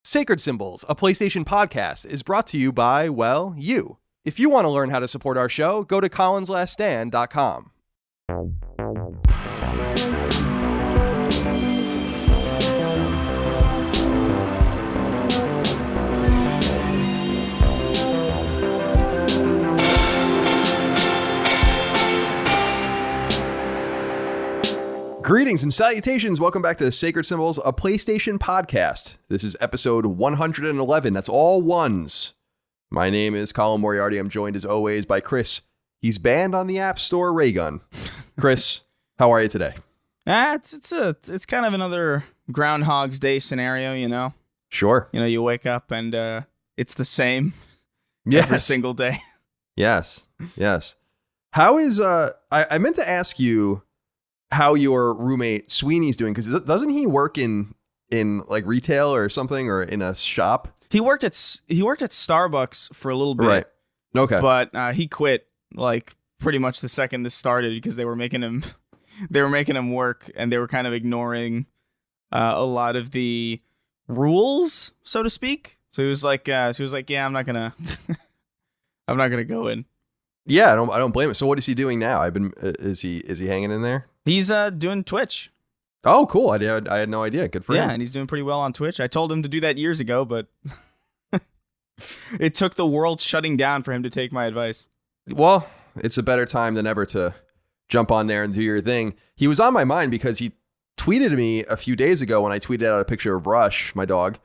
Sacred Symbols, a PlayStation podcast, is brought to you by, well, you. If you want to learn how to support our show, go to colinslaststand.com. Greetings and salutations. Welcome back to Sacred Symbols, a PlayStation podcast. This is episode 111. That's all ones. My name is Colin Moriarty. I'm joined as always by Chris. He's banned on the App Store Raygun. Chris, how are you today? It's kind of another Groundhog's Day scenario, you know? Sure. You know, you wake up and it's the same every single day. Yes. How is, I meant to ask you how your roommate Sweeney's doing, because doesn't he work in like retail or something, or in a shop? He worked at Starbucks for a little bit, right? Okay, but he quit like pretty much the second this started because they were making him work, and they were kind of ignoring a lot of the rules, so to speak. So he was like, yeah, I'm not gonna go in. Yeah, I don't blame him. So what is he doing now? Is he hanging in there? He's doing Twitch. Oh, cool. I had no idea. Good for him. Yeah, and he's doing pretty well on Twitch. I told him to do that years ago, but it took the world shutting down for him to take my advice. Well, it's a better time than ever to jump on there and do your thing. He was on my mind because he tweeted me a few days ago when I tweeted out a picture of Rush, my dog,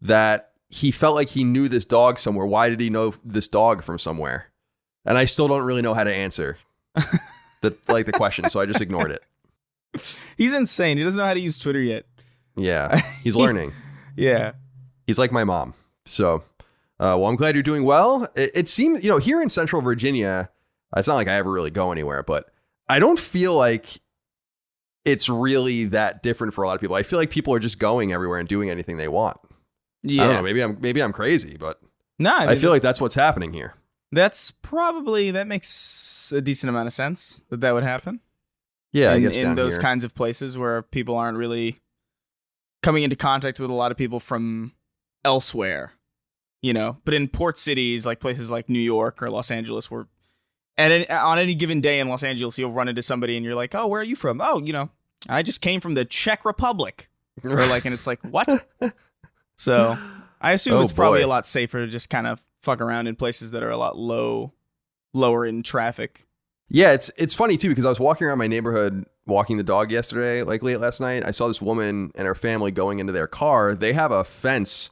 that he felt like he knew this dog somewhere. Why did he know this dog from somewhere? And I still don't really know how to answer the question, so I just ignored it. He's insane. He doesn't know how to use Twitter yet. Yeah, he's learning. Yeah. He's like my mom. So, well, I'm glad you're doing well. It seems, here in Central Virginia, it's not like I ever really go anywhere, but I don't feel like it's really that different for a lot of people. I feel like people are just going everywhere and doing anything they want. Yeah. I don't know. Maybe I'm crazy, but no, I feel like that's what's happening here. That makes a decent amount of sense that would happen. Yeah, I guess in those kinds of places where people aren't really coming into contact with a lot of people from elsewhere, But in port cities, like places like New York or Los Angeles, where on any given day in Los Angeles, you'll run into somebody and you're like, "Oh, where are you from?" "Oh, I just came from the Czech Republic." Or and it's like, "What?" So I assume it's probably a lot safer to just kind of fuck around in places that are a lot lower in traffic. Yeah, it's funny too, because I was walking around my neighborhood walking the dog yesterday, like late last night. I saw this woman and her family going into their car. They have a fence,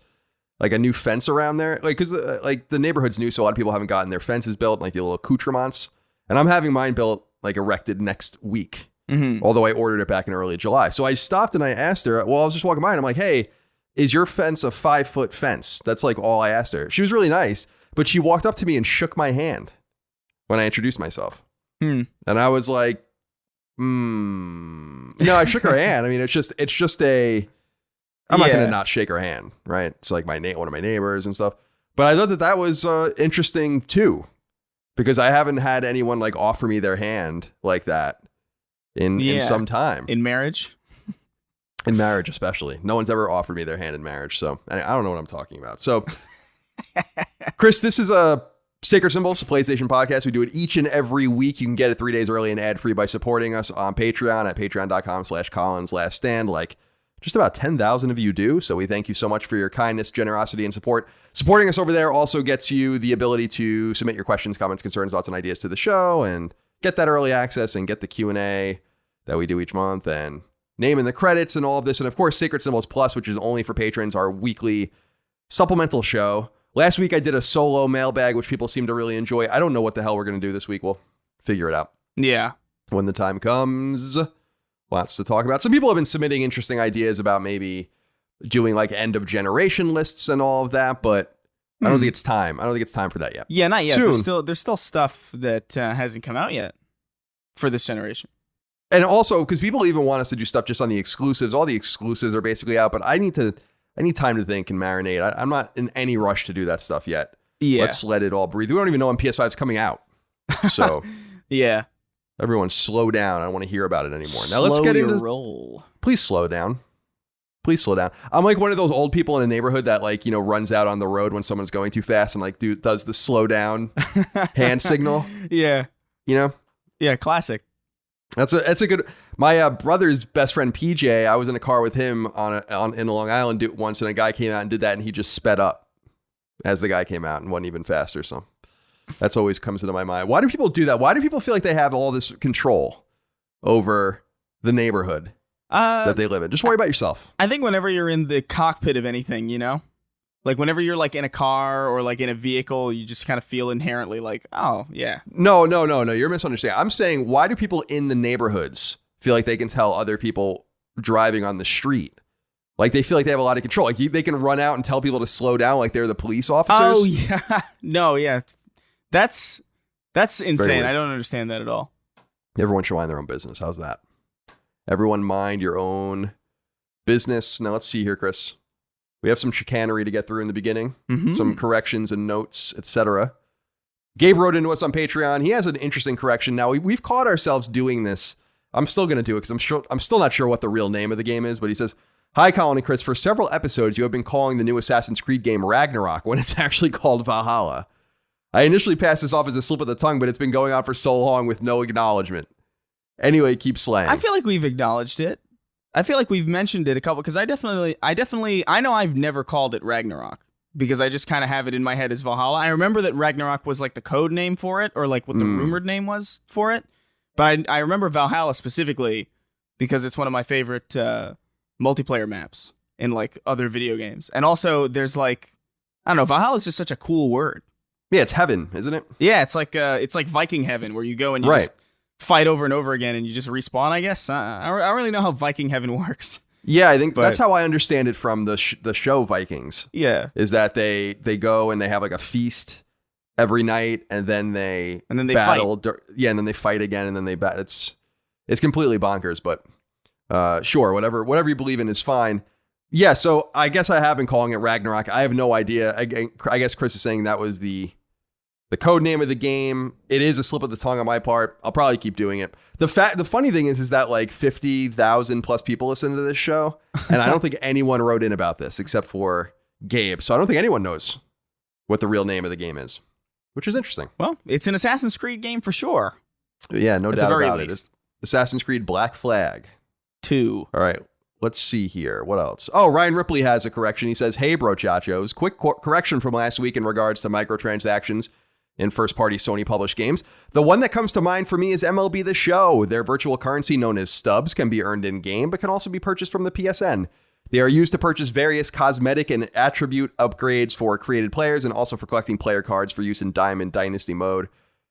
like a new fence around there, like because the neighborhood's new, so a lot of people haven't gotten their fences built, like the little accoutrements. And I'm having mine built, like erected next week, although I ordered it back in early July. So I stopped and I asked her. Well, I was just walking by and I'm like, "Hey, is your fence a 5-foot fence?" That's like all I asked her. She was really nice, but she walked up to me and shook my hand when I introduced myself. And I was like, No, I shook her hand. I mean, it's just I'm not going to not shake her hand, right? It's like one of my neighbors and stuff. But I thought that was interesting too, because I haven't had anyone like offer me their hand like that in some time. In marriage? In marriage, especially. No one's ever offered me their hand in marriage. So I don't know what I'm talking about. So, Chris, this is a Sacred Symbols, a PlayStation podcast. We do it each and every week. You can get it 3 days early and ad-free by supporting us on Patreon at patreon.com/colinslaststand, like just about 10,000 of you do. So we thank you so much for your kindness, generosity, and support. Supporting us over there also gets you the ability to submit your questions, comments, concerns, thoughts, and ideas to the show, and get that early access and get the Q&A that we do each month, and name in the credits and all of this. And of course, Sacred Symbols Plus, which is only for patrons, our weekly supplemental show. Last week, I did a solo mailbag, which people seem to really enjoy. I don't know what the hell we're going to do this week. We'll figure it out. Yeah. When the time comes. Lots to talk about. Some people have been submitting interesting ideas about maybe doing like end of generation lists and all of that, but I don't think it's time. I don't think it's time for that yet. Yeah, not yet. Soon. There's still stuff that hasn't come out yet for this generation. And also, because people even want us to do stuff just on the exclusives. All the exclusives are basically out, but I need time to think and marinate. I'm not in any rush to do that stuff yet. Yeah. Let's let it all breathe. We don't even know when PS5 is coming out. So yeah. Everyone slow down. I don't want to hear about it anymore. Now let's get into roll. Please slow down. Please slow down. I'm like one of those old people in a neighborhood that like, runs out on the road when someone's going too fast and like does the slow down hand signal. Yeah. Yeah, classic. That's a good. My brother's best friend PJ. I was in a car with him in Long Island once, and a guy came out and did that, and he just sped up as the guy came out and went even faster. So that's always comes into my mind. Why do people do that? Why do people feel like they have all this control over the neighborhood that they live in? Just worry about yourself. I think whenever you're in the cockpit of anything, like whenever you're like in a car or like in a vehicle, you just kind of feel inherently like, oh yeah. No. You're misunderstanding. I'm saying, why do people in the neighborhoods feel like they can tell other people driving on the street? Like they feel like they have a lot of control. Like they can run out and tell people to slow down like they're the police officers. Oh yeah. No, yeah. That's insane. I don't understand that at all. Everyone should mind their own business. How's that? Everyone mind your own business. Now let's see here, Chris. We have some chicanery to get through in the beginning, some corrections and notes, etc. Gabe wrote into us on Patreon. He has an interesting correction. Now we've caught ourselves doing this. I'm still going to do it because I'm still not sure what the real name of the game is, but he says, "Hi, Colin and Chris. For several episodes, you have been calling the new Assassin's Creed game Ragnarok when it's actually called Valhalla. I initially passed this off as a slip of the tongue, but it's been going on for so long with no acknowledgement. Anyway, keep slaying." I feel like we've acknowledged it. I feel like we've mentioned it a couple, because I know I've never called it Ragnarok because I just kind of have it in my head as Valhalla. I remember that Ragnarok was like the code name for it, or like what the rumored name was for it. But I remember Valhalla specifically because it's one of my favorite multiplayer maps in like other video games. And also there's like, I don't know, Valhalla is just such a cool word. Yeah, it's heaven, isn't it? Yeah, it's like Viking heaven where you go and you just fight over and over again and you just respawn, I guess. I don't really know how Viking heaven works. Yeah, I think that's how I understand it from the show Vikings. Yeah. Is that they go and they have like a feast every night and then they battle. Fight. Yeah, and then they fight again and then they bat. It's completely bonkers, but sure, whatever you believe in is fine. Yeah, so I guess I have been calling it Ragnarok. I have no idea. I guess Chris is saying that was the code name of the game. It is a slip of the tongue on my part. I'll probably keep doing it. The funny thing is that like 50,000 plus people listen to this show, and I don't think anyone wrote in about this except for Gabe. So I don't think anyone knows what the real name of the game is, which is interesting. Well, it's an Assassin's Creed game for sure. Yeah, no doubt about it. It's Assassin's Creed Black Flag 2. All right. Let's see here. What else? Oh, Ryan Ripley has a correction. He says, "Hey, brochachos, quick correction from last week in regards to microtransactions in first-party Sony-published games. The one that comes to mind for me is MLB The Show. Their virtual currency known as stubs can be earned in-game, but can also be purchased from the PSN. They are used to purchase various cosmetic and attribute upgrades for created players and also for collecting player cards for use in Diamond Dynasty mode.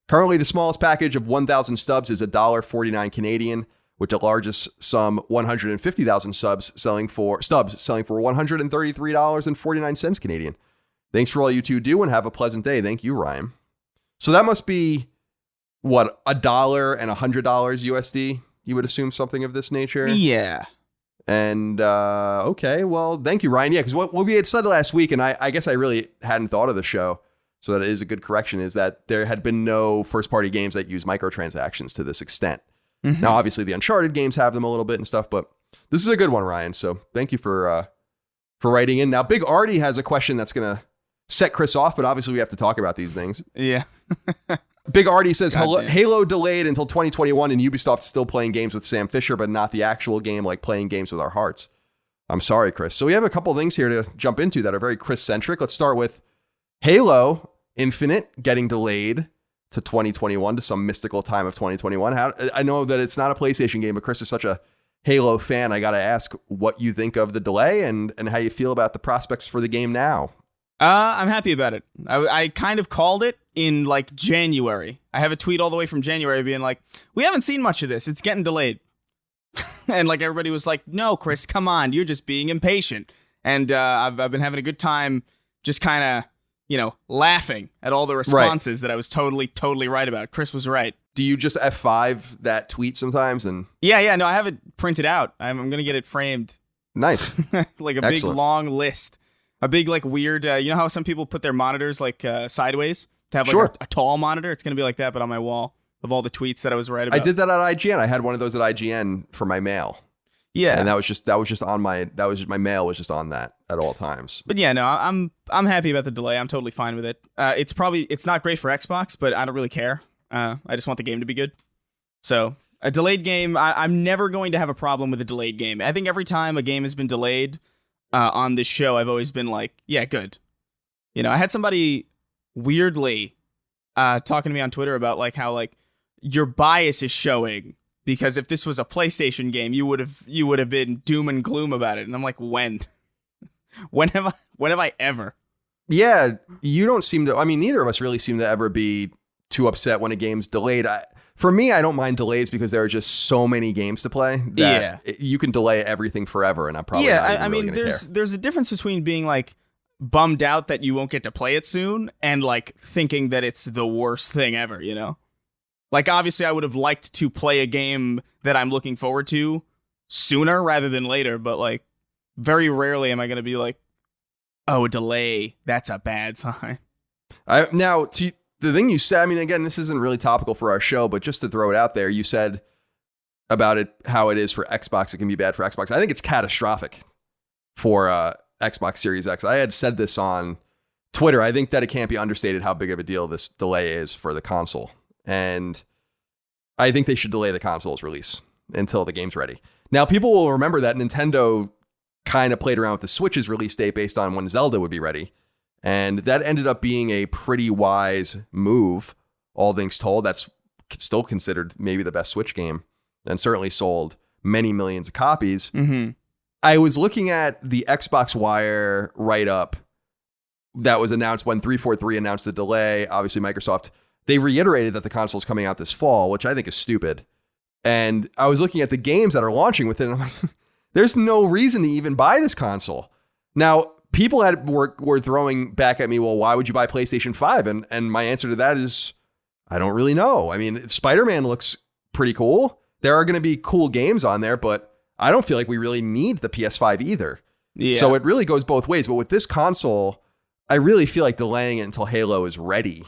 Currently, the smallest package of 1,000 stubs is $1.49 Canadian, with the largest sum 150,000 stubs selling for $133.49 Canadian. Thanks for all you two do and have a pleasant day. Thank you, Ryan." So that must be what, $1 and $100 USD? You would assume something of this nature. Yeah. And okay, well, thank you, Ryan. Yeah, because what we had said last week, and I guess I really hadn't thought of the show, so that is a good correction, is that there had been no first-party games that use microtransactions to this extent. Mm-hmm. Now, obviously, the Uncharted games have them a little bit and stuff, but this is a good one, Ryan. So thank you for writing in. Now, Big Artie has a question that's going to set Chris off, but obviously we have to talk about these things. Yeah. Big Artie says, Halo delayed until 2021 and Ubisoft's still playing games with Sam Fisher, but not the actual game, like playing games with our hearts. I'm sorry, Chris. So we have a couple of things here to jump into that are very Chris-centric. Let's start with Halo Infinite getting delayed to 2021, to some mystical time of 2021. I know that it's not a PlayStation game, but Chris is such a Halo fan. I got to ask what you think of the delay and how you feel about the prospects for the game now. I'm happy about it. I kind of called it in like January. I have a tweet all the way from January being like, we haven't seen much of this. It's getting delayed. And like everybody was like, no, Chris, come on. You're just being impatient. And I've been having a good time just kind of, laughing at all the responses that I was totally right about. Chris was right. Do you just F5 that tweet sometimes? And Yeah. No, I have it printed out. I'm going to get it framed. Nice. Like a big long list. A big, like, weird, you know how some people put their monitors, like, sideways to have, like, a tall monitor? It's going to be like that, but on my wall of all the tweets that I was right about. I did that at IGN. I had one of those at IGN for my mail. Yeah. And that was just my mail was just on that at all times. But yeah, no, I'm happy about the delay. I'm totally fine with it. It's not great for Xbox, but I don't really care. I just want the game to be good. So a delayed game, I'm never going to have a problem with a delayed game. I think every time a game has been delayed on this show, I've always been like, yeah, good. You know, I had somebody weirdly talking to me on Twitter about like how like your bias is showing, because if this was a PlayStation game, you would have been doom and gloom about it. And I'm like, when? when have I ever? Yeah, you don't seem to. I mean, neither of us really seem to ever be too upset when a game's delayed. For me, I don't mind delays because there are just so many games to play that you can delay everything forever, and I'm probably not even really gonna care. There's a difference between being like bummed out that you won't get to play it soon and like thinking that it's the worst thing ever, you know? Like, obviously, I would have liked to play a game that I'm looking forward to sooner rather than later, but, like, very rarely am I going to be like, oh, a delay, that's a bad sign. Now, the thing you said, I mean, again, this isn't really topical for our show, but just to throw it out there, you said about it, how it is for Xbox, it can be bad for Xbox. I think it's catastrophic for Xbox Series X. I had said this on Twitter. I think that it can't be understated how big of a deal this delay is for the console. And I think they should delay the console's release until the game's ready. Now, people will remember that Nintendo kind of played around with the Switch's release date based on when Zelda would be ready. And that ended up being a pretty wise move, all things told. That's still considered maybe the best Switch game and certainly sold many millions of copies. Mm-hmm. I was looking at the Xbox Wire write-up that was announced when 343 announced the delay. Obviously, Microsoft, they reiterated that the console is coming out this fall, which I think is stupid. And I was looking at the games that are launching with it, and I'm like, there's no reason to even buy this console. Now, people were throwing back at me, well, why would you buy PlayStation 5? And my answer to that is, I don't really know. I mean, Spider-Man looks pretty cool. There are going to be cool games on there, but I don't feel like we really need the PS5 either. Yeah. So it really goes both ways. But with this console, I really feel like delaying it until Halo is ready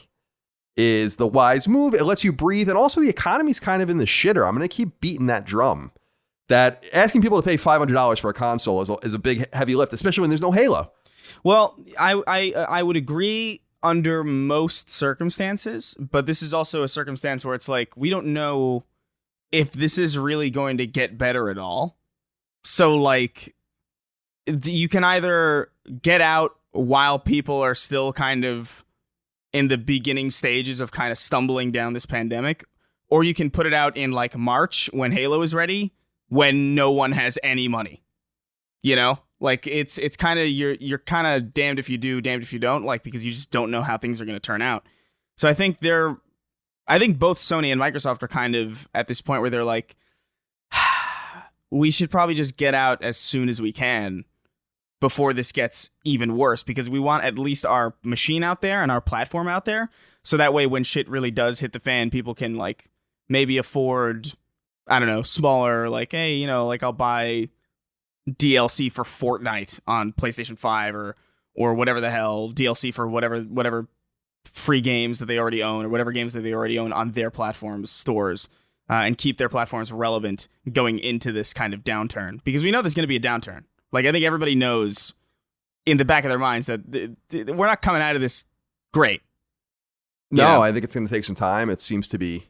is the wise move. It lets you breathe. And also the economy's kind of in the shitter. I'm going to keep beating that drum. That asking people to pay $500 for a console is a big, heavy lift, especially when there's no Halo. Well, I would agree under most circumstances, but this is also a circumstance where it's like, we don't know if this is really going to get better at all. So, like, you can either get out while people are still kind of in the beginning stages of kind of stumbling down this pandemic, or you can put it out in, like, March when Halo is ready, when no one has any money. You know? Like, it's kind of, you're kind of damned if you do, damned if you don't, like, because you just don't know how things are going to turn out. So I think both Sony and Microsoft are kind of at this point where they're like, we should probably just get out as soon as we can before this gets even worse, because we want at least our machine out there and our platform out there. So that way, when shit really does hit the fan, people can, like, maybe afford, I don't know, smaller, like, hey, you know, like, I'll buy DLC for Fortnite on PlayStation 5 or whatever the hell, DLC for whatever free games that they already own or whatever games that they already own on their platforms, stores, and keep their platforms relevant going into this kind of downturn. Because we know there's going to be a downturn. Like, I think everybody knows in the back of their minds that we're not coming out of this great. No, Yeah. I think it's going to take some time. It seems to be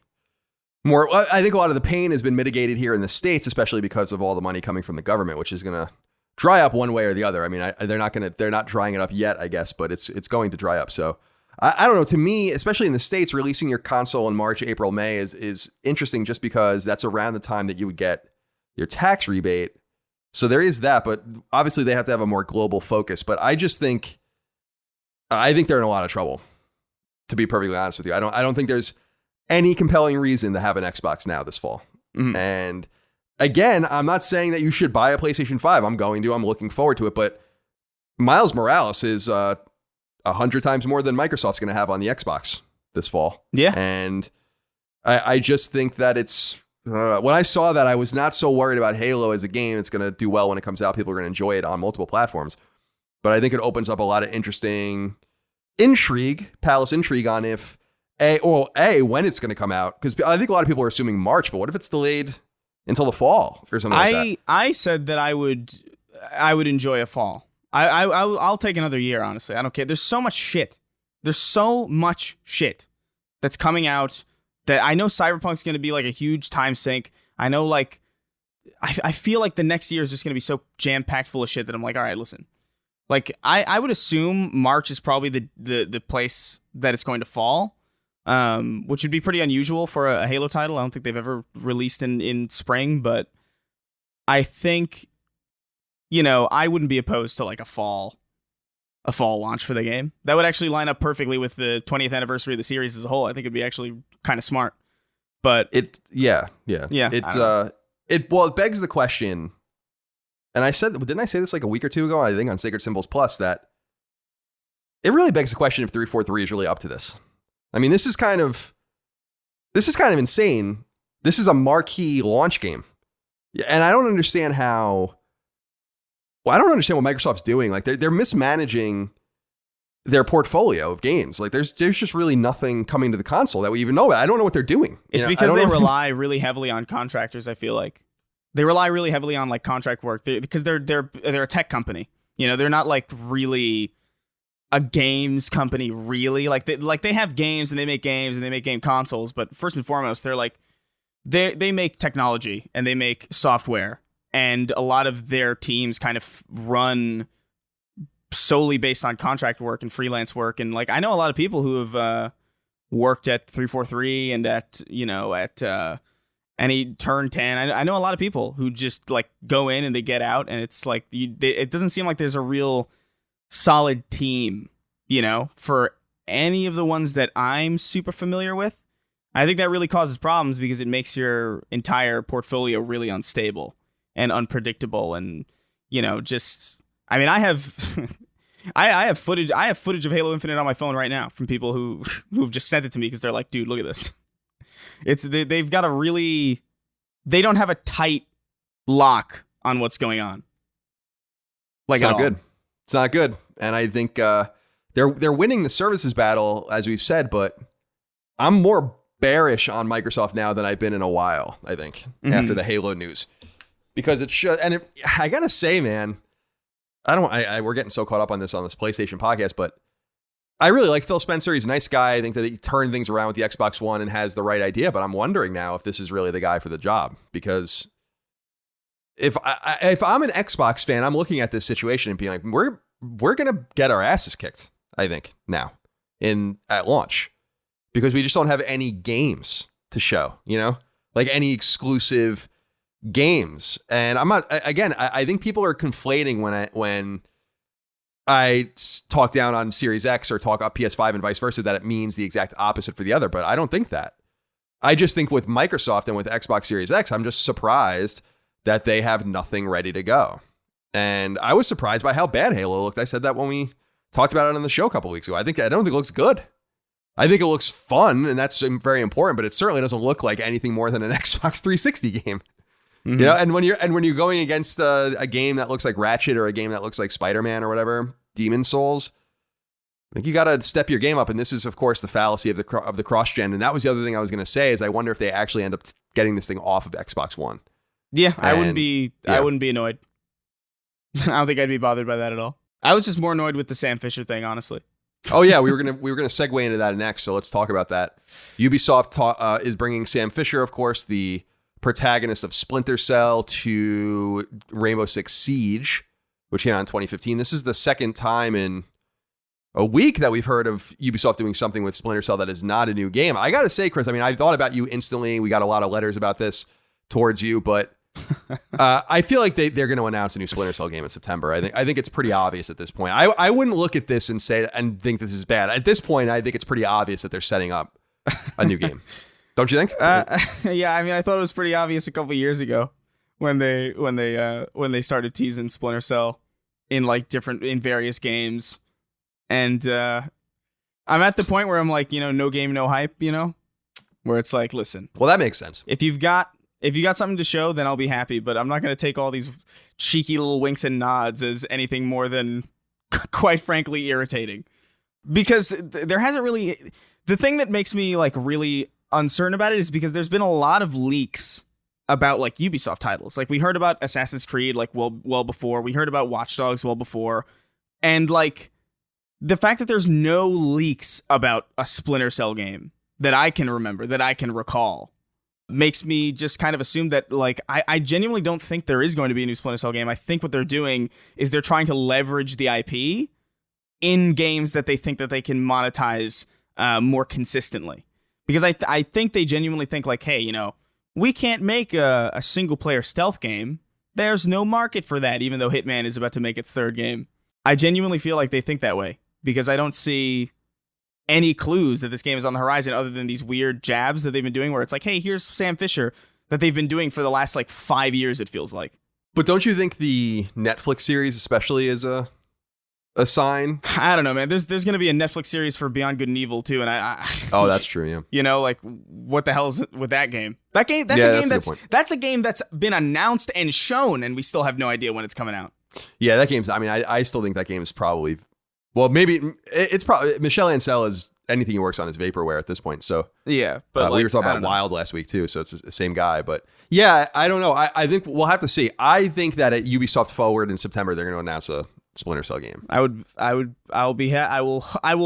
more. I think a lot of the pain has been mitigated here in the States, especially because of all the money coming from the government, which is going to dry up one way or the other. I mean, they're not drying it up yet, I guess, but it's going to dry up. So I don't know. To me, especially in the States, releasing your console in March, April, May is interesting just because that's around the time that you would get your tax rebate. So there is that, but obviously they have to have a more global focus. But I think they're in a lot of trouble, to be perfectly honest with you. I don't think there's any compelling reason to have an Xbox now this fall. Mm-hmm. And again, I'm not saying that you should buy a PlayStation 5. I'm looking forward to it. But Miles Morales is 100 times more than Microsoft's going to have on the Xbox this fall. Yeah. And I just think that it's, when I saw that, I was not so worried about Halo as a game. It's going to do well when it comes out. People are going to enjoy it on multiple platforms. But I think it opens up a lot of interesting palace intrigue on when it's going to come out. Because I think a lot of people are assuming March, but what if it's delayed until the fall or something like that. I said that I would enjoy a fall. I'll take another year, honestly. I don't care. There's so much shit. There's so much shit that's coming out that I know Cyberpunk's going to be like a huge time sink. I know, like, I feel like the next year is just going to be so jam-packed full of shit that I'm like, all right, listen. Like, I would assume March is probably the place that it's going to fall, which would be pretty unusual for a Halo title. I don't think they've ever released in spring, but I think, you know, I wouldn't be opposed to like a fall launch for the game. That would actually line up perfectly with the 20th anniversary of the series as a whole. I think it'd be actually kind of smart. But yeah. It begs the question, and didn't I say this like a week or two ago, I think on Sacred Symbols Plus, that it really begs the question if 343 is really up to this. I mean, this is kind of insane. This is a marquee launch game. And I don't understand what Microsoft's doing. Like, they're mismanaging their portfolio of games. Like, there's just really nothing coming to the console that we even know about. I don't know what they're doing. It's because they rely really heavily on contractors. I feel like they rely really heavily on like contract work because they're a tech company. You know, they're not like really a games company. Really, like they have games and they make games and they make game consoles. But first and foremost, they're like they make technology and they make software, and a lot of their teams kind of run solely based on contract work and freelance work. And like, I know a lot of people who have worked at 343 and at any Turn 10. I know a lot of people who just like go in and they get out, and it's like it doesn't seem like there's a real solid team, you know, for any of the ones that I'm super familiar with. I think that really causes problems because it makes your entire portfolio really unstable and unpredictable. And, you know, just, I mean, I have footage of Halo Infinite on my phone right now from people who've just sent it to me because they're like, dude, look at this. They've got they don't have a tight lock on what's going on. Like, it's not good. It's not good. And I think they're winning the services battle, as we've said, but I'm more bearish on Microsoft now than I've been in a while, I think, after the Halo news. Because I gotta say, man, we're getting so caught up on this PlayStation podcast, but I really like Phil Spencer. He's a nice guy. I think that he turned things around with the Xbox One and has the right idea, but I'm wondering now if this is really the guy for the job. Because if I'm an Xbox fan, I'm looking at this situation and being like, we're gonna get our asses kicked, I think, now at launch. Because we just don't have any games to show, you know, like any exclusive games. And I think people are conflating when I talk down on Series X or talk up PS5 and vice versa, that it means the exact opposite for the other. But I don't think that. I just think with Microsoft and with Xbox Series X, I'm just surprised that they have nothing ready to go. And I was surprised by how bad Halo looked. I said that when we talked about it on the show a couple weeks ago. I don't think it looks good. I think it looks fun, and that's very important, but it certainly doesn't look like anything more than an Xbox 360 game. Mm-hmm. You know, and when you're going against a game that looks like Ratchet or a game that looks like Spider-Man or whatever, Demon's Souls, I think you got to step your game up. And this is, of course, the fallacy of the cross-gen. And that was the other thing I was going to say is I wonder if they actually end up getting this thing off of Xbox One. Yeah, I wouldn't be annoyed. I don't think I'd be bothered by that at all. I was just more annoyed with the Sam Fisher thing, honestly. Oh yeah, we were gonna segue into that next, so let's talk about that. Ubisoft is bringing Sam Fisher, of course, the protagonist of Splinter Cell, to Rainbow Six Siege, which came out in 2015. This is the second time in a week that we've heard of Ubisoft doing something with Splinter Cell that is not a new game. I gotta say, Chris, I mean, I thought about you instantly. We got a lot of letters about this towards you, but I feel like they're going to announce a new Splinter Cell game in September. I think it's pretty obvious at this point. I wouldn't look at this and think this is bad. At this point, I think it's pretty obvious that they're setting up a new game. Don't you think? Yeah, I mean, I thought it was pretty obvious a couple of years ago when they started teasing Splinter Cell in various games, and I'm at the point where I'm like, you know, no game, no hype, you know, where it's like, listen, well, that makes sense. If you got something to show, then I'll be happy. But I'm not going to take all these cheeky little winks and nods as anything more than, quite frankly, irritating. Because there hasn't really... The thing that makes me like really uncertain about it is because there's been a lot of leaks about like Ubisoft titles. Like we heard about Assassin's Creed like well before. We heard about Watch Dogs well before. And like the fact that there's no leaks about a Splinter Cell game that I can remember, that I can recall, makes me just kind of assume that like I genuinely don't think there is going to be a new Splinter Cell game. I think what they're doing is they're trying to leverage the IP in games that they think that they can monetize more consistently. Because I think they genuinely think like, hey, you know, we can't make a single-player stealth game. There's no market for that, even though Hitman is about to make its third game. I genuinely feel like they think that way because I don't see any clues that this game is on the horizon other than these weird jabs that they've been doing where it's like, hey, here's Sam Fisher that they've been doing for the last like 5 years, it feels like. But don't you think the Netflix series especially is a sign? I don't know, man. There's going to be a Netflix series for Beyond Good and Evil too, and I oh, that's true. Yeah. You know, like what the hell is it with that game? That's a game that's been announced and shown, and we still have no idea when it's coming out. Yeah, that game's. I mean, I still think that game is probably. Well, maybe it's probably Michel Ancel is anything he works on is vaporware at this point. So yeah, but we were talking about Wild last week too, so it's the same guy. But yeah, I don't know. I think we'll have to see. I think that at Ubisoft Forward in September they're going to announce a Splinter Cell game. I will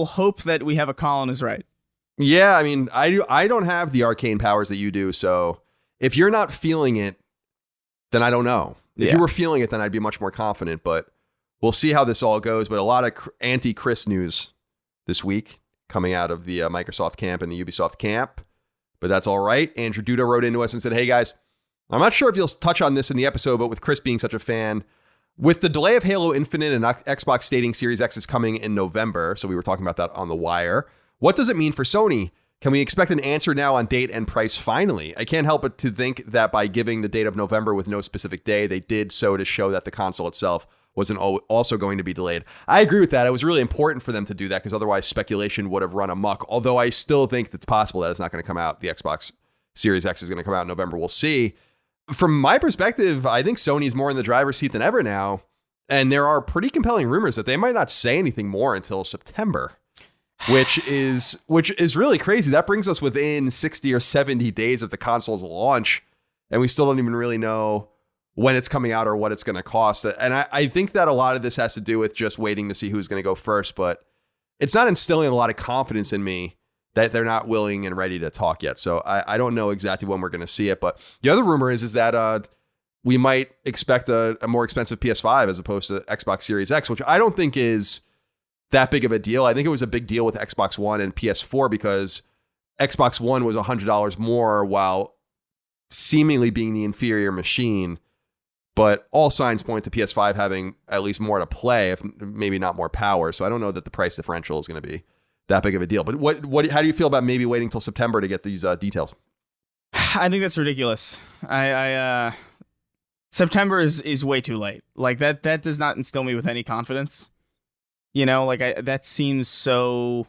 hope that we have a Colin is right. Yeah, I mean, I don't have the arcane powers that you do, so if you're not feeling it, then I don't know. If you were feeling it, then I'd be much more confident, but we'll see how this all goes. But a lot of anti-Chris news this week coming out of the Microsoft camp and the Ubisoft camp, but that's all right. Andrew Duda wrote into us and said, hey guys, I'm not sure if you'll touch on this in the episode, but with Chris being such a fan, with the delay of Halo Infinite and Xbox stating Series X is coming in November, so we were talking about that on The Wire, what does it mean for Sony? Can we expect an answer now on date and price finally? I can't help but to think that by giving the date of November with no specific day, they did so to show that the console itself wasn't also going to be delayed. I agree with that. It was really important for them to do that because otherwise speculation would have run amok, although I still think it's possible that it's not going to come out. The Xbox Series X is going to come out in November. We'll see. From my perspective, I think Sony's more in the driver's seat than ever now, and there are pretty compelling rumors that they might not say anything more until September. Which is really crazy. That brings us within 60 or 70 days of the console's launch, and we still don't even really know when it's coming out or what it's going to cost. And I think that a lot of this has to do with just waiting to see who's going to go first, but it's not instilling a lot of confidence in me that they're not willing and ready to talk yet. So I don't know exactly when we're going to see it. But the other rumor is that we might expect a more expensive PS5 as opposed to Xbox Series X, which I don't think is that big of a deal. I think it was a big deal with Xbox One and PS4 because Xbox One was $100 more while seemingly being the inferior machine. But all signs point to PS5 having at least more to play, if maybe not more power. So I don't know that the price differential is going to be that big of a deal. But how do you feel about maybe waiting till September to get these details? I think that's ridiculous. September is way too late. Like that does not instill me with any confidence. You know, like that seems so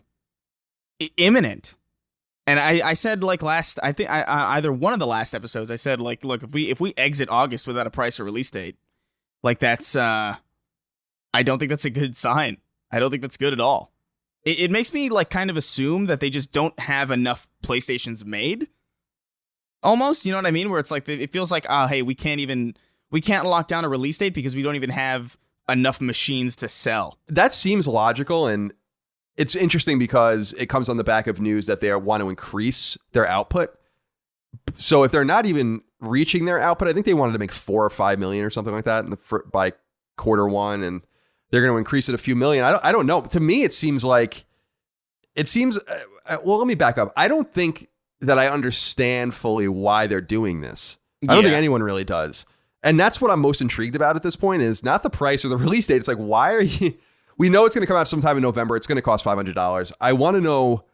imminent. And I said like I think either one of the last episodes, I said like, look, if we exit August without a price or release date, like that's I don't think that's a good sign. I don't think that's good at all. It makes me like kind of assume that they just don't have enough PlayStations made. Almost, you know what I mean? Where it's like it feels like, hey, we can't lock down a release date because we don't even have enough machines to sell. That seems logical, and it's interesting because it comes on the back of news that they want to increase their output. So if they're not even reaching their output, I think they wanted to make 4 or 5 million or something like that by quarter one, and they're going to increase it a few million. I don't know. To me, it seems. Well, let me back up. I don't think that I understand fully why they're doing this. I don't think anyone really does. And that's what I'm most intrigued about at this point is not the price or the release date. It's like, why are you... We know it's going to come out sometime in November. It's going to cost $500. I want to know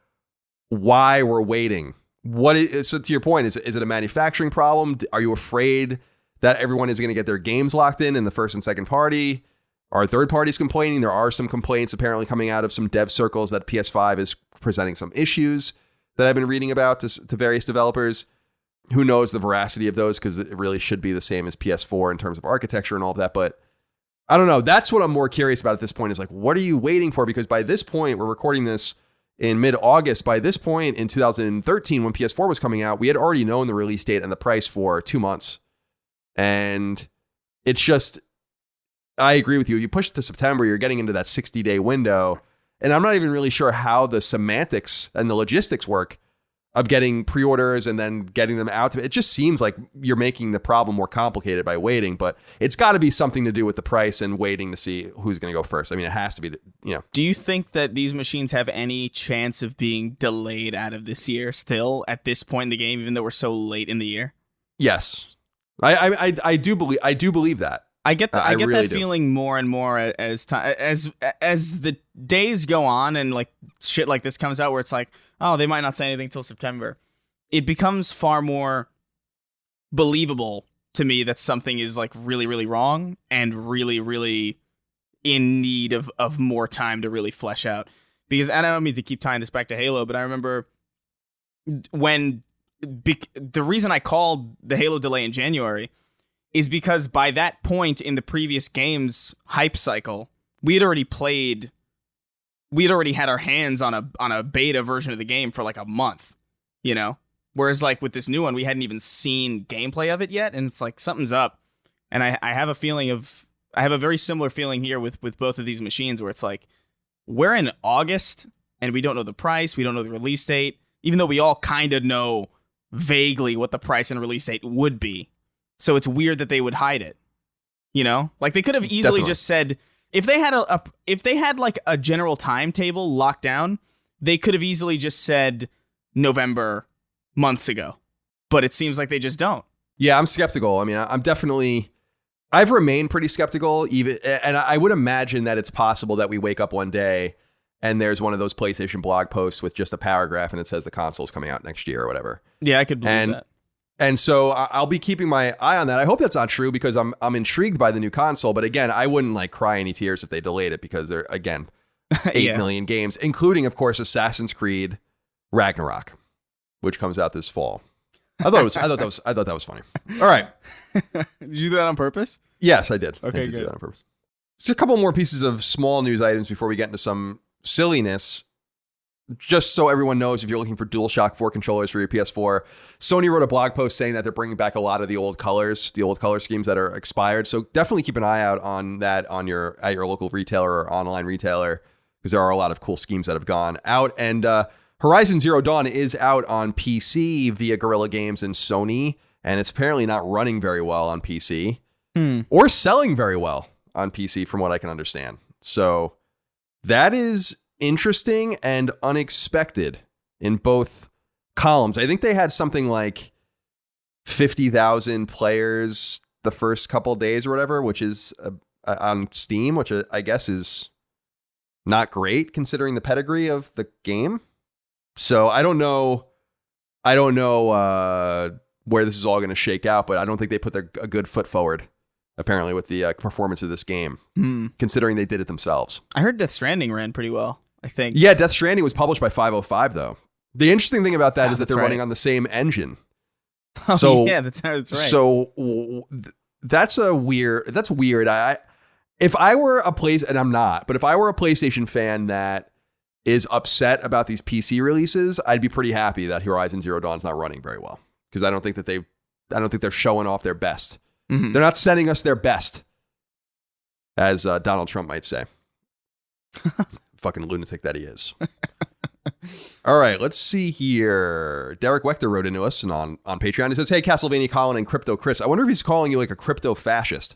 why we're waiting. So to your point, is it a manufacturing problem? Are you afraid that everyone is going to get their games locked in the first and second party? Are third parties complaining? There are some complaints apparently coming out of some dev circles that PS5 is presenting some issues that I've been reading about to various developers. Who knows the veracity of those, because it really should be the same as PS4 in terms of architecture and all of that. But I don't know. That's what I'm more curious about at this point is like, what are you waiting for? Because by this point, we're recording this in mid-August. By this point in 2013, when PS4 was coming out, we had already known the release date and the price for 2 months. And it's just, I agree with you. You push it to September, you're getting into that 60-day window. And I'm not even really sure how the semantics and the logistics work of getting pre-orders and then getting them out. It just seems like you're making the problem more complicated by waiting, but it's got to be something to do with the price and waiting to see who's going to go first. I mean, it has to be, Do you think that these machines have any chance of being delayed out of this year still at this point in the game, even though we're so late in the year? Yes. I do believe that. I get really that feeling more and more as the days go on and like shit like this comes out where it's like, oh, they might not say anything till September. It becomes far more believable to me that something is like really, really wrong and really, really in need of more time to really flesh out. Because, and I don't mean to keep tying this back to Halo, but I remember when the reason I called the Halo delay in January is because by that point in the previous game's hype cycle, we had already had our hands on a beta version of the game for like a month, Whereas like with this new one, we hadn't even seen gameplay of it yet, and it's like something's up. And I have a very similar feeling here with both of these machines where it's like we're in August and we don't know the price, we don't know the release date, even though we all kind of know vaguely what the price and release date would be. So it's weird that they would hide it. Like they could have easily just said, if they had like a general timetable locked down, they could have easily just said November months ago. But it seems like they just don't. Yeah, I'm skeptical. I mean, I've remained pretty skeptical, and I would imagine that it's possible that we wake up one day and there's one of those PlayStation blog posts with just a paragraph and it says the console's coming out next year or whatever. Yeah, I could believe that. And so I'll be keeping my eye on that. I hope that's not true because I'm intrigued by the new console. But again, I wouldn't like cry any tears if they delayed it because they're, again, 8 million games, including, of course, Assassin's Creed Ragnarok, which comes out this fall. I thought that was funny. All right. Did you do that on purpose? Yes, I did. Okay, I did good. do that on purpose. Just a couple more pieces of small news items before we get into some silliness. Just so everyone knows, if you're looking for DualShock 4 controllers for your PS4, Sony wrote a blog post saying that they're bringing back a lot of the old color schemes that are expired. So definitely keep an eye out on that at your local retailer or online retailer, because there are a lot of cool schemes that have gone out. And Horizon Zero Dawn is out on PC via Guerrilla Games and Sony, and it's apparently not running very well on PC or selling very well on PC, from what I can understand. So that is interesting and unexpected in both columns. I think they had something like 50,000 players the first couple days or whatever, which is on Steam, which I guess is not great considering the pedigree of the game. So I don't know where this is all going to shake out, but I don't think they put a good foot forward, apparently, with the performance of this game, considering they did it themselves. I heard Death Stranding ran pretty well, I think. Yeah, Death Stranding was published by 505, though. The interesting thing about that is that they're running on the same engine. Oh, so, yeah, that's right. So that's weird. If I were a and I'm not, but if I were a PlayStation fan that is upset about these PC releases, I'd be pretty happy that Horizon Zero Dawn's not running very well, because I don't think they're showing off their best. Mm-hmm. They're not sending us their best, as Donald Trump might say. Fucking lunatic that he is. All right, let's see here. Derek Wechter wrote into us and on Patreon. He says, "Hey, Castlevania Colin and Crypto Chris. I wonder if he's calling you like a crypto fascist,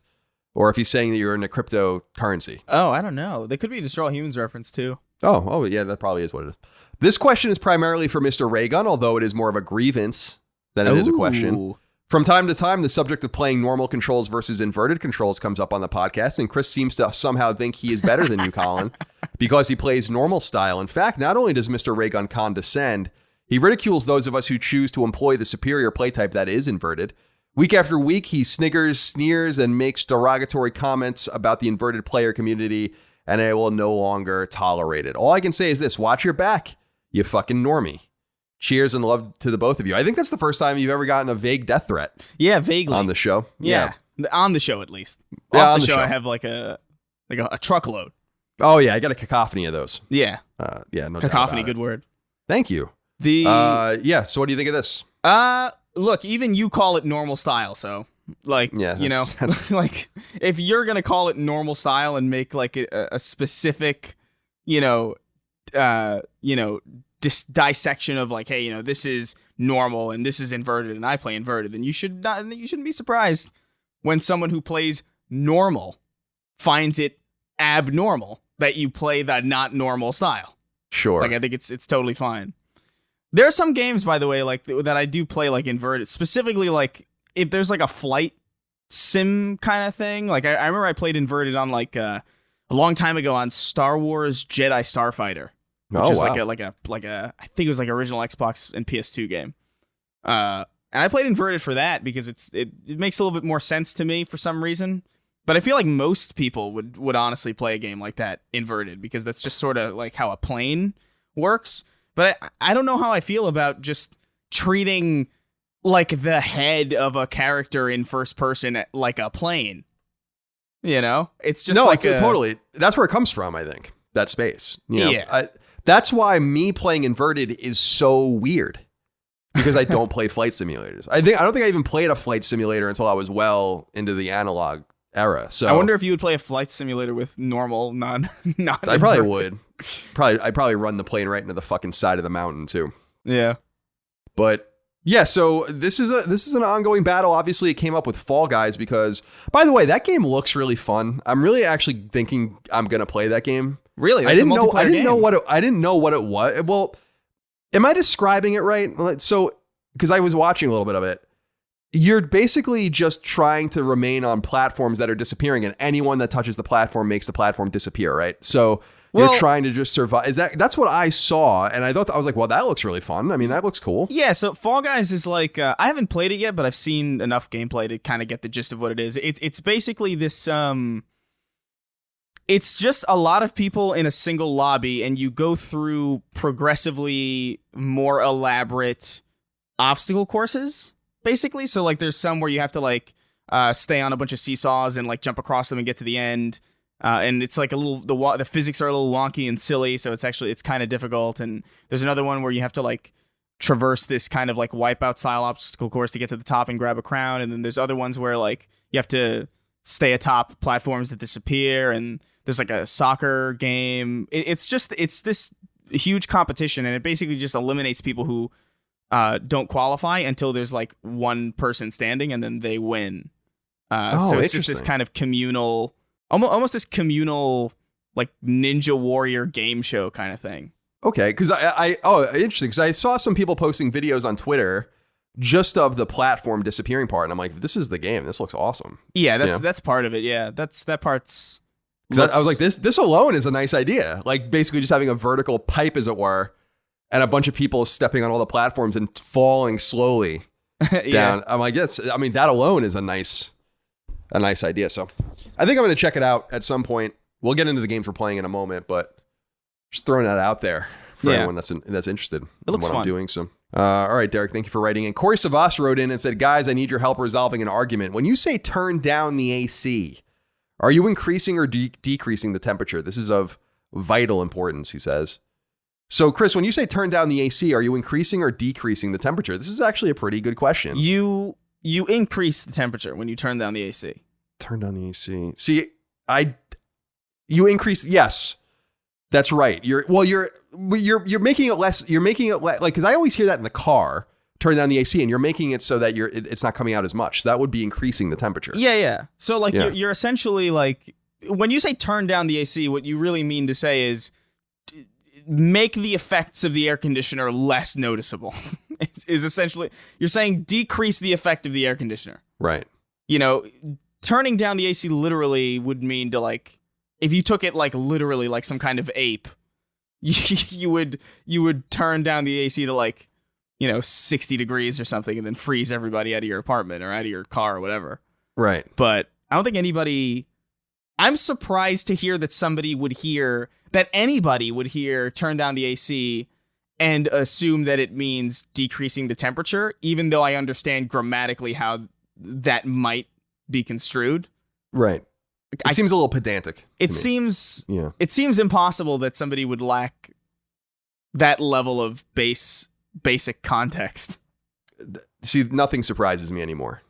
or if he's saying that you're in a cryptocurrency." Oh, I don't know. They could be a Destroy All Humans reference too. Oh, yeah, that probably is what it is. This question is primarily for Mr. Raygun, although it is more of a grievance than it is a question. From time to time, the subject of playing normal controls versus inverted controls comes up on the podcast, and Chris seems to somehow think he is better than you, Colin, because he plays normal style. In fact, not only does Mr. Raygun condescend, he ridicules those of us who choose to employ the superior play type that is inverted. Week after week, he sniggers, sneers, and makes derogatory comments about the inverted player community, and I will no longer tolerate it. All I can say is this: watch your back, you fucking normie. Cheers and love to the both of you. I think that's the first time you've ever gotten a vague death threat. Yeah, vaguely. On the show. Yeah. On the show, at least. Yeah, Off the show, I have like a truckload. Oh yeah, I got a cacophony of those. Yeah. Yeah, no Cacophony, doubt about good word. Thank you. Yeah. So what do you think of this? Look, even you call it normal style, so like, Yeah, you know, like if you're gonna call it normal style and make like a specific, dissection of like, hey, this is normal and this is inverted and I play inverted, then you shouldn't be surprised when someone who plays normal finds it abnormal that you play that not normal style. Sure. Like, I think it's totally fine. There are some games, by the way, like that I do play like inverted. Specifically, like if there's like a flight sim kind of thing. Like I remember I played inverted on like a long time ago on Star Wars Jedi Starfighter, which is wow. like a I think it was like original Xbox and PS2 game. And I played inverted for that because it makes a little bit more sense to me for some reason. But I feel like most people would honestly play a game like that inverted because that's just sort of like how a plane works. But I don't know how I feel about just treating like the head of a character in first person like a plane. It's just totally. That's where it comes from. I think that space. Yeah. That's why me playing inverted is so weird because I don't play flight simulators. I don't think I even played a flight simulator until I was well into the analog era. So I wonder if you would play a flight simulator with normal, not. I probably would. I'd probably run the plane right into the fucking side of the mountain too. Yeah. But yeah, so this is an ongoing battle. Obviously, it came up with Fall Guys because, by the way, that game looks really fun. I'm really actually thinking I'm gonna play that game. Really? I didn't know what it was. Well, am I describing it right? So, because I was watching a little bit of it. You're basically just trying to remain on platforms that are disappearing, and anyone that touches the platform makes the platform disappear, right? So you're trying to just survive. That's what I saw, and I was like, well, that looks really fun. I mean, that looks cool. Yeah, so Fall Guys is like, I haven't played it yet, but I've seen enough gameplay to kind of get the gist of what it is. It's basically this, it's just a lot of people in a single lobby, and you go through progressively more elaborate obstacle courses. Basically, so like there's some where you have to like stay on a bunch of seesaws and like jump across them and get to the end, and it's like a little the physics are a little wonky and silly, so it's kind of difficult. And there's another one where you have to like traverse this kind of like wipeout style obstacle course to get to the top and grab a crown. And then there's other ones where like you have to stay atop platforms that disappear. And there's like a soccer game. It's this huge competition, and it basically just eliminates people who don't qualify until there's like one person standing, and then they win. So it's just this kind of communal, almost this communal like Ninja Warrior game show kind of thing. Okay, because interesting. Because I saw some people posting videos on Twitter just of the platform disappearing part, and I'm like, this is the game. This looks awesome. Yeah, that's part of it. Yeah, that part's. I was like, this alone is a nice idea. Like basically just having a vertical pipe, as it were. And a bunch of people stepping on all the platforms and falling slowly down. I'm like, that alone is a nice idea. So I think I'm going to check it out at some point. We'll get into the games we're playing in a moment, but just throwing that out there for anyone that's interested in what I'm doing. So, all right, Derek, thank you for writing in. Corey Savas wrote in and said, guys, I need your help resolving an argument. When you say turn down the AC, are you increasing or decreasing the temperature? This is of vital importance, he says. So, Chris, when you say turn down the AC, are you increasing or decreasing the temperature? This is actually a pretty good question. You increase the temperature when you turn down the AC. Turn down the AC. See, you increase. Yes, that's right. You're making it less. You're making it like, because I always hear that in the car. Turn down the AC, and you're making it so that it's not coming out as much. So that would be increasing the temperature. Yeah. So like you're essentially like, when you say turn down the AC, what you really mean to say is make the effects of the air conditioner less noticeable. is essentially, you're saying decrease the effect of the air conditioner. Right. Turning down the AC literally would mean to like, if you took it like literally like some kind of ape, you would turn down the AC to like, 60 degrees or something, and then freeze everybody out of your apartment or out of your car or whatever. Right. But I don't think I'm surprised to hear that anybody would hear turn down the AC and assume that it means decreasing the temperature, even though I understand grammatically how that might be construed. Right. It seems a little pedantic. It seems impossible that somebody would lack that level of basic context. See, nothing surprises me anymore.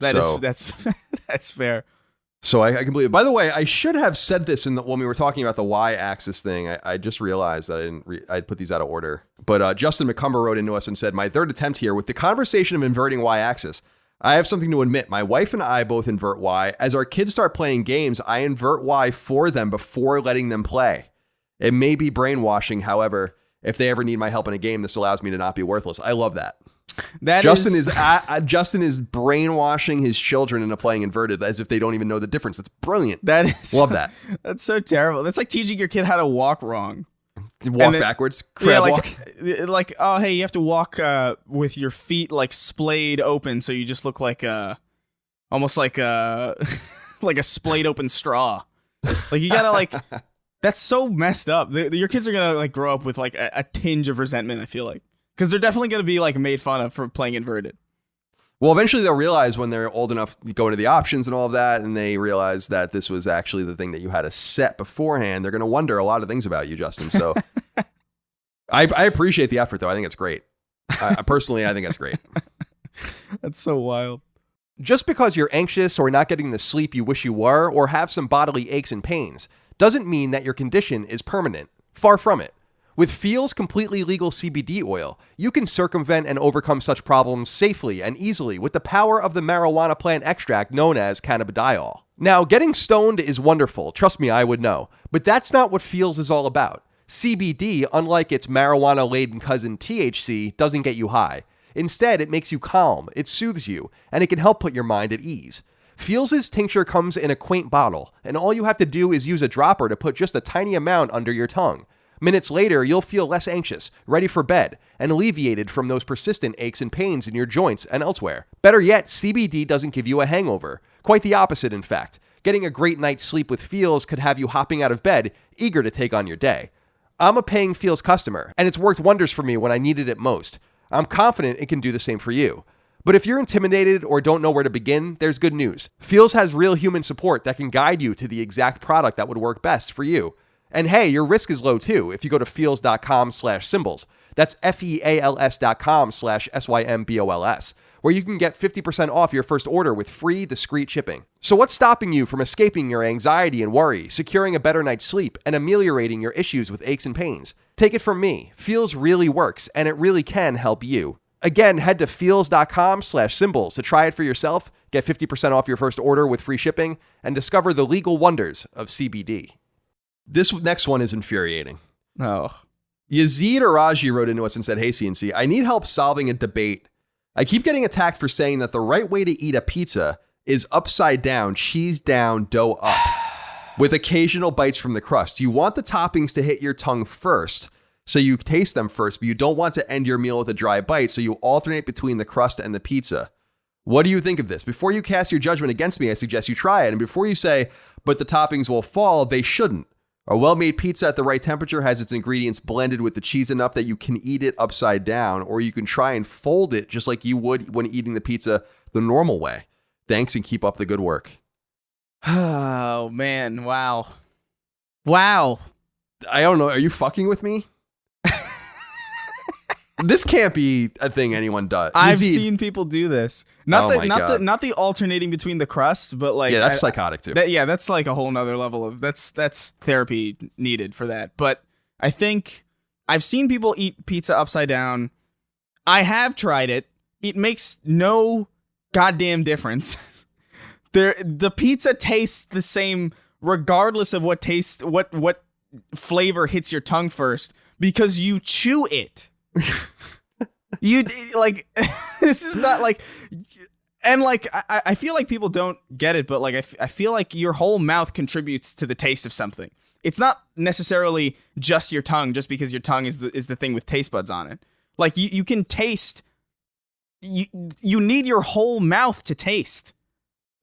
That's fair. So I completely. By the way, I should have said this when we were talking about the Y-axis thing. I just realized that I put these out of order. But Justin McCumber wrote into us and said, "My third attempt here with the conversation of inverting Y-axis. I have something to admit. My wife and I both invert Y. As our kids start playing games, I invert Y for them before letting them play. It may be brainwashing. However, if they ever need my help in a game, this allows me to not be worthless." I love that. Justin is brainwashing his children into playing inverted as if they don't even know the difference. That's brilliant. Love that. That's so terrible. That's like teaching your kid how to walk wrong. Walk backwards. Crab walk. Like, oh, hey, you have to walk with your feet like splayed open, so you just look like almost like a like a splayed open straw. Like you gotta like. That's so messed up. Your kids are gonna like grow up with like a tinge of resentment, I feel like. Because they're definitely going to be like made fun of for playing inverted. Well, eventually they'll realize when they're old enough to go into the options and all of that, and they realize that this was actually the thing that you had to set beforehand. They're going to wonder a lot of things about you, Justin. So I appreciate the effort, though. I think it's great. Personally, I think it's great. That's so wild. Just because you're anxious or not getting the sleep you wish you were, or have some bodily aches and pains, doesn't mean that your condition is permanent. Far from it. With Feel's completely legal CBD oil, you can circumvent and overcome such problems safely and easily with the power of the marijuana plant extract known as cannabidiol. Now, getting stoned is wonderful, trust me, I would know, but that's not what Feel's is all about. CBD, unlike its marijuana-laden cousin THC, doesn't get you high. Instead, it makes you calm, it soothes you, and it can help put your mind at ease. Feel's tincture comes in a quaint bottle, and all you have to do is use a dropper to put just a tiny amount under your tongue. Minutes later, you'll feel less anxious, ready for bed, and alleviated from those persistent aches and pains in your joints and elsewhere. Better yet, CBD doesn't give you a hangover. Quite the opposite, in fact. Getting a great night's sleep with Feel's could have you hopping out of bed, eager to take on your day. I'm a paying Feel's customer, and it's worked wonders for me when I needed it most. I'm confident it can do the same for you. But if you're intimidated or don't know where to begin, there's good news. Feel's has real human support that can guide you to the exact product that would work best for you. And hey, your risk is low too if you go to feels.com/symbols. That's feals.com/SYMBOLS, where you can get 50% off your first order with free, discreet shipping. So what's stopping you from escaping your anxiety and worry, securing a better night's sleep, and ameliorating your issues with aches and pains? Take it from me, Feels really works, and it really can help you. Again, head to feals.com/symbols to try it for yourself, get 50% off your first order with free shipping, and discover the legal wonders of CBD. This next one is infuriating. Oh. Yazid Araji wrote into us and said, "Hey, CNC, I need help solving a debate. I keep getting attacked for saying that the right way to eat a pizza is upside down, cheese down, dough up, with occasional bites from the crust. You want the toppings to hit your tongue first, so you taste them first, but you don't want to end your meal with a dry bite, so you alternate between the crust and the pizza. What do you think of this? Before you cast your judgment against me, I suggest you try it. And before you say, but the toppings will fall, they shouldn't. A well-made pizza at the right temperature has its ingredients blended with the cheese enough that you can eat it upside down, or you can try and fold it just like you would when eating the pizza the normal way. Thanks and keep up the good work." Oh, man. Wow. Wow. I don't know. Are you fucking with me? This can't be a thing anyone does. I've seen people do this. Not the alternating between the crust, but like, yeah, that's psychotic too. That's like a whole nother level of that's therapy needed for that. But I think I've seen people eat pizza upside down. I have tried it. It makes no goddamn difference. The pizza tastes the same regardless of what flavor hits your tongue first, because you chew it. You like this is not like, and like I feel like people don't get it, but like I feel like your whole mouth contributes to the taste of something. It's not necessarily just your tongue, just because your tongue is the thing with taste buds on it. Like you can taste. You need your whole mouth to taste.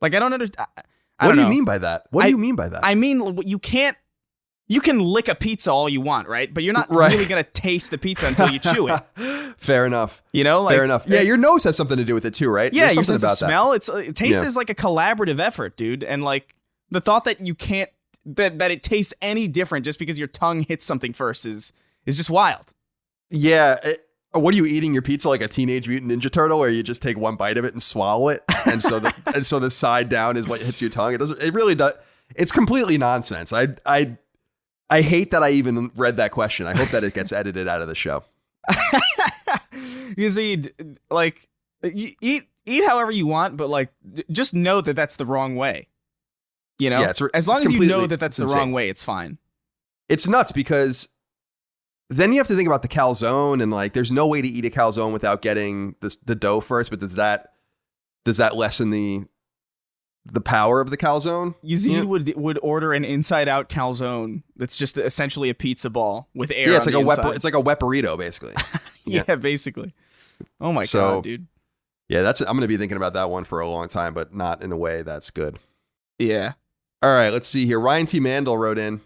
Like I don't understand. What do you mean by that? What do you mean by that? I mean, you can't. You can lick a pizza all you want, right? But you're not really going to taste the pizza until you chew it. Fair enough. You know? Like, fair enough. Yeah, your nose has something to do with it too, right? Yeah, your sense of smell. Taste is like a collaborative effort, dude. And like, The thought that you can't that it tastes any different just because your tongue hits something first is just wild. Yeah. What are you eating your pizza like a Teenage Mutant Ninja Turtle, where you just take one bite of it and swallow it, and so the side down is what hits your tongue? It really does. It's completely nonsense. I hate that I even read that question. I hope that it gets edited out of the show. You see, like, you eat however you want, but like, just know that that's the wrong way. You know, as long as you know that that's the wrong way, it's fine. It's nuts, because then you have to think about the calzone, and like, there's no way to eat a calzone without getting the dough first. But does that lessen the power of the calzone? Yazid would order an inside-out calzone that's just essentially a pizza ball with air. Yeah, it's on like the inside. it's like a wet burrito, basically. Yeah, basically. Oh my god, dude. Yeah, I'm going to be thinking about that one for a long time, but not in a way that's good. Yeah. All right, let's see here. Ryan T. Mandel wrote in.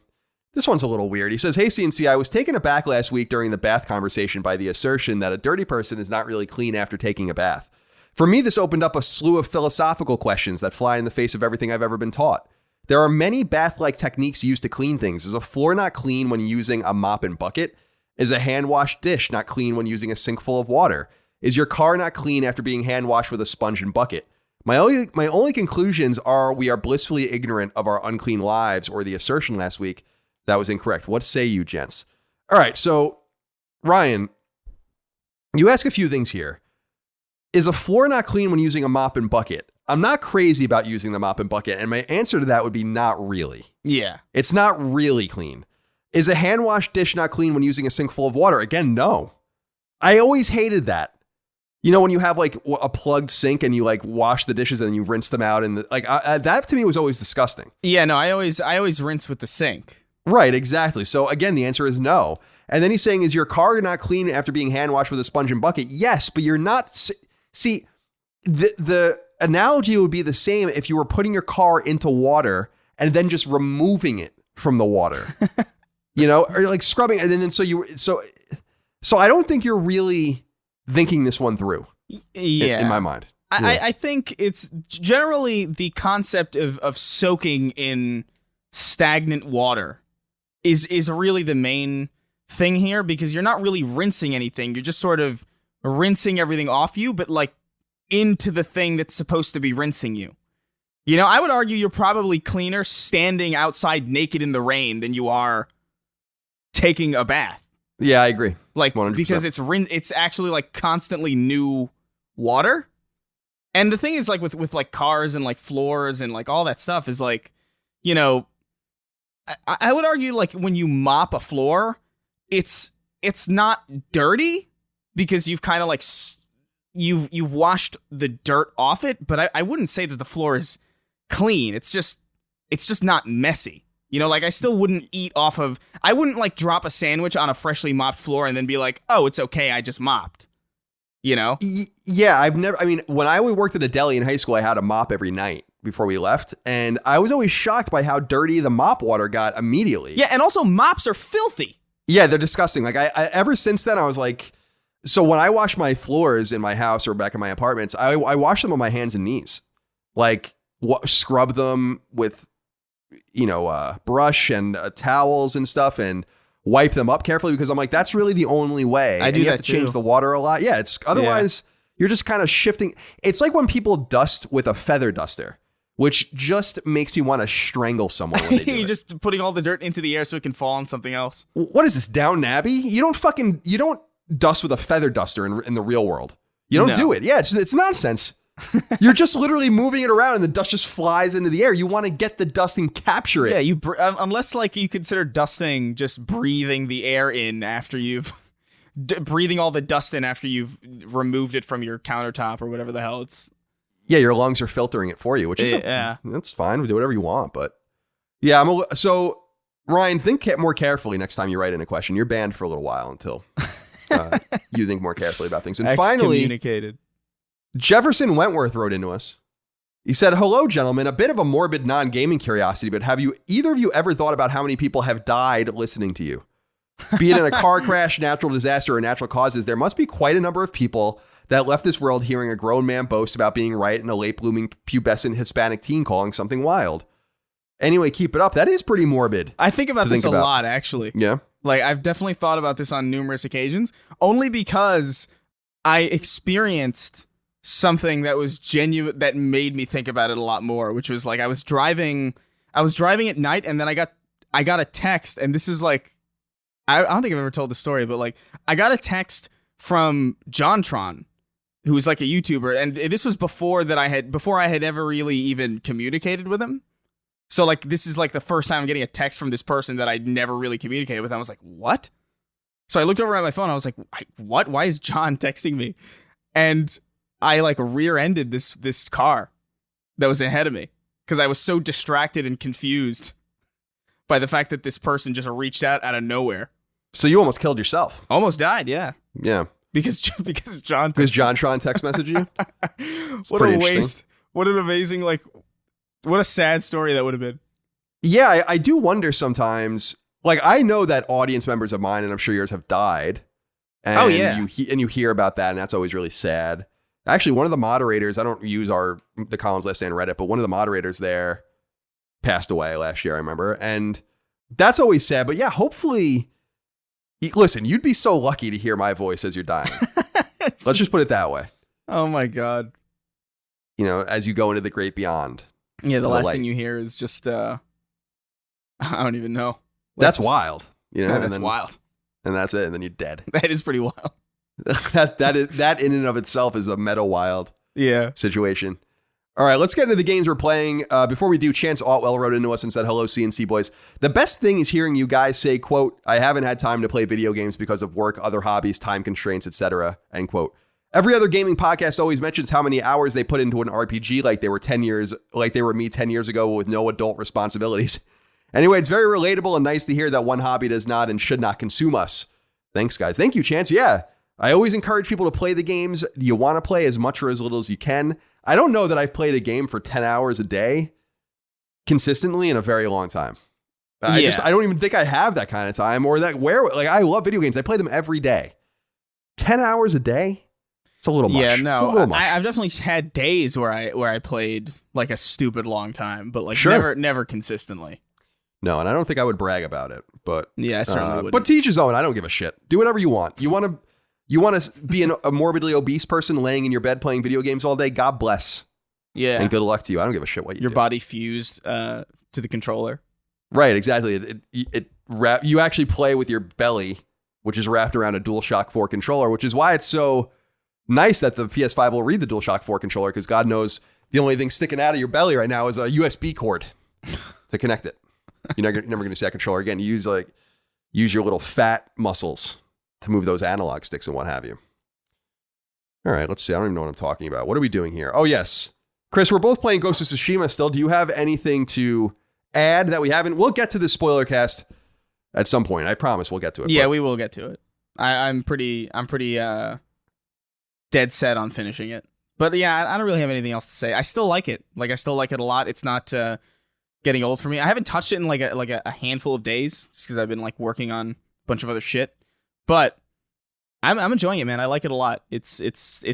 This one's a little weird. He says, "Hey, CNC, I was taken aback last week during the bath conversation by the assertion that a dirty person is not really clean after taking a bath. For me, this opened up a slew of philosophical questions that fly in the face of everything I've ever been taught. There are many bath-like techniques used to clean things. Is a floor not clean when using a mop and bucket? Is a hand-washed dish not clean when using a sink full of water? Is your car not clean after being hand-washed with a sponge and bucket? My only conclusions are we are blissfully ignorant of our unclean lives, or the assertion last week that was incorrect. What say you, gents?" All right, so Ryan, you ask a few things here. Is a floor not clean when using a mop and bucket? I'm not crazy about using the mop and bucket, and my answer to that would be not really. Yeah. It's not really clean. Is a hand-washed dish not clean when using a sink full of water? Again, no. I always hated that. You know, when you have like a plugged sink and you like wash the dishes and you rinse them out, and that to me was always disgusting. Yeah, no, I always rinse with the sink. Right, exactly. So again, the answer is no. And then he's saying, is your car not clean after being hand washed with a sponge and bucket? Yes, but you're not. See, the analogy would be the same if you were putting your car into water and then just removing it from the water. You know, or like scrubbing, and then so I don't think you're really thinking this one through. Yeah, in my mind. I think it's generally the concept of soaking in stagnant water is really the main thing here, because you're not really rinsing anything. You're just sort of rinsing everything off you, but like into the thing that's supposed to be rinsing you. You know, I would argue you're probably cleaner standing outside naked in the rain than you are taking a bath. Yeah, I agree. Like 100%. Because it's actually like constantly new water. And the thing is, like with like cars and like floors and like all that stuff is like, you know, I would argue like when you mop a floor, it's not dirty because you've kind of like you've washed the dirt off it, but I wouldn't say that the floor is clean. It's just not messy. You know, like I still wouldn't I wouldn't like drop a sandwich on a freshly mopped floor and then be like, "Oh, it's okay, I just mopped." You know? Yeah, when I worked at a deli in high school, I had a mop every night before we left, and I was always shocked by how dirty the mop water got immediately. Yeah, and also mops are filthy. Yeah, they're disgusting. Like I ever since then, I was like, so when I wash my floors in my house or back in my apartments, I wash them on my hands and knees, like scrub them with, brush and towels and stuff, and wipe them up carefully, because I'm like, that's really the only way. I do you that have to too. change the water a lot. Yeah, it's otherwise you're just kind of shifting. It's like when people dust with a feather duster, which just makes me want to strangle someone when they do You're it. just putting all the dirt into the air so it can fall on something else. What is this, Downton Abbey? You don't dust with a feather duster in the real world. You don't do it. Yeah, it's nonsense. You're just literally moving it around and the dust just flies into the air. You want to get the dust and capture it. Yeah, unless like you consider dusting just breathing the air in after you've breathing all the dust in after you've removed it from your countertop or whatever the hell it's. Yeah, your lungs are filtering it for you, which is that's fine. We do whatever you want, but yeah, so Ryan, think more carefully next time you write in a question. You're banned for a little while until you think more carefully about things. And finally, Jefferson Wentworth wrote into us. He said, "Hello, gentlemen. A bit of a morbid non-gaming curiosity, but have either of you ever thought about how many people have died listening to you? Be it in a car crash, natural disaster, or natural causes, there must be quite a number of people that left this world hearing a grown man boast about being right and a late blooming pubescent Hispanic teen calling something wild. Anyway, keep it up. That is pretty morbid. I think about this a lot, actually. Yeah. Like, I've definitely thought about this on numerous occasions, only because I experienced something that was genuine, that made me think about it a lot more, which was like, I was driving at night, and then I got a text, and this is like, I don't think I've ever told the story, but like, I got a text from JonTron, who was like a YouTuber, and this was before I had ever really even communicated with him. So like, this is like the first time I'm getting a text from this person that I'd never really communicated with. I was like, what? So I looked over at my phone. I was like, what? Why is John texting me? And I like rear-ended this car that was ahead of me because I was so distracted and confused by the fact that this person just reached out of nowhere. So you almost killed yourself. Almost died, yeah. Yeah. Because John... Because JonTron text messaged you? What a waste. What an amazing, like... What a sad story that would have been. Yeah, I do wonder sometimes. Like, I know that audience members of mine, and I'm sure yours, have died. And oh, yeah. You hear about that, and that's always really sad. Actually, one of the moderators, I don't use the Collins Last Stand Reddit, but one of the moderators there passed away last year, I remember. And that's always sad. But yeah, hopefully... Listen, you'd be so lucky to hear my voice as you're dying. Let's just put it that way. Oh, my God. You know, as you go into the great beyond. Yeah, the last thing you hear is just, I don't even know. Like, that's wild. You know, that's wild. And that's it. And then you're dead. That is pretty wild. that in and of itself is a meta wild situation. All right, let's get into the games we're playing. Before we do, Chance Otwell wrote into us and said, hello, CNC boys. The best thing is hearing you guys say, quote, I haven't had time to play video games because of work, other hobbies, time constraints, etc., end quote. Every other gaming podcast always mentions how many hours they put into an RPG like they were me 10 years ago with no adult responsibilities. Anyway, it's very relatable and nice to hear that one hobby does not and should not consume us. Thanks, guys. Thank you, Chance. Yeah, I always encourage people to play the games you want to play as much or as little as you can. I don't know that I've played a game for 10 hours a day consistently in a very long time. I don't even think I have that kind of time or I love video games. I play them every day. 10 hours a day? It's a little much. Yeah, no, it's a little much. I've definitely had days where I played like a stupid long time, but like never consistently. No, and I don't think I would brag about it, but yeah, I certainly would. But to each his own. I don't give a shit. Do whatever you want. You want to be a morbidly obese person laying in your bed playing video games all day? God bless. Yeah, and good luck to you. I don't give a shit what you do. Your body fused to the controller. Right, exactly. You actually play with your belly, which is wrapped around a DualShock 4 controller, which is why it's so nice that the PS5 will read the DualShock 4 controller, because God knows the only thing sticking out of your belly right now is a USB cord to connect it. You're never going to see that controller again. You use your little fat muscles to move those analog sticks and what have you. All right, let's see. I don't even know what I'm talking about. What are we doing here? Oh, yes. Chris, we're both playing Ghost of Tsushima still. Do you have anything to add that we haven't? We'll get to the spoiler cast at some point. I promise we'll get to it. Yeah, we will get to it. I'm pretty dead set on finishing it. But yeah, I don't really have anything else to say. I still like it. Like, I still like it a lot. It's not getting old for me. I haven't touched it in like a handful of days just because I've been like working on a bunch of other shit. But I'm enjoying it, man. I like it a lot. It's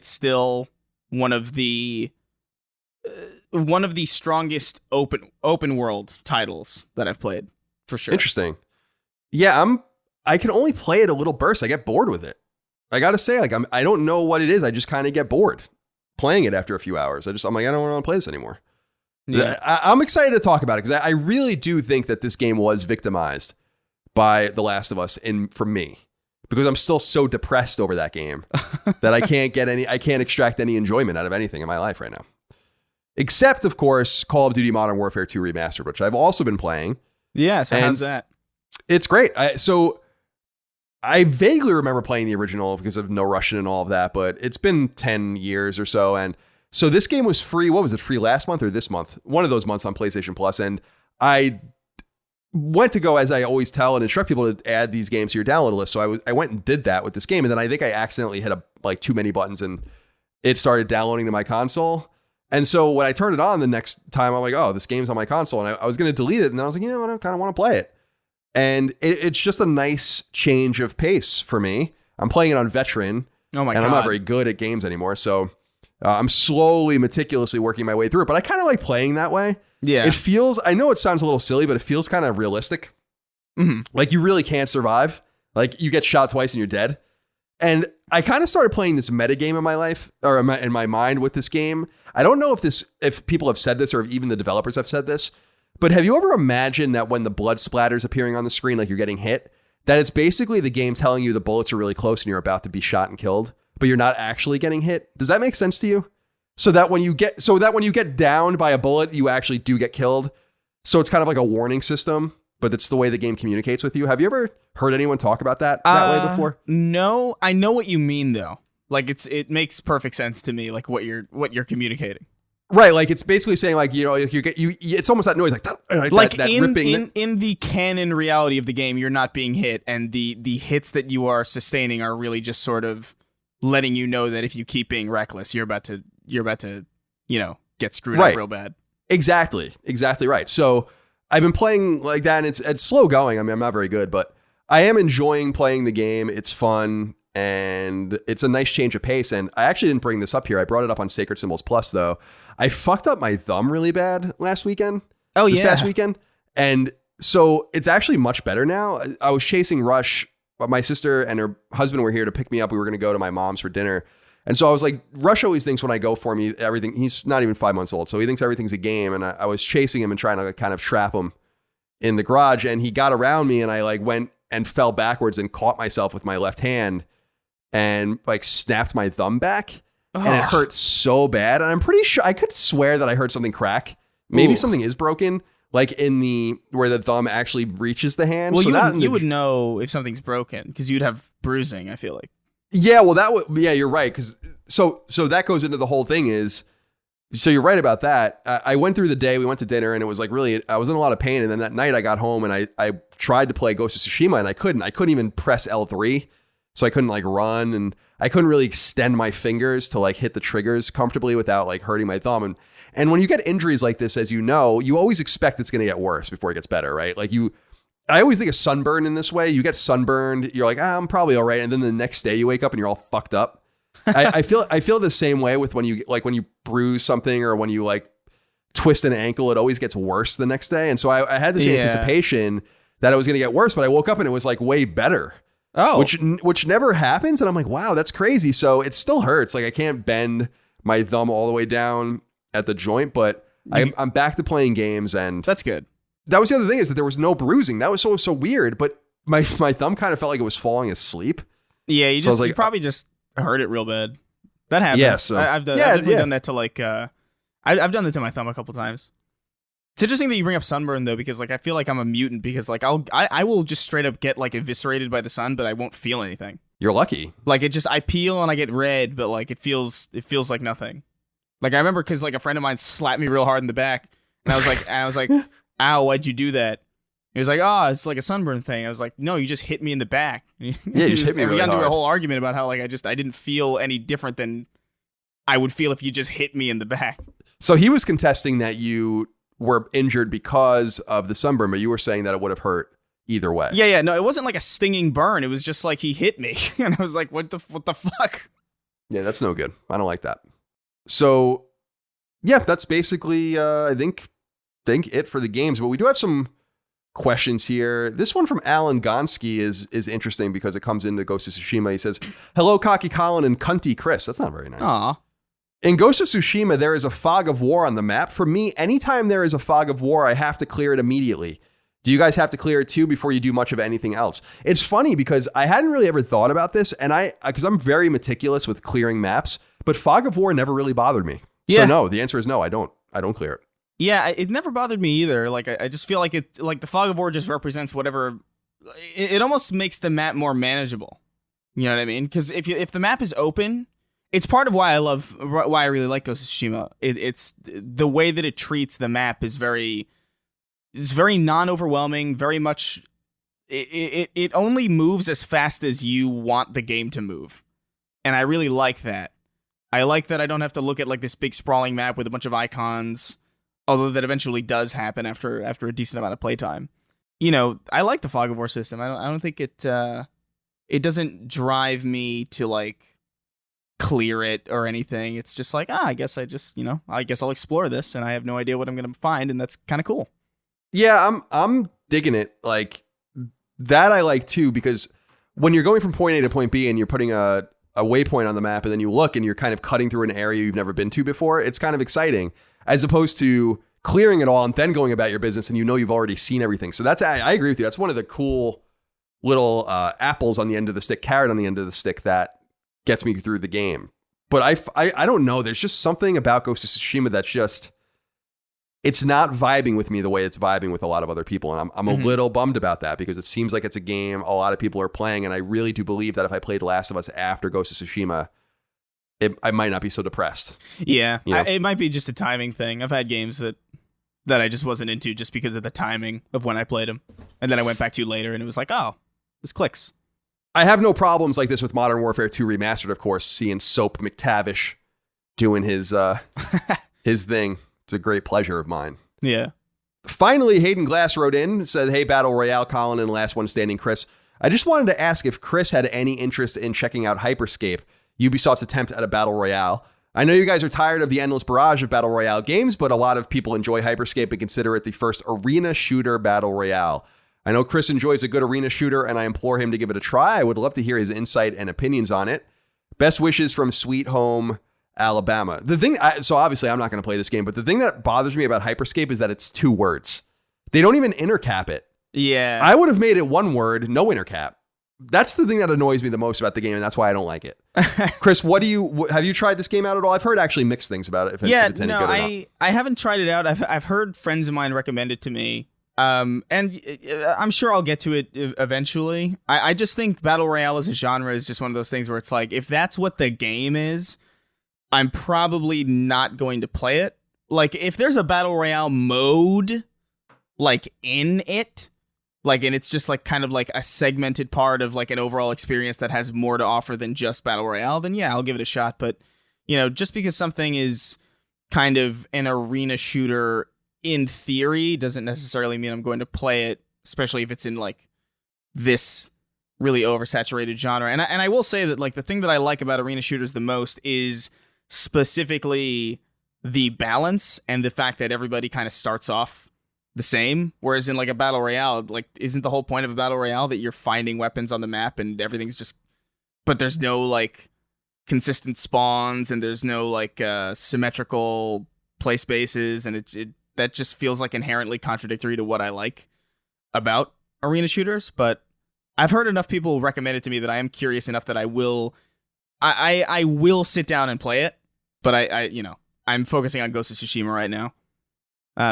still one of the strongest open world titles that I've played, for sure. Interesting. Yeah, I can only play it a little burst. I get bored with it. I gotta say, like, I don't know what it is. I just kind of get bored playing it after a few hours. I'm like, I don't want to play this anymore. Yeah. I'm excited to talk about it because I really do think that this game was victimized by The Last of Us for me, because I'm still so depressed over that game that I can't extract any enjoyment out of anything in my life right now. Except, of course, Call of Duty Modern Warfare 2 Remastered, which I've also been playing. Yeah, so how's that? It's great. I vaguely remember playing the original because of No Russian and all of that, but it's been 10 years or so. And so this game was free. What was it? Free last month or this month? One of those months on PlayStation Plus. And I went to go, as I always tell and instruct people, to add these games to your download list. So I went and did that with this game. And then I think I accidentally hit too many buttons and it started downloading to my console. And so when I turned it on the next time, I'm like, oh, this game's on my console. And I was going to delete it. And then I was like, you know what? I kind of want to play it. And it's just a nice change of pace for me. I'm playing it on Veteran. Oh my God. And I'm not very good at games anymore. So I'm slowly, meticulously working my way through it. But I kind of like playing that way. Yeah. It feels, I know it sounds a little silly, but it feels kind of realistic. Mm-hmm. Like you really can't survive. Like you get shot twice and you're dead. And I kind of started playing this meta game in my life, or in my mind with this game. I don't know if people have said this or if even the developers have said this, but have you ever imagined that when the blood splatters appearing on the screen, like you're getting hit, that it's basically the game telling you the bullets are really close and you're about to be shot and killed, but you're not actually getting hit? Does that make sense to you? So that when you get downed by a bullet, you actually do get killed. So it's kind of like a warning system, but it's the way the game communicates with you. Have you ever heard anyone talk about that way before? No, I know what you mean though. Like it makes perfect sense to me, like what you're communicating. Right, like it's basically saying like, you know, it's almost that noise like that ripping. In the canon reality of the game, you're not being hit, and the hits that you are sustaining are really just sort of letting you know that if you keep being reckless, you're about to get screwed up real bad. Exactly right. So I've been playing like that, and it's slow going. I mean, I'm not very good, but I am enjoying playing the game. It's fun, and it's a nice change of pace. And I actually didn't bring this up here. I brought it up on Sacred Symbols Plus, though. I fucked up my thumb really bad last weekend. This past weekend. And so it's actually much better now. I was chasing Rush, but my sister and her husband were here to pick me up. We were going to go to my mom's for dinner. And so I was like, Rush always thinks when I go for him, everything, he's not even 5 months old. So he thinks everything's a game. And I was chasing him and trying to like kind of trap him in the garage. And he got around me and I like went and fell backwards and caught myself with my left hand and like snapped my thumb back. And it hurt so bad. And I'm pretty sure I could swear that I heard something crack. Maybe something is broken, like where the thumb actually reaches the hand. Well, so you would know if something's broken because you'd have bruising, I feel like. Yeah, well, you're right. Because so that goes into the whole thing is, so you're right about that. I went through the day, we went to dinner, and it was like really, I was in a lot of pain. And then that night I got home and I tried to play Ghost of Tsushima and I couldn't even press L3. So I couldn't like run, and I couldn't really extend my fingers to like hit the triggers comfortably without like hurting my thumb. And when you get injuries like this, as you know, you always expect it's going to get worse before it gets better, right? Like I always think of sunburn in this way. You get sunburned, you're like, I'm probably all right. And then the next day you wake up and you're all fucked up. I feel the same way with when you bruise something or when you like twist an ankle, it always gets worse the next day. And so I had this anticipation that it was going to get worse, but I woke up and it was like way better. Oh, which never happens. And I'm like, wow, that's crazy. So it still hurts. Like I can't bend my thumb all the way down at the joint, but I'm back to playing games, and that's good. That was the other thing, is that there was no bruising. That was so weird, but my thumb kind of felt like it was falling asleep. Yeah, you probably just hurt it real bad. That happens. Yeah, so, I've definitely done that to like I've done that to my thumb a couple times. It's interesting that you bring up sunburn though, because like I feel like I'm a mutant, because like I will just straight up get like eviscerated by the sun, but I won't feel anything. You're lucky. Like I peel and I get red, but like it feels like nothing. Like I remember because like a friend of mine slapped me real hard in the back, and I was like, ow, why'd you do that? He was like, oh, it's like a sunburn thing. I was like, no, you just hit me in the back. Yeah, you just hit me really hard. We got into a whole argument about how like I didn't feel any different than I would feel if you just hit me in the back. So he was contesting that you were injured because of the sunburn, but you were saying that it would have hurt either way. Yeah. No, it wasn't like a stinging burn. It was just like he hit me, and I was like, what the fuck? Yeah, that's no good. I don't like that. So, yeah, that's basically I think it for the games. But we do have some questions here. This one from Alan Gonski is interesting because it comes into Ghost of Tsushima. He says, "Hello, Cocky Colin and Cunty Chris." That's not very nice. Aw. In Ghost of Tsushima, there is a fog of war on the map. For me, anytime there is a fog of war, I have to clear it immediately. Do you guys have to clear it too before you do much of anything else? It's funny because I hadn't really ever thought about this, and because I'm very meticulous with clearing maps, but fog of war never really bothered me. Yeah. So no, the answer is no, I don't clear it. Yeah, it never bothered me either. Like I just feel like it, like the fog of war just represents whatever. It almost makes the map more manageable. You know what I mean? Because if the map is open, it's part of why I really like Ghost of Tsushima. It's the way that it treats the map is very non-overwhelming. Very much, it only moves as fast as you want the game to move, and I really like that. I like that I don't have to look at like this big sprawling map with a bunch of icons, although that eventually does happen after a decent amount of playtime. You know, I like the fog of war system. I don't think it doesn't drive me to like clear it or anything. It's just like, I guess I'll explore this, and I have no idea what I'm going to find, and that's kind of cool. Yeah, I'm digging it. Like that I like too, because when you're going from point A to point B and you're putting a waypoint on the map and then you look and you're kind of cutting through an area you've never been to before, it's kind of exciting, as opposed to clearing it all and then going about your business and you've already seen everything. So I agree with you. That's one of the cool little apples on the end of the stick, carrot on the end of the stick that gets me through the game. But I don't know. There's just something about Ghost of Tsushima that's just, it's not vibing with me the way it's vibing with a lot of other people. And I'm a little bummed about that, because it seems like it's a game a lot of people are playing. And I really do believe that if I played Last of Us after Ghost of Tsushima, I might not be so depressed. Yeah, you know? It might be just a timing thing. I've had games that I just wasn't into just because of the timing of when I played them. And then I went back to later and it was like, oh, this clicks. I have no problems like this with Modern Warfare 2 Remastered, of course, seeing Soap McTavish doing his his thing. It's a great pleasure of mine. Yeah. Finally, Hayden Glass wrote in, said, hey, Battle Royale, Colin, and Last One Standing, Chris. I just wanted to ask if Chris had any interest in checking out Hyper Scape, Ubisoft's attempt at a Battle Royale. I know you guys are tired of the endless barrage of Battle Royale games, but a lot of people enjoy Hyper Scape and consider it the first arena shooter Battle Royale. I know Chris enjoys a good arena shooter, and I implore him to give it a try. I would love to hear his insight and opinions on it. Best wishes from Sweet Home, Alabama. So obviously I'm not going to play this game, but the thing that bothers me about Hyper Scape is that it's 2 words. They don't even intercap it. Yeah. I would have made it 1 word, no intercap. That's the thing that annoys me the most about the game, and that's why I don't like it. Chris, have you tried this game out at all? I've heard actually mixed things about it. If it's any good or not. I haven't tried it out. I've heard friends of mine recommend it to me. And I'm sure I'll get to it eventually. I just think Battle Royale as a genre is just one of those things where it's like, if that's what the game is, I'm probably not going to play it. Like, if there's a Battle Royale mode, like, in it, like, and it's just like kind of like a segmented part of like an overall experience that has more to offer than just Battle Royale, then yeah, I'll give it a shot. But, just because something is kind of an arena shooter in theory doesn't necessarily mean I'm going to play it, especially if it's in like this really oversaturated genre. And I will say that like the thing that I like about arena shooters the most is specifically the balance and the fact that everybody kind of starts off the same, whereas in like a battle royale, like, isn't the whole point of a battle royale that you're finding weapons on the map and everything's just, but there's no like consistent spawns and there's no like symmetrical play spaces, and it that just feels like inherently contradictory to what I like about arena shooters. But I've heard enough people recommend it to me that I am curious enough that I will sit down and play it. But I'm focusing on Ghost of Tsushima right now.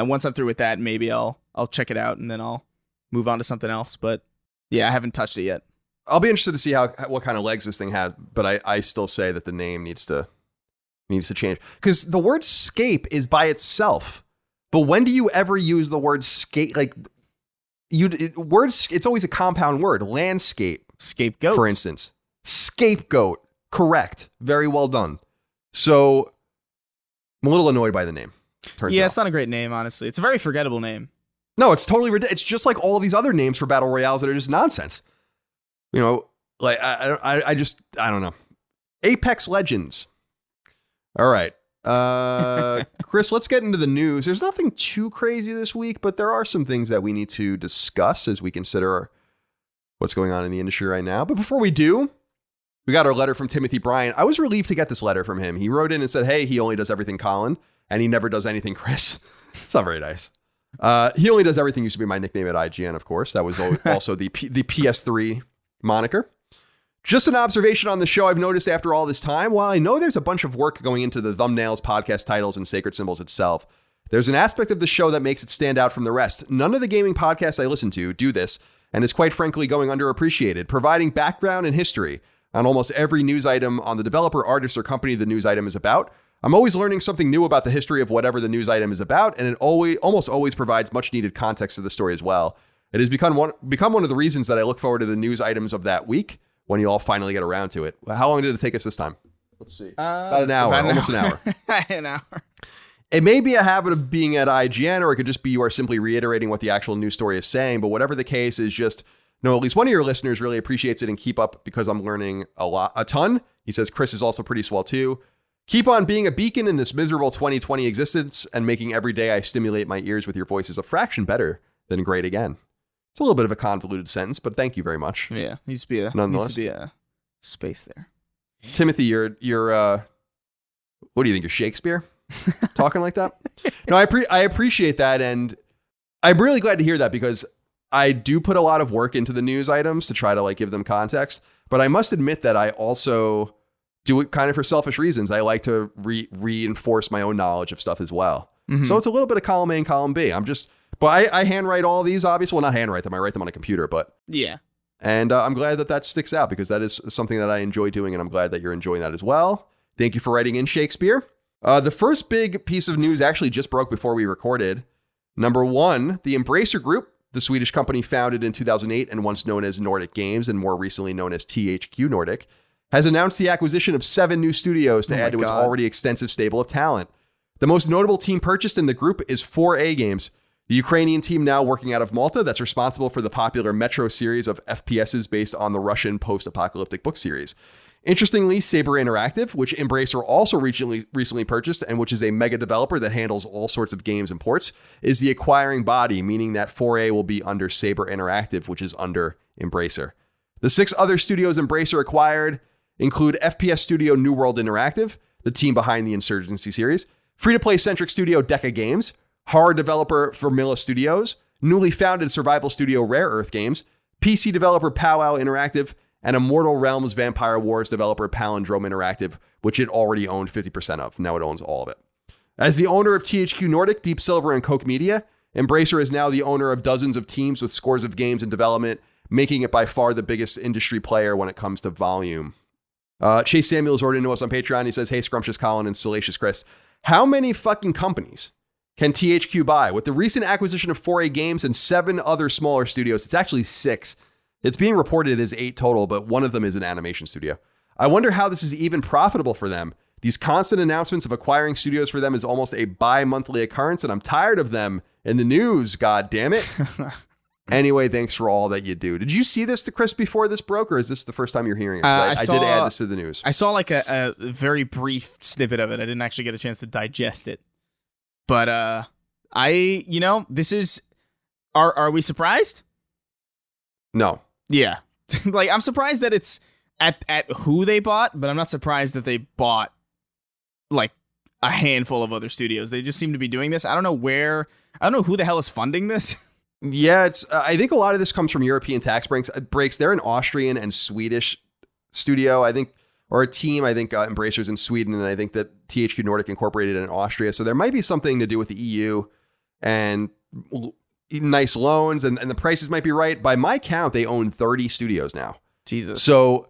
Once I'm through with that, maybe I'll check it out and then I'll move on to something else. But yeah, I haven't touched it yet. I'll be interested to see what kind of legs this thing has, but I still say that the name needs to change, because the word scape is by itself. But when do you ever use the word scape? Like words, it's always a compound word. Landscape, scapegoat, for instance. Scapegoat, correct. Very well done. So I'm a little annoyed by the name. Yeah, it's not a great name, honestly. It's a very forgettable name. No, it's totally ridiculous. It's just like all of these other names for battle royales that are just nonsense. Like I don't know. Apex Legends. All right. Chris, let's get into the news. There's nothing too crazy this week, but there are some things that we need to discuss as we consider what's going on in the industry right now. But before we do, we got our letter from Timothy Bryan. I was relieved to get this letter from him. He wrote in and said, hey, he only does everything Colin, and he never does anything Chris. It's not very nice. He only does everything used to be my nickname at IGN, of course. That was also the PS3 moniker. Just an observation on the show I've noticed after all this time. While I know there's a bunch of work going into the thumbnails, podcast titles, and sacred symbols itself, there's an aspect of the show that makes it stand out from the rest. None of the gaming podcasts I listen to do this, and is quite frankly going underappreciated, providing background and history on almost every news item on the developer, artist, or company the news item is about. I'm always learning something new about the history of whatever the news item is about, and it almost always provides much needed context to the story as well. It has become one of the reasons that I look forward to the news items of that week when you all finally get around to it. How long did it take us this time? Let's see. About an hour, almost an hour. An hour. It may be a habit of being at IGN, or it could just be you are simply reiterating what the actual news story is saying. But whatever the case is, just know at least one of your listeners really appreciates it and keep up, because I'm learning a ton. He says, Chris is also pretty swell too. Keep on being a beacon in this miserable 2020 existence and making every day I stimulate my ears with your voices a fraction better than great again. It's a little bit of a convoluted sentence, but thank you very much. Yeah, needs to be a space there. Timothy, you're what do you think? You're Shakespeare? Talking like that? No, I appreciate that, and I'm really glad to hear that because I do put a lot of work into the news items to try to like give them context. But I must admit that I also do it kind of for selfish reasons. I like to reinforce my own knowledge of stuff as well. Mm-hmm. So it's a little bit of column A and column B. But I handwrite all these, obviously. Well, not handwrite them. I write them on a computer, but yeah. And I'm glad that sticks out because that is something that I enjoy doing, and I'm glad that you're enjoying that as well. Thank you for writing in, Shakespeare. The first big piece of news actually just broke before we recorded. Number one, the Embracer Group, the Swedish company founded in 2008 and once known as Nordic Games and more recently known as THQ Nordic, has announced the acquisition of 7 new studios to add to its already extensive stable of talent. The most notable team purchased in the group is 4A Games, the Ukrainian team now working out of Malta that's responsible for the popular Metro series of FPSs based on the Russian post-apocalyptic book series. Interestingly, Saber Interactive, which Embracer also recently purchased and which is a mega developer that handles all sorts of games and ports, is the acquiring body, meaning that 4A will be under Saber Interactive, which is under Embracer. The 6 other studios Embracer acquired include FPS studio New World Interactive, the team behind the Insurgency series, free-to-play centric studio Deca Games, horror developer Vermilla Studios, newly founded survival studio Rare Earth Games, PC developer Powwow Interactive, and Immortal Realms Vampire Wars developer Palindrome Interactive, which it already owned 50% of. Now it owns all of it. As the owner of THQ Nordic, Deep Silver, and Koch Media, Embracer is now the owner of dozens of teams with scores of games in development, making it by far the biggest industry player when it comes to volume. Chase Samuels wrote into us on Patreon. He says, hey, Scrumptious Colin and Salacious Chris, how many fucking companies can THQ buy? With the recent acquisition of 4A Games and 7 other smaller studios, it's actually 6. It's being reported as 8 total, but one of them is an animation studio. I wonder how this is even profitable for them. These constant announcements of acquiring studios for them is almost a bi-monthly occurrence, and I'm tired of them in the news, god damn it. Anyway, thanks for all that you do. Did you see this to Chris before this broke, or is this the first time you're hearing it? I did add this to the news. I saw like a very brief snippet of it. I didn't actually get a chance to digest it. But this is... Are we surprised? No. Yeah. Like, I'm surprised that it's at who they bought, but I'm not surprised that they bought, like, a handful of other studios. They just seem to be doing this. I don't know who the hell is funding this. Yeah, I think a lot of this comes from European tax breaks. They're an Austrian and Swedish studio, I think, or a team. I think Embracer's in Sweden, and I think that THQ Nordic incorporated in Austria. So there might be something to do with the EU and nice loans, and the prices might be right. By my count, they own 30 studios now. Jesus. So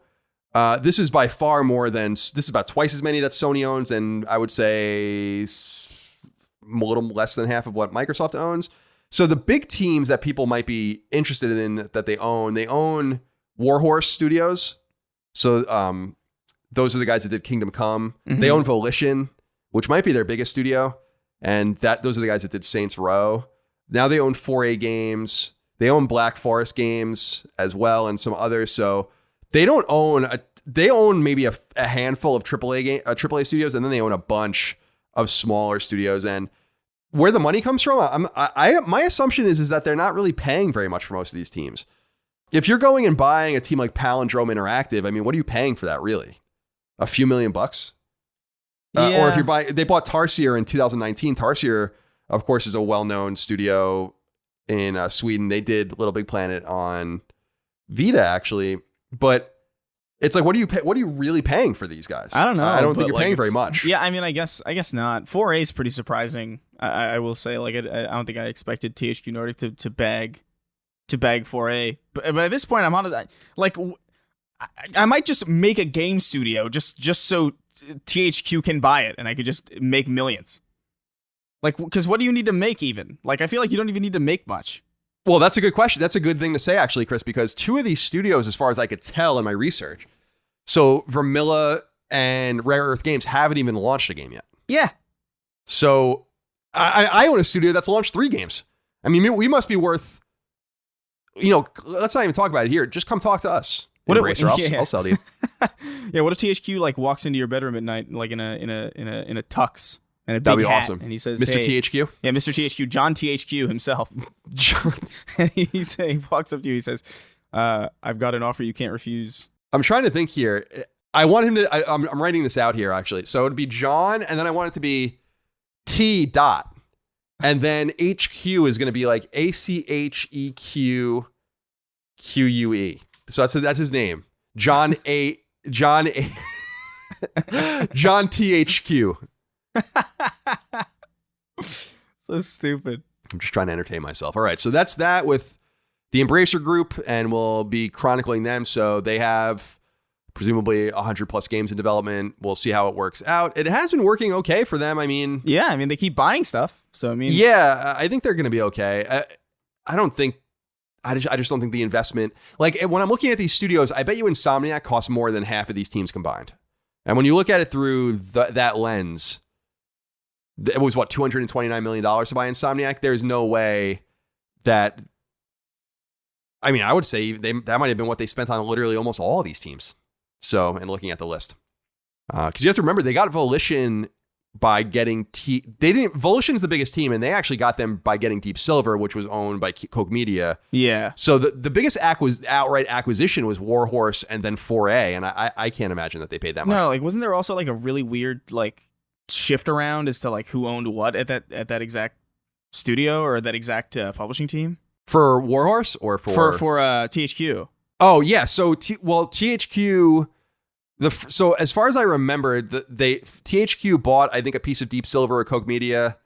this is by far more than, this is about twice as many that Sony owns, and I would say a little less than half of what Microsoft owns. So the big teams that people might be interested in that they own Warhorse Studios. So those are the guys that did Kingdom Come. Mm-hmm. They own Volition, which might be their biggest studio, and those are the guys that did Saints Row. Now they own 4A Games. They own Black Forest Games as well, and some others. So they don't own they own maybe a handful of AAA studios, and then they own a bunch of smaller studios. And where the money comes from, my assumption is that they're not really paying very much for most of these teams. If you're going and buying a team like Palindrome Interactive, I mean, what are you paying for that, really? A few $1 million bucks? Yeah. Or if you're buying, they bought Tarsier in 2019. Tarsier, of course, is a well-known studio in Sweden. They did Little Big Planet on Vita, actually. But it's like, what are you really paying for these guys? I don't know. I don't think you're paying very much. Yeah, I mean, I guess not. 4A is pretty surprising. I will say, like, I don't think I expected THQ Nordic to bag 4A. But at this point, I'm on like, I might just make a game studio just so THQ can buy it, and I could just make millions. Like, because what do you need to make even? Like, I feel like you don't even need to make much. Well, that's a good question. That's a good thing to say, actually, Chris, because 2 of these studios, as far as I could tell in my research, so Vermilla and Rare Earth Games haven't even launched a game yet. Yeah. So I own a studio that's launched 3 games. I mean, we must be worth, let's not even talk about it here. Just come talk to us. Embracer, I'll sell to you. Yeah, what if THQ like walks into your bedroom at night like in a tux and a big That'd be hat, awesome. and he says, Mr. hey, THQ? Yeah, Mr. THQ, John THQ himself. And he walks up to you, he says, I've got an offer you can't refuse. I'm trying to think here. I want him to, I'm writing this out here actually. So it'd be John, and then I want it to be T dot. And then HQ is going to be like ACHEQQUE. So that's his name. John THQ. So stupid. I'm just trying to entertain myself. All right. So that's that with the Embracer Group, and we'll be chronicling them. So they have presumably 100 plus games in development. We'll see how it works out. It has been working okay for them. I mean, yeah, I mean, they keep buying stuff. So I mean, yeah, I think they're going to be okay. I just don't think the investment, like when I'm looking at these studios, I bet you Insomniac costs more than half of these teams combined. And when you look at it through that lens, it was what, $229 million to buy Insomniac. There's no way that, I mean, I would say that might have been what they spent on literally almost all of these teams. So, and looking at the list, because you have to remember they got Volition by getting Volition's the biggest team, and they actually got them by getting Deep Silver, which was owned by Koch Media. Yeah. So the biggest outright acquisition was Warhorse and then 4A, and I can't imagine that they paid that much. No, like wasn't there also like a really weird like shift around as to like who owned what at that exact studio or that exact publishing team for Warhorse or for THQ? Oh yeah, so THQ. So as far as I remember, THQ bought, I think, a piece of Deep Silver or Koch Media,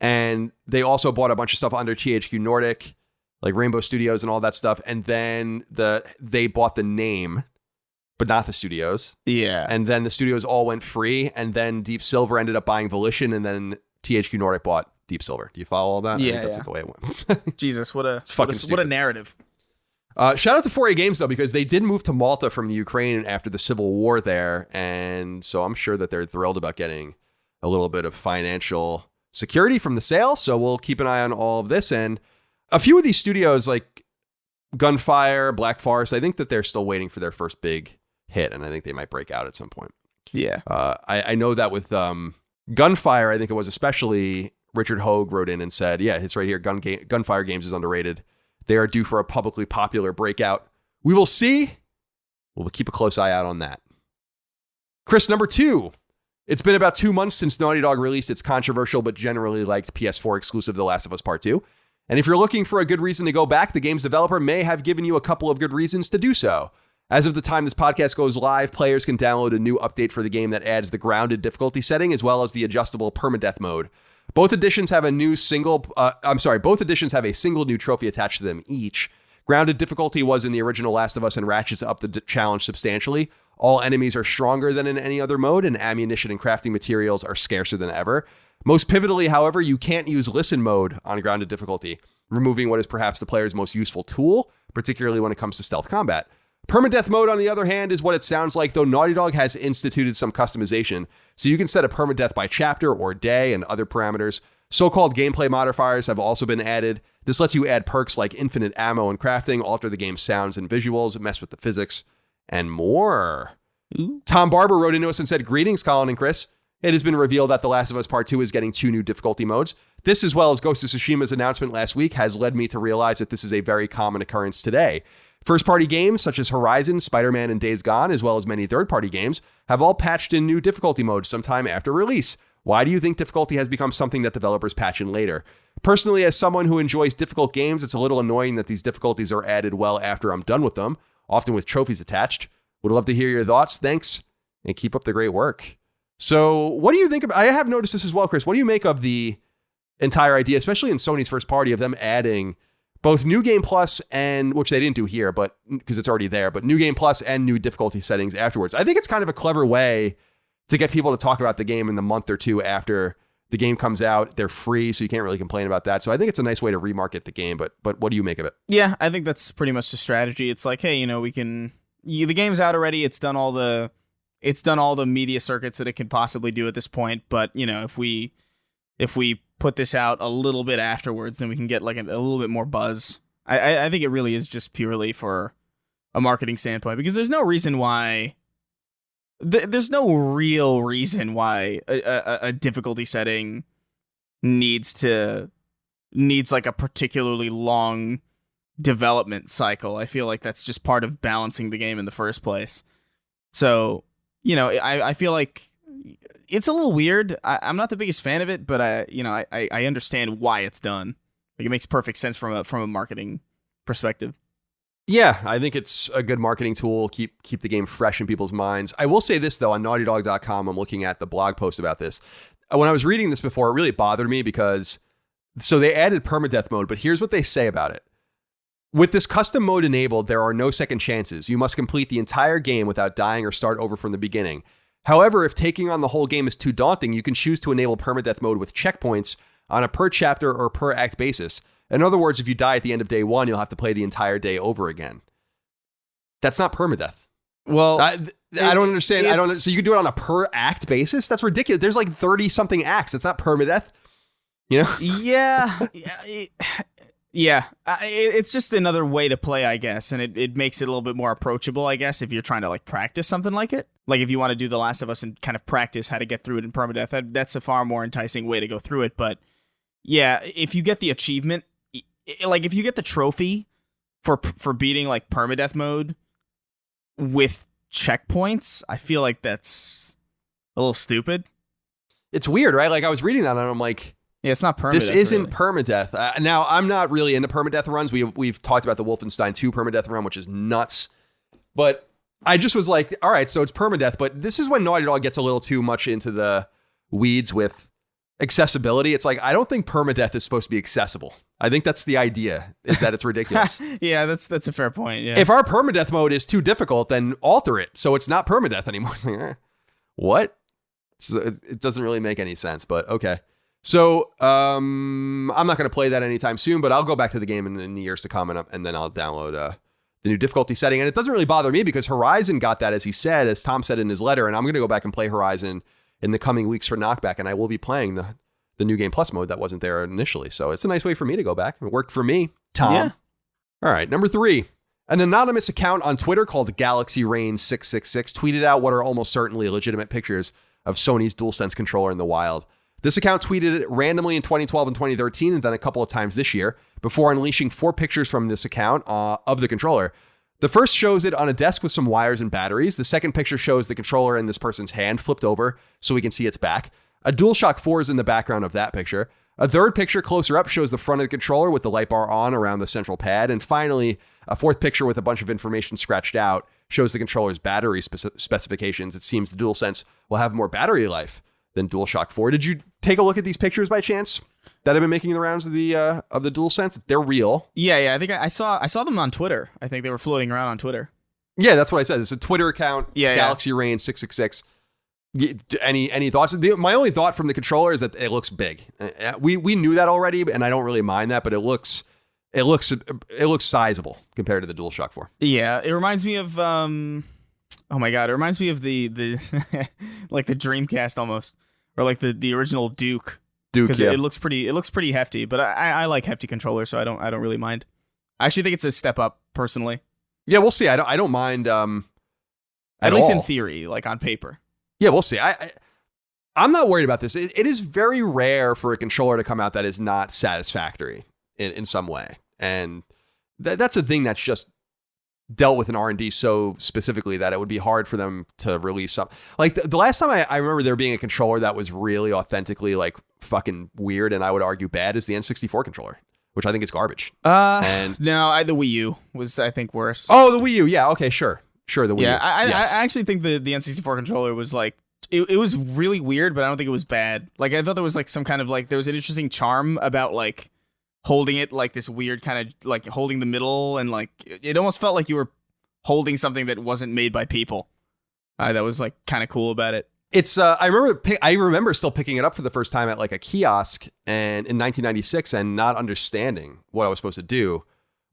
and they also bought a bunch of stuff under THQ Nordic, like Rainbow Studios and all that stuff. And then they bought the name, but not the studios. Yeah. And then the studios all went free, and then Deep Silver ended up buying Volition, and then THQ Nordic bought Deep Silver. Do you follow all that? Yeah, I think that's like the way it went. Jesus, what a narrative. Shout out to 4A Games, though, because they did move to Malta from the Ukraine after the civil war there. And so I'm sure that they're thrilled about getting a little bit of financial security from the sale. So we'll keep an eye on all of this. And a few of these studios like Gunfire, Black Forest, I think that they're still waiting for their first big hit. And I think they might break out at some point. Yeah. I know that with Gunfire, I think it was especially Richard Hogue wrote in and said, yeah, it's right here. Gunfire Games is underrated. They are due for a publicly popular breakout. We will see. We'll keep a close eye out on that. Chris, number 2. It's been about 2 months since Naughty Dog released its controversial but generally liked PS4 exclusive The Last of Us Part 2. And if you're looking for a good reason to go back, the game's developer may have given you a couple of good reasons to do so. As of the time this podcast goes live, players can download a new update for the game that adds the grounded difficulty setting as well as the adjustable permadeath mode. Both editions have both editions have a single new trophy attached to them each. Grounded difficulty was in the original Last of Us and ratchets up the challenge substantially. All enemies are stronger than in any other mode, and ammunition and crafting materials are scarcer than ever. Most pivotally, however, you can't use listen mode on grounded difficulty, removing what is perhaps the player's most useful tool, particularly when it comes to stealth combat. Permadeath mode, on the other hand, is what it sounds like, though Naughty Dog has instituted some customization, so you can set a permadeath by chapter or day and other parameters. So-called gameplay modifiers have also been added. This lets you add perks like infinite ammo and crafting, alter the game's sounds and visuals, mess with the physics, and more. Ooh. Tom Barber wrote into us and said, "Greetings, Colin and Chris. It has been revealed that The Last of Us Part 2 is getting 2 new difficulty modes. This, as well as Ghost of Tsushima's announcement last week, has led me to realize that this is a very common occurrence today. First-party games such as Horizon, Spider-Man, and Days Gone, as well as many third-party games, have all patched in new difficulty modes sometime after release. Why do you think difficulty has become something that developers patch in later? Personally, as someone who enjoys difficult games, it's a little annoying that these difficulties are added well after I'm done with them, often with trophies attached. Would love to hear your thoughts. Thanks, and keep up the great work." So what do you think of, I have noticed this as well, Chris. What do you make of the entire idea, especially in Sony's first party, of them adding both New Game Plus and, which they didn't do here, but because it's already there, but New Game Plus and new difficulty settings afterwards? I think it's kind of a clever way to get people to talk about the game in the month or two after the game comes out. They're free, so you can't really complain about that. So I think it's a nice way to remarket the game, but what do you make of it? Yeah, I think that's pretty much the strategy. It's like, hey, the game's out already. It's done all the media circuits that it could possibly do at this point. But, if we put this out a little bit afterwards, then we can get like a little bit more buzz. I think it really is just purely for a marketing standpoint, because there's no reason why. There's no real reason why a difficulty setting needs like a particularly long development cycle. I feel like that's just part of balancing the game in the first place. So, I feel like it's a little weird. I'm not the biggest fan of it, but I understand why it's done. Like, it makes perfect sense from a marketing perspective. Yeah, I think it's a good marketing tool. Keep the game fresh in people's minds. I will say this, though, on naughtydog.com, I'm looking at the blog post about this. When I was reading this before, it really bothered me because, so they added permadeath mode, but here's what they say about it. With this custom mode enabled, there are no second chances. You must complete the entire game without dying or start over from the beginning. However, if taking on the whole game is too daunting, you can choose to enable permadeath mode with checkpoints on a per chapter or per act basis. In other words, if you die at the end of day one, you'll have to play the entire day over again. That's not permadeath. Well, I don't understand. So you can do it on a per act basis? That's ridiculous. There's like 30 something acts. That's not permadeath. Yeah. It's just another way to play, I guess, and it makes it a little bit more approachable, I guess, if you're trying to like practice something like it. Like if you want to do The Last of Us and kind of practice how to get through it in permadeath, that's a far more enticing way to go through it. But yeah, if you get the achievement, like if you get the trophy for beating like permadeath mode with checkpoints, I feel like that's a little stupid. It's weird, right? Like I was reading that and I'm like, yeah, it's not permadeath. This isn't permadeath. Now, I'm not really into permadeath runs. We've talked about the Wolfenstein 2 permadeath run, which is nuts. But I just was like, all right, so it's permadeath. But this is when Naughty Dog gets a little too much into the weeds with accessibility. It's like, I don't think permadeath is supposed to be accessible. I think that's the idea, is that it's ridiculous. Yeah, that's a fair point. Yeah. If our permadeath mode is too difficult, then alter it so it's not permadeath anymore. It's like, what? It doesn't really make any sense, but okay. So I'm not going to play that anytime soon, but I'll go back to the game in the years to come, and then I'll download the new difficulty setting. And it doesn't really bother me because Horizon got that, as he said, as Tom said in his letter, and I'm going to go back and play Horizon in the coming weeks for Knockback, and I will be playing the new Game Plus mode that wasn't there initially. So it's a nice way for me to go back. It worked for me, Tom. Yeah. All right, number 3. An anonymous account on Twitter called Galaxy Rain 666 tweeted out what are almost certainly legitimate pictures of Sony's DualSense controller in the wild. This account tweeted it randomly in 2012 and 2013 and then a couple of times this year before unleashing 4 pictures from this account of the controller. The first shows it on a desk with some wires and batteries. The second picture shows the controller in this person's hand flipped over so we can see its back. A DualShock 4 is in the background of that picture. A third picture closer up shows the front of the controller with the light bar on around the central pad. And finally, a fourth picture with a bunch of information scratched out shows the controller's battery specifications. It seems the DualSense will have more battery life than DualShock 4. Did you take a look at these pictures by chance that have been making the rounds of the DualSense? They're real. Yeah. I think I saw them on Twitter. I think they were floating around on Twitter. Yeah, that's what I said. It's a Twitter account. Yeah, Galaxy Rain 666. Any thoughts? My only thought from the controller is that it looks big. We knew that already, and I don't really mind that, but it looks sizable compared to the DualShock 4. Yeah, it reminds me of oh my god, it reminds me of the like the Dreamcast almost, or like the original Duke. Because it looks pretty hefty, but I like hefty controllers, so I don't really mind. I actually think it's a step up personally. Yeah, we'll see. I don't mind at least in theory, like on paper. Yeah, we'll see. I'm not worried about this. It is very rare for a controller to come out that is not satisfactory in some way. And that's a thing that's just dealt with in R&D so specifically that it would be hard for them to release something. Like the last time I remember there being a controller that was really authentically like fucking weird and I would argue bad is the N64 controller, which I think is garbage. No, the Wii U was, I think, worse. Oh, the Wii U. Yeah, okay, sure, the Wii U. Yeah, I actually think the N64 controller was like, it was really weird, but I don't think it was bad. Like, I thought there was like some kind of like, there was an interesting charm about like holding it like this weird kind of like holding the middle, and like it almost felt like you were holding something that wasn't made by people. That was like kind of cool about it. It's I remember still picking it up for the first time at like a kiosk and in 1996 and not understanding what I was supposed to do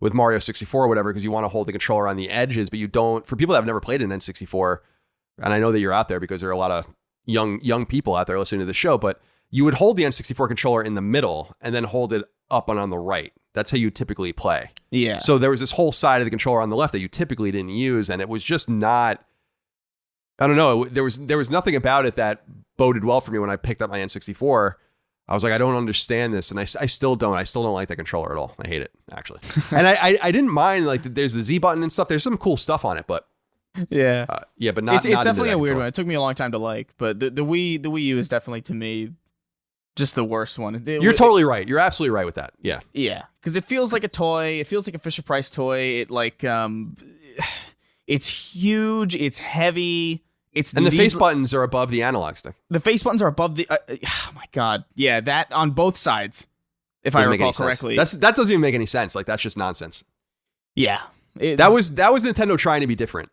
with Mario 64 or whatever, because you want to hold the controller on the edges, but you don't. For people that have never played an N64, and I know that you're out there because there are a lot of young people out there listening to the show, but you would hold the N64 controller in the middle and then hold it up and on the right. That's how you typically play. Yeah. So there was this whole side of the controller on the left that you typically didn't use, and it was just not. I don't know. There was nothing about it that boded well for me when I picked up my N64. I was like, I don't understand this, and I still don't. I still don't like the controller at all. I hate it, actually. And I didn't mind, like, there's the Z button and stuff. There's some cool stuff on it, but yeah, but not. It's definitely a weird one. It took me a long time to like, but the Wii U is definitely, to me, just the worst one. You're totally right. You're absolutely right with that. Yeah. Yeah, because it feels like a toy. It feels like a Fisher Price toy. It like it's huge. It's heavy. And the face buttons are above the analog stick. The face buttons are above the. Oh my god! Yeah, that on both sides, if I recall correctly. That doesn't even make any sense. Like, that's just nonsense. Yeah, that was Nintendo trying to be different.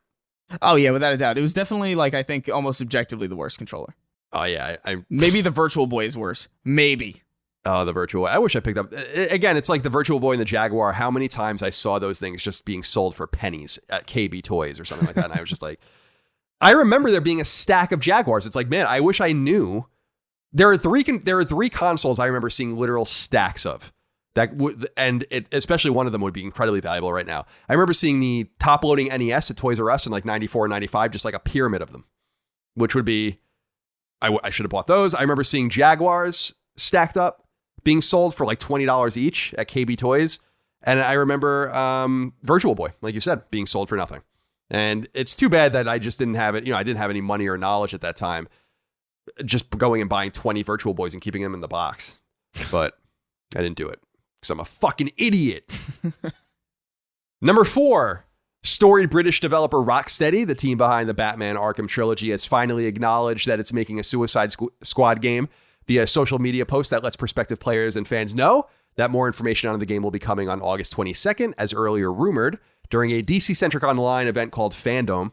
Oh yeah, without a doubt, it was definitely, like, I think almost objectively the worst controller. Oh yeah, maybe the Virtual Boy is worse. Maybe. Oh, the Virtual Boy. I wish I picked up. Again, it's like the Virtual Boy and the Jaguar. How many times I saw those things just being sold for pennies at KB Toys or something like that, and I was just like. I remember there being a stack of Jaguars. It's like, man, I wish I knew. There are three consoles I remember seeing literal stacks of. Especially one of them would be incredibly valuable right now. I remember seeing the top-loading NES at Toys R Us in like 94 and 95, just like a pyramid of them, which would be, I should have bought those. I remember seeing Jaguars stacked up, being sold for like $20 each at KB Toys. And I remember Virtual Boy, like you said, being sold for nothing. And it's too bad that I just didn't have it. I didn't have any money or knowledge at that time. Just going and buying 20 Virtual Boys and keeping them in the box. But I didn't do it because I'm a fucking idiot. Number 4, storied British developer Rocksteady, the team behind the Batman Arkham trilogy, has finally acknowledged that it's making a Suicide Squad game via a social media post that lets prospective players and fans know that more information on the game will be coming on August 22nd, as earlier rumored, during a DC-centric online event called Fandom.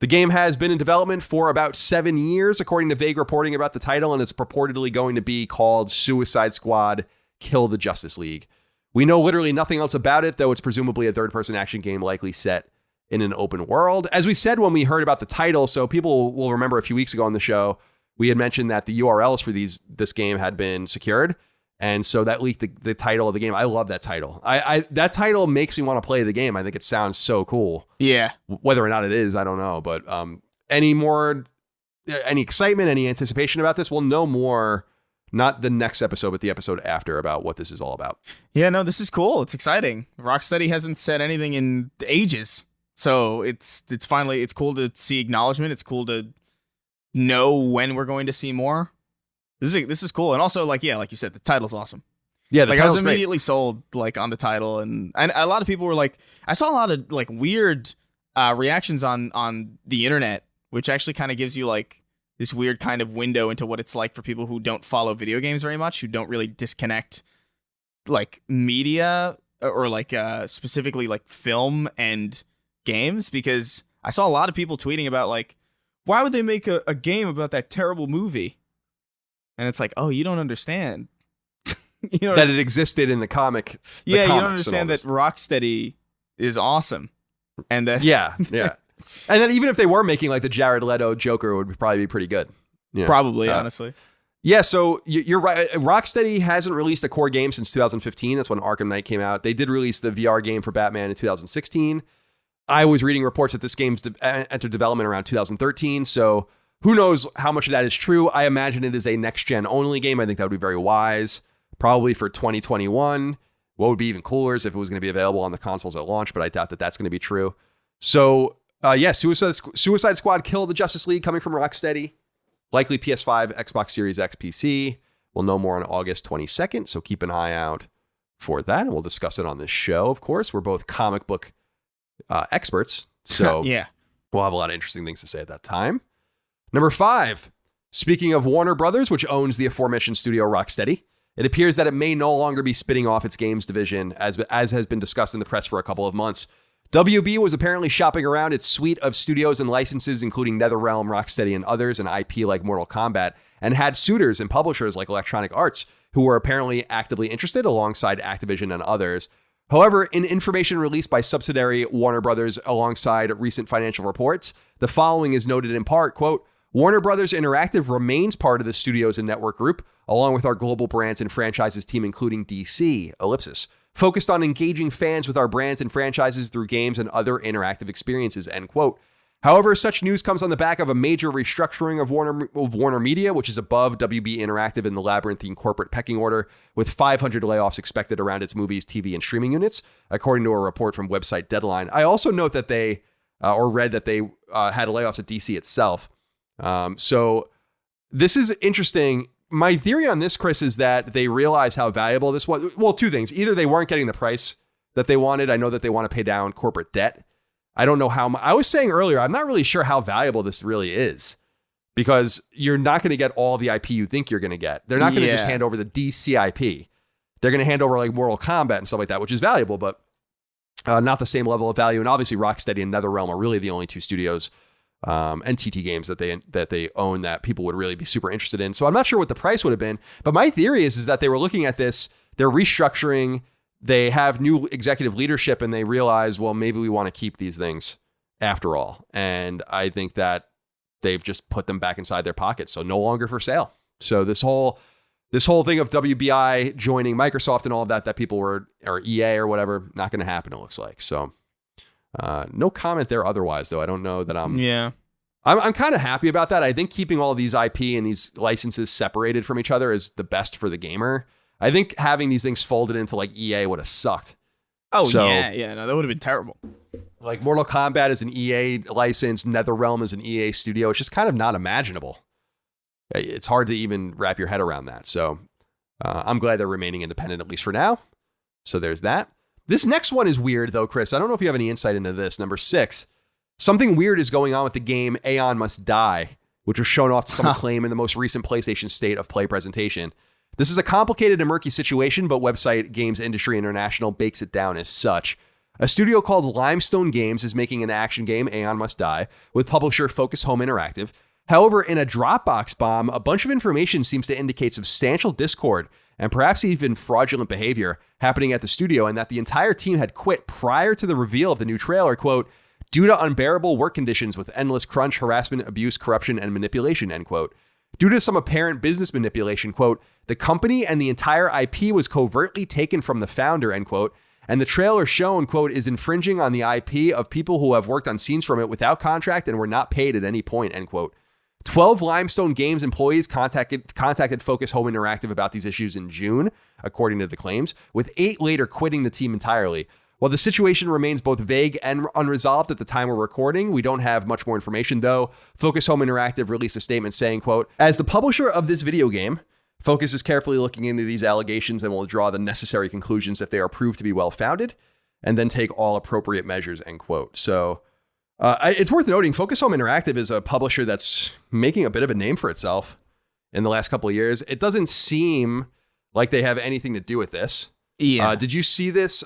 The game has been in development for about 7 years, according to vague reporting about the title, and it's purportedly going to be called Suicide Squad Kill the Justice League. We know literally nothing else about it, though it's presumably a third-person action game likely set in an open world. As we said when we heard about the title, so people will remember a few weeks ago on the show, we had mentioned that the URLs for this game had been secured. And so that leaked the title of the game. I love that title. That title makes me want to play the game. I think it sounds so cool. Yeah. Whether or not it is, I don't know. But any excitement, any anticipation about this? We'll know more, not the next episode, but the episode after, about what this is all about. Yeah, no, this is cool. It's exciting. Rocksteady hasn't said anything in ages. So it's finally, it's cool to see acknowledgement. It's cool to know when we're going to see more. This is cool. And also, like you said, the title's awesome. Yeah, the title's I was immediately sold, like, on the title, and a lot of people were like, I saw a lot of like weird reactions on the internet, which actually kind of gives you like this weird kind of window into what it's like for people who don't follow video games very much, who don't really disconnect like media or like specifically like film and games, because I saw a lot of people tweeting about like, why would they make a game about that terrible movie? And it's like, oh, you don't understand. That it existed in the comic. Yeah, you don't understand that Rocksteady is awesome. And that Yeah. And then even if they were making like the Jared Leto Joker, it would probably be pretty good. Yeah. Probably, honestly. Yeah, so you're right. Rocksteady hasn't released a core game since 2015. That's when Arkham Knight came out. They did release the VR game for Batman in 2016. I was reading reports that this game's entered development around 2013, so who knows how much of that is true. I imagine it is a next-gen only game. I think that would be very wise. Probably for 2021. What would be even cooler is if it was going to be available on the consoles at launch, but I doubt that that's going to be true. So, Suicide Squad Kill the Justice League coming from Rocksteady. Likely PS5, Xbox Series X, PC. We'll know more on August 22nd, so keep an eye out for that, and we'll discuss it on this show, of course. We're both comic book experts, so yeah, we'll have a lot of interesting things to say at that time. Number 5, speaking of Warner Brothers, which owns the aforementioned studio Rocksteady, it appears that it may no longer be spinning off its games division, as has been discussed in the press for a couple of months. WB was apparently shopping around its suite of studios and licenses, including NetherRealm, Rocksteady, and others, and IP like Mortal Kombat, and had suitors and publishers like Electronic Arts, who were apparently actively interested alongside Activision and others. However, in information released by subsidiary Warner Brothers alongside recent financial reports, the following is noted in part, quote, Warner Brothers Interactive remains part of the studios and network group, along with our global brands and franchises team, including DC, ellipsis. focused on engaging fans with our brands and franchises through games and other interactive experiences, end quote. However, such news comes on the back of a major restructuring of Warner Media, which is above WB Interactive in the labyrinthine corporate pecking order, with 500 layoffs expected around its movies, TV, and streaming units, according to a report from website Deadline. I also note that they, or read that they had layoffs at DC itself. So this is interesting. My theory on this, Chris, is that they realize how valuable this was. Well, two things. Either they weren't getting the price that they wanted. I know that they want to pay down corporate debt. I don't know how I was saying earlier, I'm not really sure how valuable this really is, because you're not going to get all the IP you think you're going to get. They're not going to just hand over the DC IP. They're going to hand over like Mortal Kombat and stuff like that, which is valuable, but not the same level of value. And obviously Rocksteady and NetherRealm are really the only two studios and TT Games that they own that people would really be super interested in. So I'm not sure what the price would have been, but my theory is that they were looking at this, they're restructuring, they have new executive leadership, and they realize, well, maybe we want to keep these things after all. And I think that they've just put them back inside their pockets. So no longer for sale. So this whole thing of WBI joining Microsoft and all of that people were, or EA or whatever, not going to happen, it looks like. So no comment there otherwise, though. I don't know that I'm kind of happy about that. I think keeping all these IP and these licenses separated from each other is the best for the gamer. I think having these things folded into like EA would have sucked. Oh, so, no, that would have been terrible. Like Mortal Kombat is an EA license, NetherRealm is an EA studio. It's just kind of not imaginable. It's hard to even wrap your head around that. So I'm glad they're remaining independent, at least for now. So there's that. This next one is weird, though, Chris. I don't know if you have any insight into this. Number 6. Something weird is going on with the game Aeon Must Die, which was shown off to some acclaim in the most recent PlayStation State of Play presentation. This is a complicated and murky situation, but website Games Industry International bakes it down as such. A studio called Limestone Games is making an action game, Aeon Must Die, with publisher Focus Home Interactive. However, in a Dropbox bomb, a bunch of information seems to indicate substantial discord and perhaps even fraudulent behavior happening at the studio, and that the entire team had quit prior to the reveal of the new trailer, quote, due to unbearable work conditions with endless crunch, harassment, abuse, corruption, and manipulation, end quote. Due to some apparent business manipulation, quote, the company and the entire IP was covertly taken from the founder, end quote, and the trailer shown, quote, is infringing on the IP of people who have worked on scenes from it without contract and were not paid at any point, end quote. 12 Limestone Games employees contacted Focus Home Interactive about these issues in June, according to the claims, with 8 later quitting the team entirely. While the situation remains both vague and unresolved at the time we're recording, we don't have much more information, though. Focus Home Interactive released a statement saying, quote, as the publisher of this video game, Focus is carefully looking into these allegations and will draw the necessary conclusions if they are proved to be well-founded, and then take all appropriate measures, end quote. So it's worth noting, Focus Home Interactive is a publisher that's making a bit of a name for itself in the last couple of years. It doesn't seem like they have anything to do with this. Yeah. Did you see this?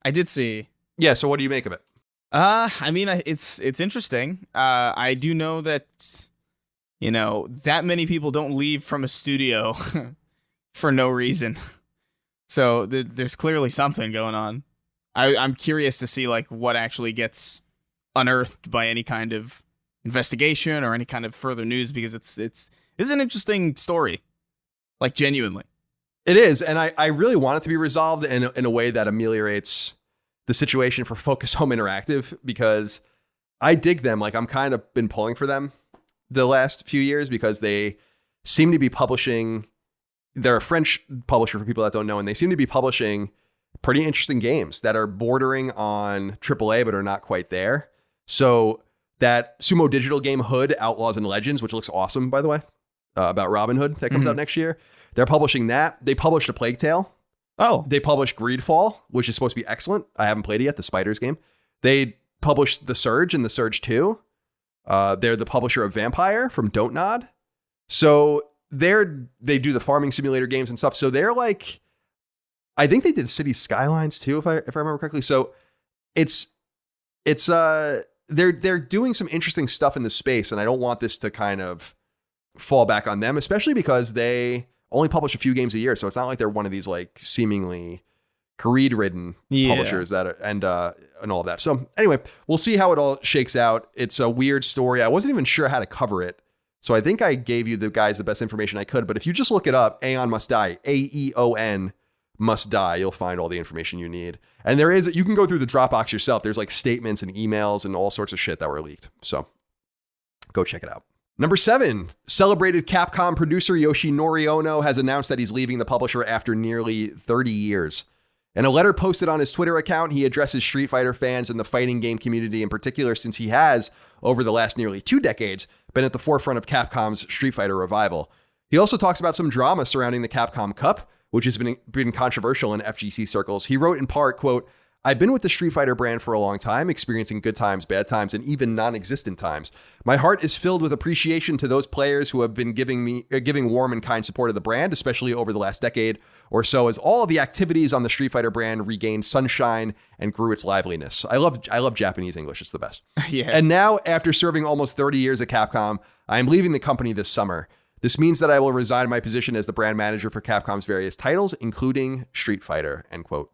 I did see. Yeah. So what do you make of it? I mean, it's interesting. I do know that, that many people don't leave from a studio for no reason. So there's clearly something going on. I'm curious to see like what actually gets unearthed by any kind of investigation or any kind of further news, because it's an interesting story, like genuinely. It is, and I really want it to be resolved in a way that ameliorates the situation for Focus Home Interactive, because I dig them. Like, I'm kind of been pulling for them the last few years because they seem to be publishing. They're a French publisher for people that don't know, and they seem to be publishing pretty interesting games that are bordering on AAA but are not quite there. So that Sumo Digital game Hood, Outlaws and Legends, which looks awesome, by the way, about Robin Hood that comes out next year. They're publishing that. They published A Plague Tale. Oh. They published Greedfall, which is supposed to be excellent. I haven't played it yet, the Spiders game. They published The Surge and The Surge 2. They're the publisher of Vampire from Don't Nod. So they do the farming simulator games and stuff. So they're like, I think they did City Skylines too, if I remember correctly. So they're doing some interesting stuff in the space, and I don't want this to kind of fall back on them, especially because they only publish a few games a year. So it's not like they're one of these like seemingly greed-ridden publishers that are, and all of that. So anyway, we'll see how it all shakes out. It's a weird story. I wasn't even sure how to cover it, so I think I gave you the guys the best information I could. But if you just look it up, Aeon Must Die, Aeon Must Die, you'll find all the information you need. And you can go through the Dropbox yourself. There's like statements and emails and all sorts of shit that were leaked. So go check it out. Number 7, celebrated Capcom producer Yoshinori Ono has announced that he's leaving the publisher after nearly 30 years. In a letter posted on his Twitter account, he addresses Street Fighter fans and the fighting game community in particular, since he has, over the last nearly 2 decades, been at the forefront of Capcom's Street Fighter revival. He also talks about some drama surrounding the Capcom Cup, which has been controversial in FGC circles. He wrote in part, quote, "I've been with the Street Fighter brand for a long time, experiencing good times, bad times, and even non-existent times. My heart is filled with appreciation to those players who have been giving warm and kind support of the brand, especially over the last decade or so, as all of the activities on the Street Fighter brand regained sunshine and grew its liveliness." I love Japanese English. It's the best. Yeah. And now, after serving almost 30 years at Capcom, I am leaving the company this summer. This means that I will resign my position as the brand manager for Capcom's various titles, including Street Fighter, end quote.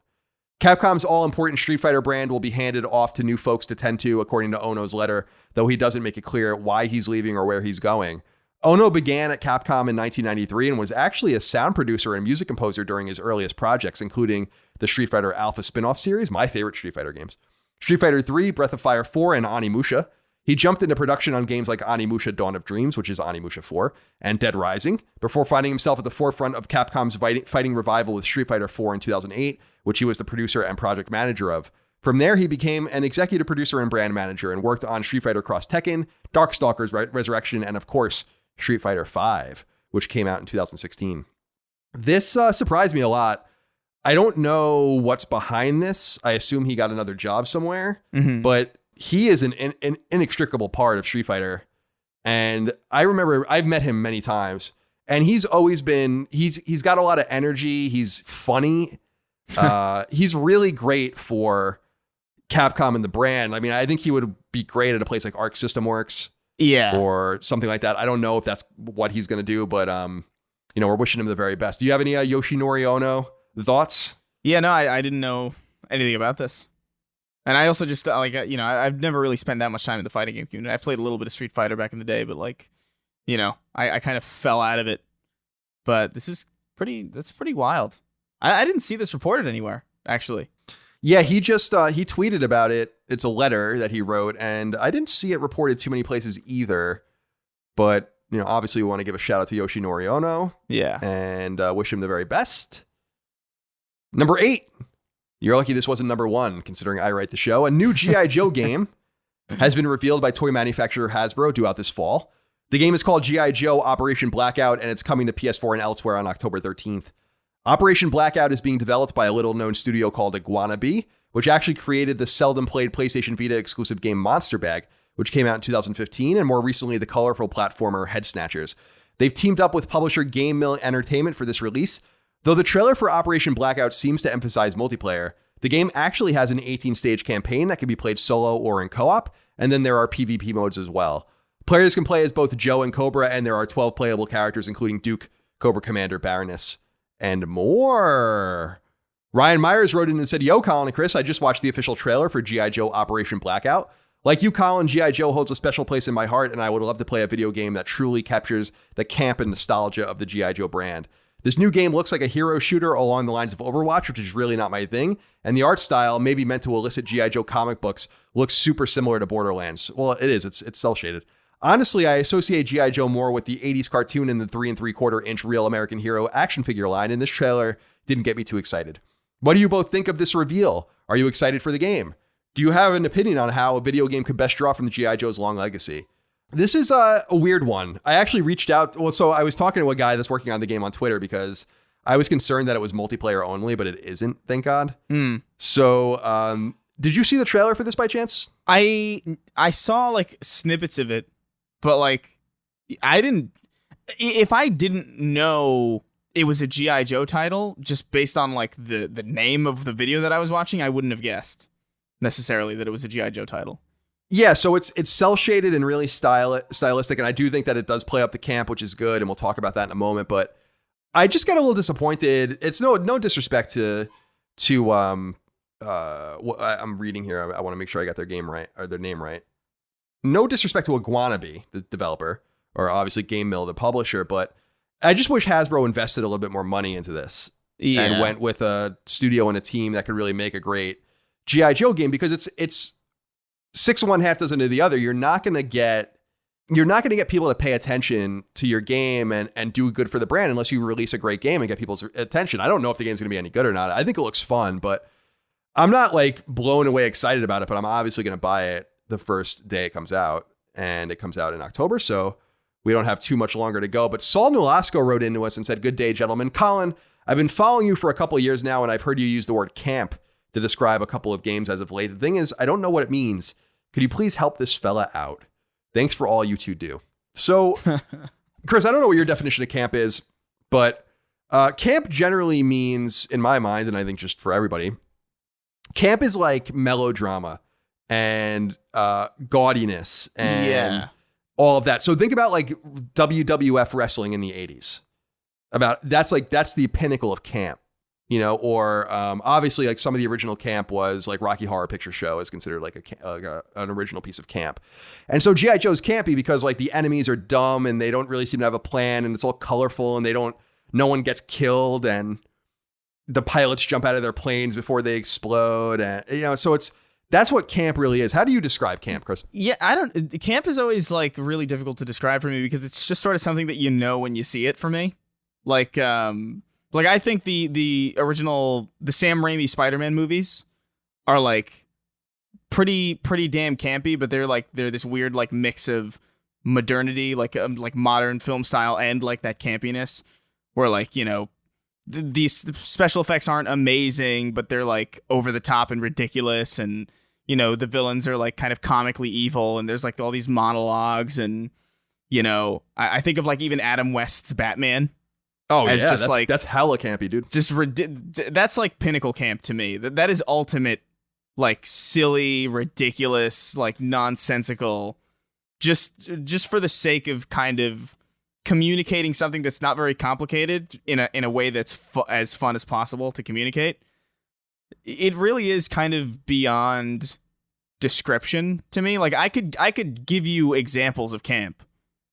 Capcom's all-important Street Fighter brand will be handed off to new folks to tend to, according to Ono's letter, though he doesn't make it clear why he's leaving or where he's going. Ono began at Capcom in 1993 and was actually a sound producer and music composer during his earliest projects, including the Street Fighter Alpha spin-off series, my favorite Street Fighter games, Street Fighter 3, Breath of Fire 4, and Onimusha. He jumped into production on games like Onimusha Dawn of Dreams, which is Onimusha 4, and Dead Rising, before finding himself at the forefront of Capcom's fighting revival with Street Fighter 4 in 2008, which he was the producer and project manager of. From there, he became an executive producer and brand manager and worked on Street Fighter Cross Tekken, Darkstalkers Resurrection, and of course, Street Fighter 5, which came out in 2016. This surprised me a lot. I don't know what's behind this. I assume he got another job somewhere, but he is an inextricable part of Street Fighter. And I remember I've met him many times, and he's always been, he's got a lot of energy. He's funny. He's really great for Capcom and the brand. I mean, I think he would be great at a place like Arc System Works. Yeah. Or something like that. I don't know if that's what he's going to do, but, we're wishing him the very best. Do you have any Yoshinori Ono thoughts? Yeah, no, I didn't know anything about this. And I also just, I've never really spent that much time in the fighting game community. I played a little bit of Street Fighter back in the day, but, I kind of fell out of it. But that's pretty wild. I didn't see this reported anywhere, actually. Yeah, he just, he tweeted about it. It's a letter that he wrote, and I didn't see it reported too many places either. But, obviously we want to give a shout out to Yoshinori Ono. Yeah. And wish him the very best. Number 8. You're lucky this wasn't number 1, considering I write the show. A new G.I. Joe game has been revealed by toy manufacturer Hasbro due out this fall. The game is called G.I. Joe Operation Blackout, and it's coming to PS4 and elsewhere on October 13th. Operation Blackout is being developed by a little-known studio called Iguana Bee, which actually created the seldom-played PlayStation Vita exclusive game Monster Bag, which came out in 2015, and more recently the colorful platformer Head Snatchers. They've teamed up with publisher Game Mill Entertainment for this release. Though the trailer for Operation Blackout seems to emphasize multiplayer, the game actually has an 18-stage campaign that can be played solo or in co-op, and then there are PvP modes as well. Players can play as both Joe and Cobra, and there are 12 playable characters, including Duke, Cobra Commander, Baroness, and more. Ryan Myers wrote in and said, "Yo, Colin and Chris, I just watched the official trailer for G.I. Joe Operation Blackout. Like you, Colin, G.I. Joe holds a special place in my heart, and I would love to play a video game that truly captures the camp and nostalgia of the G.I. Joe brand. This new game looks like a hero shooter along the lines of Overwatch, which is really not my thing, and the art style, maybe meant to elicit G.I. Joe comic books, looks super similar to Borderlands." Well, it is. It's cel-shaded. "Honestly, I associate G.I. Joe more with the 80s cartoon and the 3 3/4-inch Real American Hero action figure line, and this trailer didn't get me too excited. What do you both think of this reveal? Are you excited for the game? Do you have an opinion on how a video game could best draw from the G.I. Joe's long legacy?" This is a weird one. I actually reached out. Well, so I was talking to a guy that's working on the game on Twitter because I was concerned that it was multiplayer only, but it isn't, thank God. So did you see the trailer for this by chance? I saw snippets of it, but I didn't. If I didn't know it was a G.I. Joe title, just based on the name of the video that I was watching, I wouldn't have guessed necessarily that it was a G.I. Joe title. Yeah, so it's cel-shaded and really stylistic, and I do think that it does play up the camp, which is good, and we'll talk about that in a moment. But I just got a little disappointed. It's no disrespect to what I'm reading here. I want to make sure I got their game right or their name right. No disrespect to Iguana Bee, the developer, or obviously Game Mill, the publisher, but I just wish Hasbro invested a little bit more money into this. and went with a studio and a team that could really make a great G.I. Joe game, because it's 6 of one, half dozen of the other. You're not going to get people to pay attention to your game and do good for the brand unless you release a great game and get people's attention. I don't know if the game's going to be any good or not. I think it looks fun, but I'm not like blown away excited about it, but I'm obviously going to buy it the first day it comes out, and it comes out in October. So we don't have too much longer to go. But Saul Nolasco wrote into us and said, "Good day, gentlemen. Colin, I've been following you for a couple of years now, and I've heard you use the word camp to describe a couple of games as of late. The thing is, I don't know what it means. Could you please help this fella out? Thanks for all you two do." So, Chris, I don't know what your definition of camp is, but camp generally means, in my mind, and I think just for everybody, camp is like melodrama and gaudiness and all of that. So think about like WWF wrestling in the 80s. That's the pinnacle of camp, you know, or obviously like some of the original camp was like Rocky Horror Picture Show is considered like an original piece of camp. And so G.I. Joe's campy because like the enemies are dumb and they don't really seem to have a plan, and it's all colorful, and no one gets killed, and the pilots jump out of their planes before they explode. And, you know, so that's what camp really is. How do you describe camp, Chris? Yeah, camp is always like really difficult to describe for me because it's just sort of something that you know when you see it for me. Like I think the original, the Sam Raimi Spider-Man movies are like pretty damn campy, but they're this weird like mix of modernity, like modern film style, and like that campiness where like, you know, these special effects aren't amazing, but they're like over the top and ridiculous, and you know the villains are like kind of comically evil, and there's like all these monologues, and you know I think of like even Adam West's Batman. Oh yeah, that's hella campy, dude. That's like pinnacle camp to me. That is ultimate like silly, ridiculous, like nonsensical, just for the sake of kind of communicating something that's not very complicated in a way that's as fun as possible to communicate. It really is kind of beyond description to me. Like I could give you examples of camp.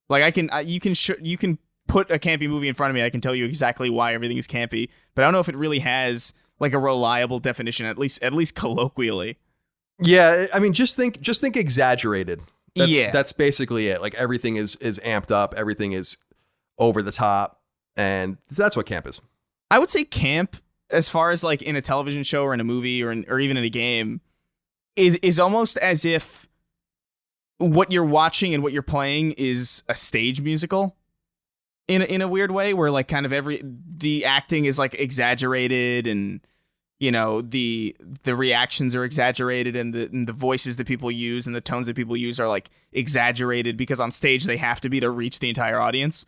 Like you can put a campy movie in front of me. I can tell you exactly why everything is campy, but I don't know if it really has like a reliable definition, at least colloquially. Yeah, I mean, just think exaggerated. That's basically it. Like everything is amped up, everything is over the top, and that's what camp is. I would say camp, as far as like in a television show or in a movie or even in a game, is almost as if what you're watching and what you're playing is a stage musical in a weird way, where like kind of the acting is like exaggerated, and you know the reactions are exaggerated, and the voices that people use and the tones that people use are like exaggerated because on stage they have to be to reach the entire audience.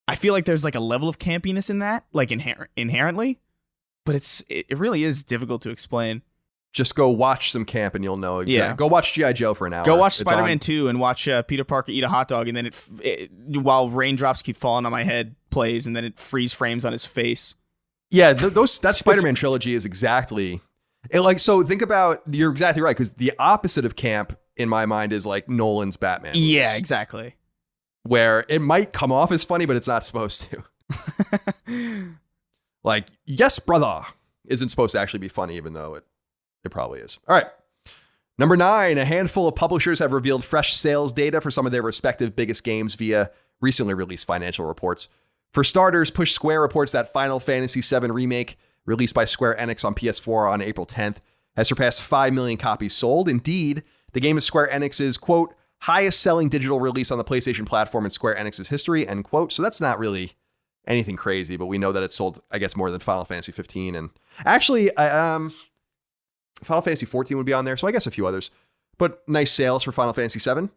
I feel like there's like a level of campiness in that, like inherently, but it really is difficult to explain. Just go watch some camp and you'll know exactly. Yeah. Go watch G.I. Joe for an hour. Go watch Spider-Man 2 and watch Peter Parker eat a hot dog, and then it while raindrops keep falling on my head plays, and then it freeze frames on his face. Yeah, that Spider-Man trilogy is exactly it. Like, so think about, you're exactly right, because the opposite of camp in my mind is like Nolan's Batman movies, yeah, exactly, where it might come off as funny, but it's not supposed to. Like, yes, brother, isn't supposed to actually be funny, even though it probably is. All right. Number 9, a handful of publishers have revealed fresh sales data for some of their respective biggest games via recently released financial reports. For starters, Push Square reports that Final Fantasy VII Remake, released by Square Enix on PS4 on April 10th, has surpassed 5 million copies sold. Indeed, the game is Square Enix's, quote, highest selling digital release on the PlayStation platform in Square Enix's history, end quote. So that's not really anything crazy, but we know that it sold, I guess, more than Final Fantasy 15. And actually, Final Fantasy 14 would be on there, so I guess a few others. But nice sales for Final Fantasy 7.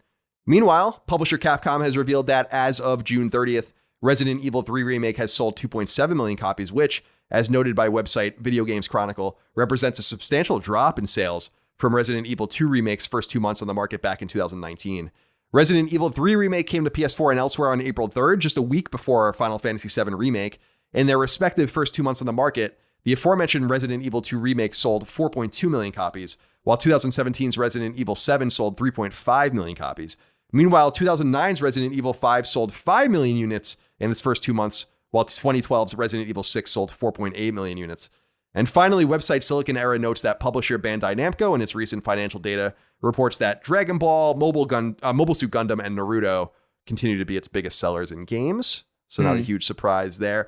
Meanwhile, publisher Capcom has revealed that as of June 30th, Resident Evil 3 Remake has sold 2.7 million copies, which, as noted by website Video Games Chronicle, represents a substantial drop in sales from Resident Evil 2 Remake's first 2 months on the market back in 2019. Resident Evil 3 Remake came to PS4 and elsewhere on April 3rd, just a week before Final Fantasy VII Remake. In their respective first 2 months on the market, the aforementioned Resident Evil 2 Remake sold 4.2 million copies, while 2017's Resident Evil 7 sold 3.5 million copies. Meanwhile, 2009's Resident Evil 5 sold 5 million units in its first 2 months, while 2012's Resident Evil 6 sold 4.8 million units. And finally, website Silicon Era notes that publisher Bandai Namco in its recent financial data reports that Dragon Ball, Mobile Suit Gundam, and Naruto continue to be its biggest sellers in games. So not a huge surprise there.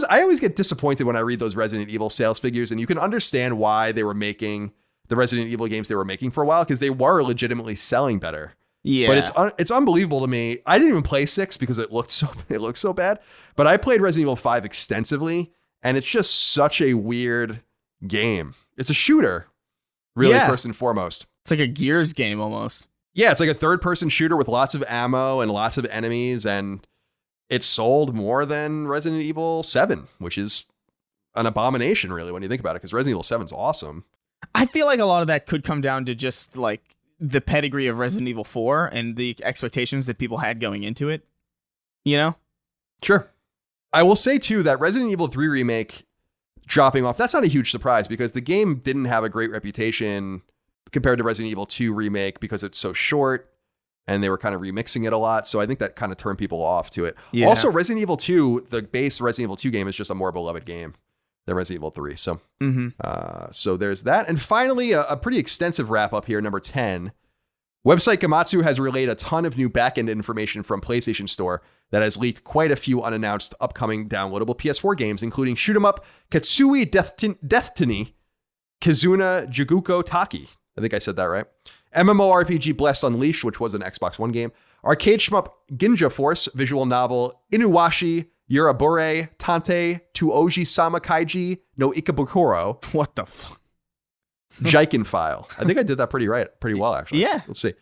I always get disappointed when I read those Resident Evil sales figures, and you can understand why they were making the Resident Evil games they were making for a while, because they were legitimately selling better. Yeah. But it's unbelievable to me. I didn't even play 6 because it looked so bad. But I played Resident Evil 5 extensively, and it's just such a weird game. It's a shooter, really, first and foremost. It's like a Gears game almost. Yeah, it's like a third-person shooter with lots of ammo and lots of enemies, and it sold more than Resident Evil 7, which is an abomination, really, when you think about it, because Resident Evil 7 is awesome. I feel like a lot of that could come down to just like the pedigree of Resident Evil 4 and the expectations that people had going into it. You know? Sure. I will say, too, that Resident Evil 3 Remake dropping off, that's not a huge surprise, because the game didn't have a great reputation compared to Resident Evil 2 Remake because it's so short and they were kind of remixing it a lot. So I think that kind of turned people off to it. Yeah. Also, Resident Evil 2, the base Resident Evil 2 game is just a more beloved game than Resident Evil 3. So, so there's that. And finally, a pretty extensive wrap up here, number 10. Website Gamatsu has relayed a ton of new backend information from PlayStation Store that has leaked quite a few unannounced upcoming downloadable PS4 games, including Shoot 'em Up, Katsui Deathini, Kizuna Jiguko Taki. I think I said that right. MMORPG Blessed Unleashed, which was an Xbox One game. Arcade shmup Ginja Force, visual novel Inuwashi Yurabure Tante Tuoji Sama Kaiji no Ikebukuro. What the fuck? Jiken File. I think I did that pretty well, actually. Yeah. Let's see.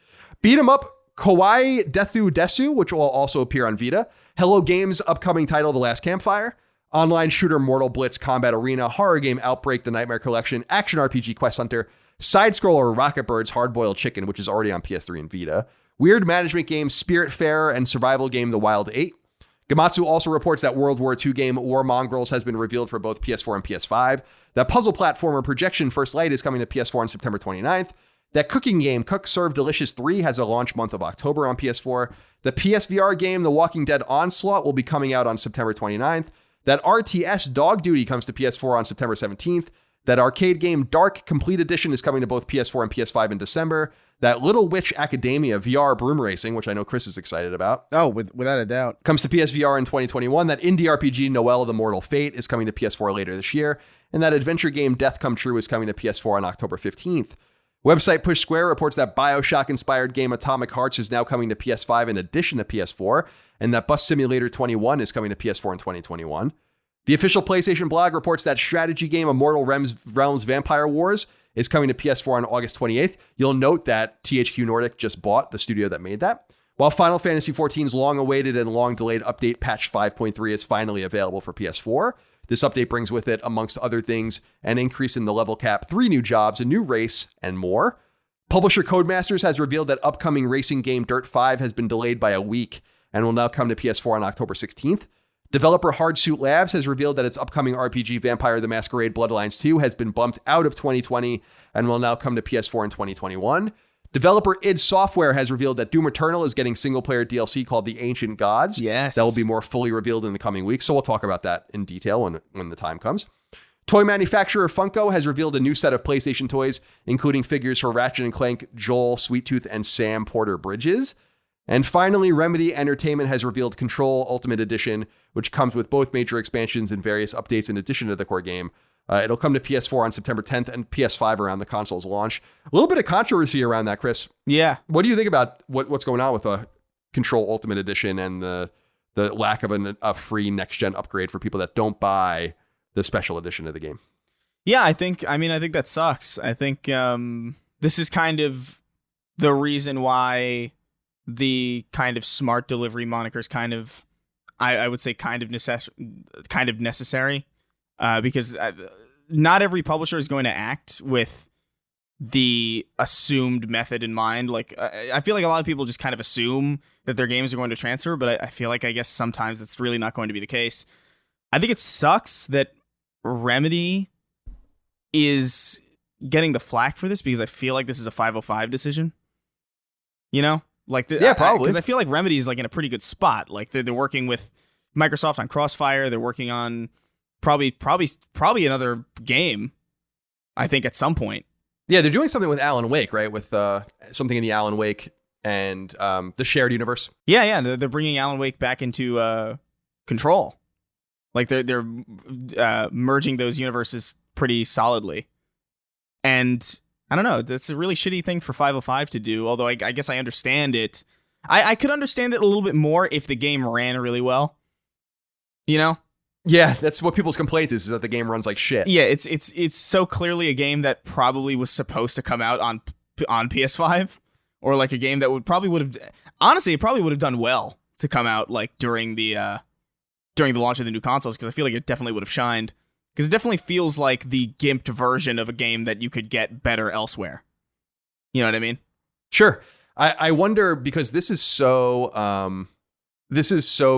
Beat 'em Up Kawaii Dethu Desu, which will also appear on Vita. Hello Games' upcoming title, The Last Campfire. Online shooter Mortal Blitz Combat Arena. Horror game Outbreak, The Nightmare Collection. Action RPG Quest Hunter. Side-scroller Rocket Bird's Hard-Boiled Chicken, which is already on PS3 and Vita. Weird management game Spiritfarer and survival game The Wild 8. Gamatsu also reports that World War II game War Mongrels has been revealed for both PS4 and PS5. That puzzle platformer Projection First Light is coming to PS4 on September 29th. That cooking game Cook Serve Delicious 3 has a launch month of October on PS4. The PSVR game The Walking Dead Onslaught will be coming out on September 29th. That RTS Dog Duty comes to PS4 on September 17th. That arcade game Dark Complete Edition is coming to both PS4 and PS5 in December. That Little Witch Academia VR Broom Racing, which I know Chris is excited about. Oh, without a doubt. Comes to PSVR in 2021. That indie RPG Noelle the Mortal Fate is coming to PS4 later this year. And that adventure game Death Come True is coming to PS4 on October 15th. Website Push Square reports that Bioshock-inspired game Atomic Hearts is now coming to PS5 in addition to PS4. And that Bus Simulator 21 is coming to PS4 in 2021. The official PlayStation blog reports that strategy game Immortal Realms Vampire Wars is coming to PS4 on August 28th. You'll note that THQ Nordic just bought the studio that made that. While Final Fantasy XIV's long-awaited and long-delayed update patch 5.3 is finally available for PS4, this update brings with it, amongst other things, an increase in the level cap, 3 new jobs, a new race, and more. Publisher Codemasters has revealed that upcoming racing game Dirt 5 has been delayed by a week and will now come to PS4 on October 16th. Developer Hardsuit Labs has revealed that its upcoming RPG Vampire the Masquerade Bloodlines 2 has been bumped out of 2020 and will now come to PS4 in 2021. Developer id Software has revealed that Doom Eternal is getting single-player DLC called The Ancient Gods. Yes. That will be more fully revealed in the coming weeks, so we'll talk about that in detail when the time comes. Toy manufacturer Funko has revealed a new set of PlayStation toys, including figures for Ratchet & Clank, Joel, Sweet Tooth, and Sam Porter Bridges. And finally, Remedy Entertainment has revealed Control Ultimate Edition, which comes with both major expansions and various updates in addition to the core game. It'll come to PS4 on September 10th and PS5 around the console's launch. A little bit of controversy around that, Chris. Yeah. What do you think about what's going on with a Control Ultimate Edition and the lack of a free next-gen upgrade for people that don't buy the special edition of the game? Yeah, I think that sucks. I think this is kind of the reason why the kind of smart delivery moniker is kind of, I would say, kind of necessary, because not every publisher is going to act with the assumed method in mind. Like, I feel like a lot of people just kind of assume that their games are going to transfer, but I feel like, I guess sometimes that's really not going to be the case. I think it sucks that Remedy is getting the flack for this, because I feel like this is a 505 decision. You know? Like, yeah, probably. Because I feel like Remedy is like in a pretty good spot. Like, they're working with Microsoft on Crossfire. They're working on probably another game, I think, at some point. Yeah, they're doing something with Alan Wake, right? With something in the Alan Wake and the shared universe. Yeah. They're bringing Alan Wake back into Control. Like they're merging those universes pretty solidly. And I don't know, that's a really shitty thing for 505 to do, although I guess I understand it. I could understand it a little bit more if the game ran really well. You know? Yeah, that's what people's complaint is that the game runs like shit. Yeah, it's so clearly a game that probably was supposed to come out on PS5, or like a game that would have honestly, it probably would have done well to come out like during the launch of the new consoles, because I feel like it definitely would have shined, because it definitely feels like the gimped version of a game that you could get better elsewhere. You know what I mean? Sure. I wonder, because this is so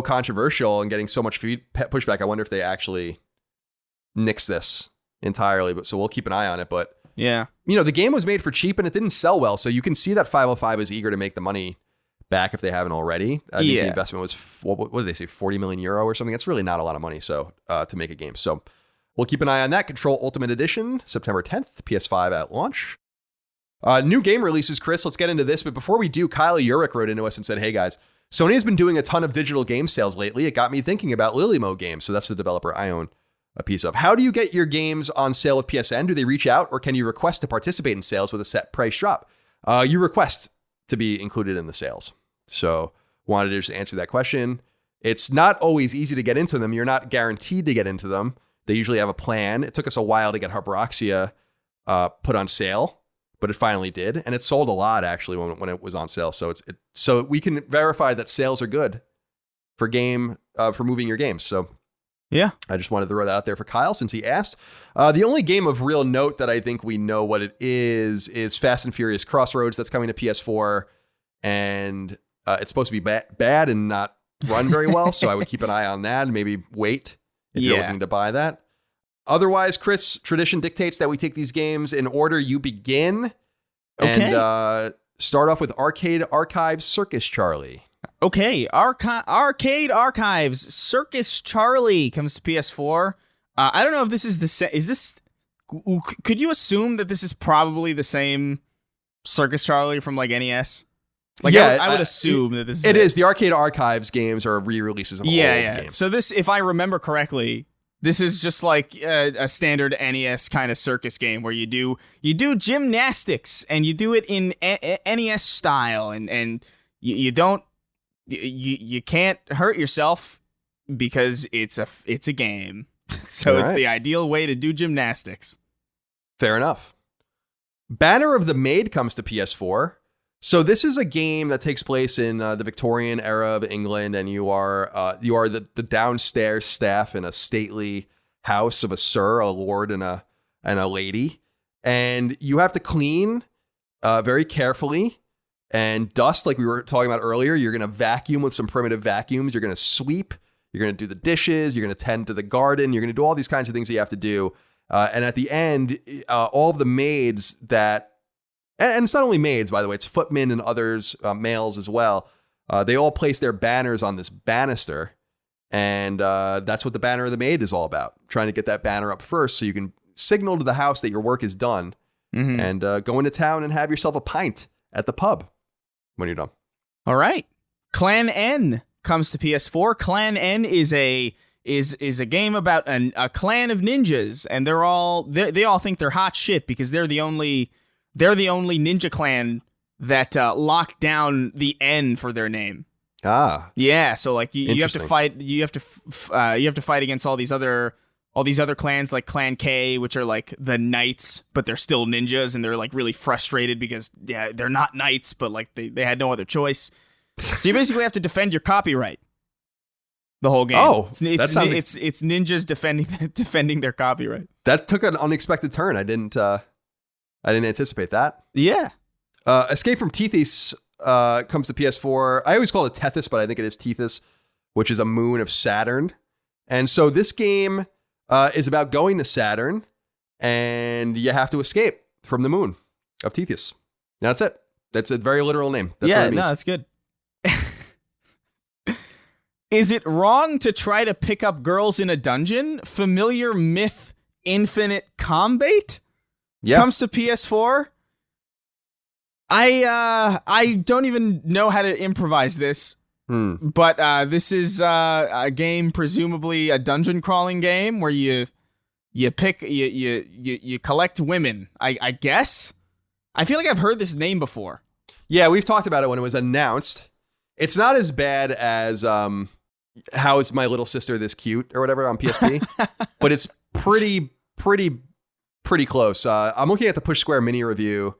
controversial and getting so much pushback. I wonder if they actually nix this entirely. But so we'll keep an eye on it. But yeah, the game was made for cheap and it didn't sell well. So you can see that 505 is eager to make the money back if they haven't already. I think the investment was, what did they say, 40 million euro or something? That's really not a lot of money. So to make a game. So we'll keep an eye on that. Control Ultimate Edition, September 10th, PS5 at launch. New game releases, Chris. Let's get into this. But before we do, Kyle Urich wrote into us and said, hey guys, Sony has been doing a ton of digital game sales lately. It got me thinking about Lilymo Games. So that's the developer I own a piece of. How do you get your games on sale with PSN? Do they reach out, or can you request to participate in sales with a set price drop? You request to be included in the sales. So wanted to just answer that question. It's not always easy to get into them. You're not guaranteed to get into them. They usually have a plan. It took us a while to get Hyperoxia put on sale, but it finally did, and it sold a lot actually when it was on sale. So so we can verify that sales are good for moving your games. So yeah, I just wanted to throw that out there for Kyle since he asked. The only game of real note that I think we know what it is Fast and Furious Crossroads. That's coming to PS4, and it's supposed to be bad and not run very well. So I would keep an eye on that and maybe wait if you're looking to buy that. Otherwise, Chris, tradition dictates that we take these games in order you begin. Okay. And start off with Arcade Archives Circus Charlie. Okay, Arcade Archives Circus Charlie comes to PS4. I don't know if this is the same. Could you assume that this is probably the same Circus Charlie from like NES? Like, yeah, I would assume that this is it. Is the Arcade Archives games are re-releases of old games. So this, if I remember correctly, this is just like a standard NES kind of circus game where you do gymnastics and you do it in NES style, and you can't hurt yourself because it's a game. So it's the ideal way to do gymnastics. Fair enough. Banner of the Maid comes to PS4. So this is a game that takes place in the Victorian era of England, and you are the downstairs staff in a stately house of a sir, a lord, and a lady, and you have to clean very carefully and dust, like we were talking about earlier. You're going to vacuum with some primitive vacuums. You're going to sweep. You're going to do the dishes. You're going to tend to the garden. You're going to do all these kinds of things that you have to do. And at the end, all of the maids that. And it's not only maids, by the way, it's footmen and others, males as well. They all place their banners on this banister. And that's what the Banner of the Maid is all about. Trying to get that banner up first so you can signal to the house that your work is done. Mm-hmm. And go into town and have yourself a pint at the pub when you're done. All right. Clan N comes to PS4. Clan N is a game about a clan of ninjas. And they all think they're hot shit because they're the only ninja clan that locked down the N for their name. Yeah. So like you have to fight. You have to fight against all these other clans, like Clan K, which are like the knights, but they're still ninjas, and they're like really frustrated because they're not knights, but like they had no other choice. So you basically have to defend your copyright the whole game. Oh, it's ninjas defending their copyright. That took an unexpected turn. I didn't anticipate that. Yeah. Escape from Tethys comes to PS4. I always call it Tethys, but I think it is Tethys, which is a moon of Saturn. And so this game is about going to Saturn, and you have to escape from the moon of Tethys. That's it. That's a very literal name. That's what it means. No, that's good. Is it wrong to try to pick up girls in a dungeon? Familiar myth, infinite combat? Yeah. Comes to PS4. I don't even know how to improvise this. But this is a game, presumably a dungeon crawling game where you collect women. I guess. I feel like I've heard this name before. Yeah, we've talked about it when it was announced. It's not as bad as How Is My Little Sister This Cute or whatever on PSP, but it's pretty close. I'm looking at the Push Square mini review,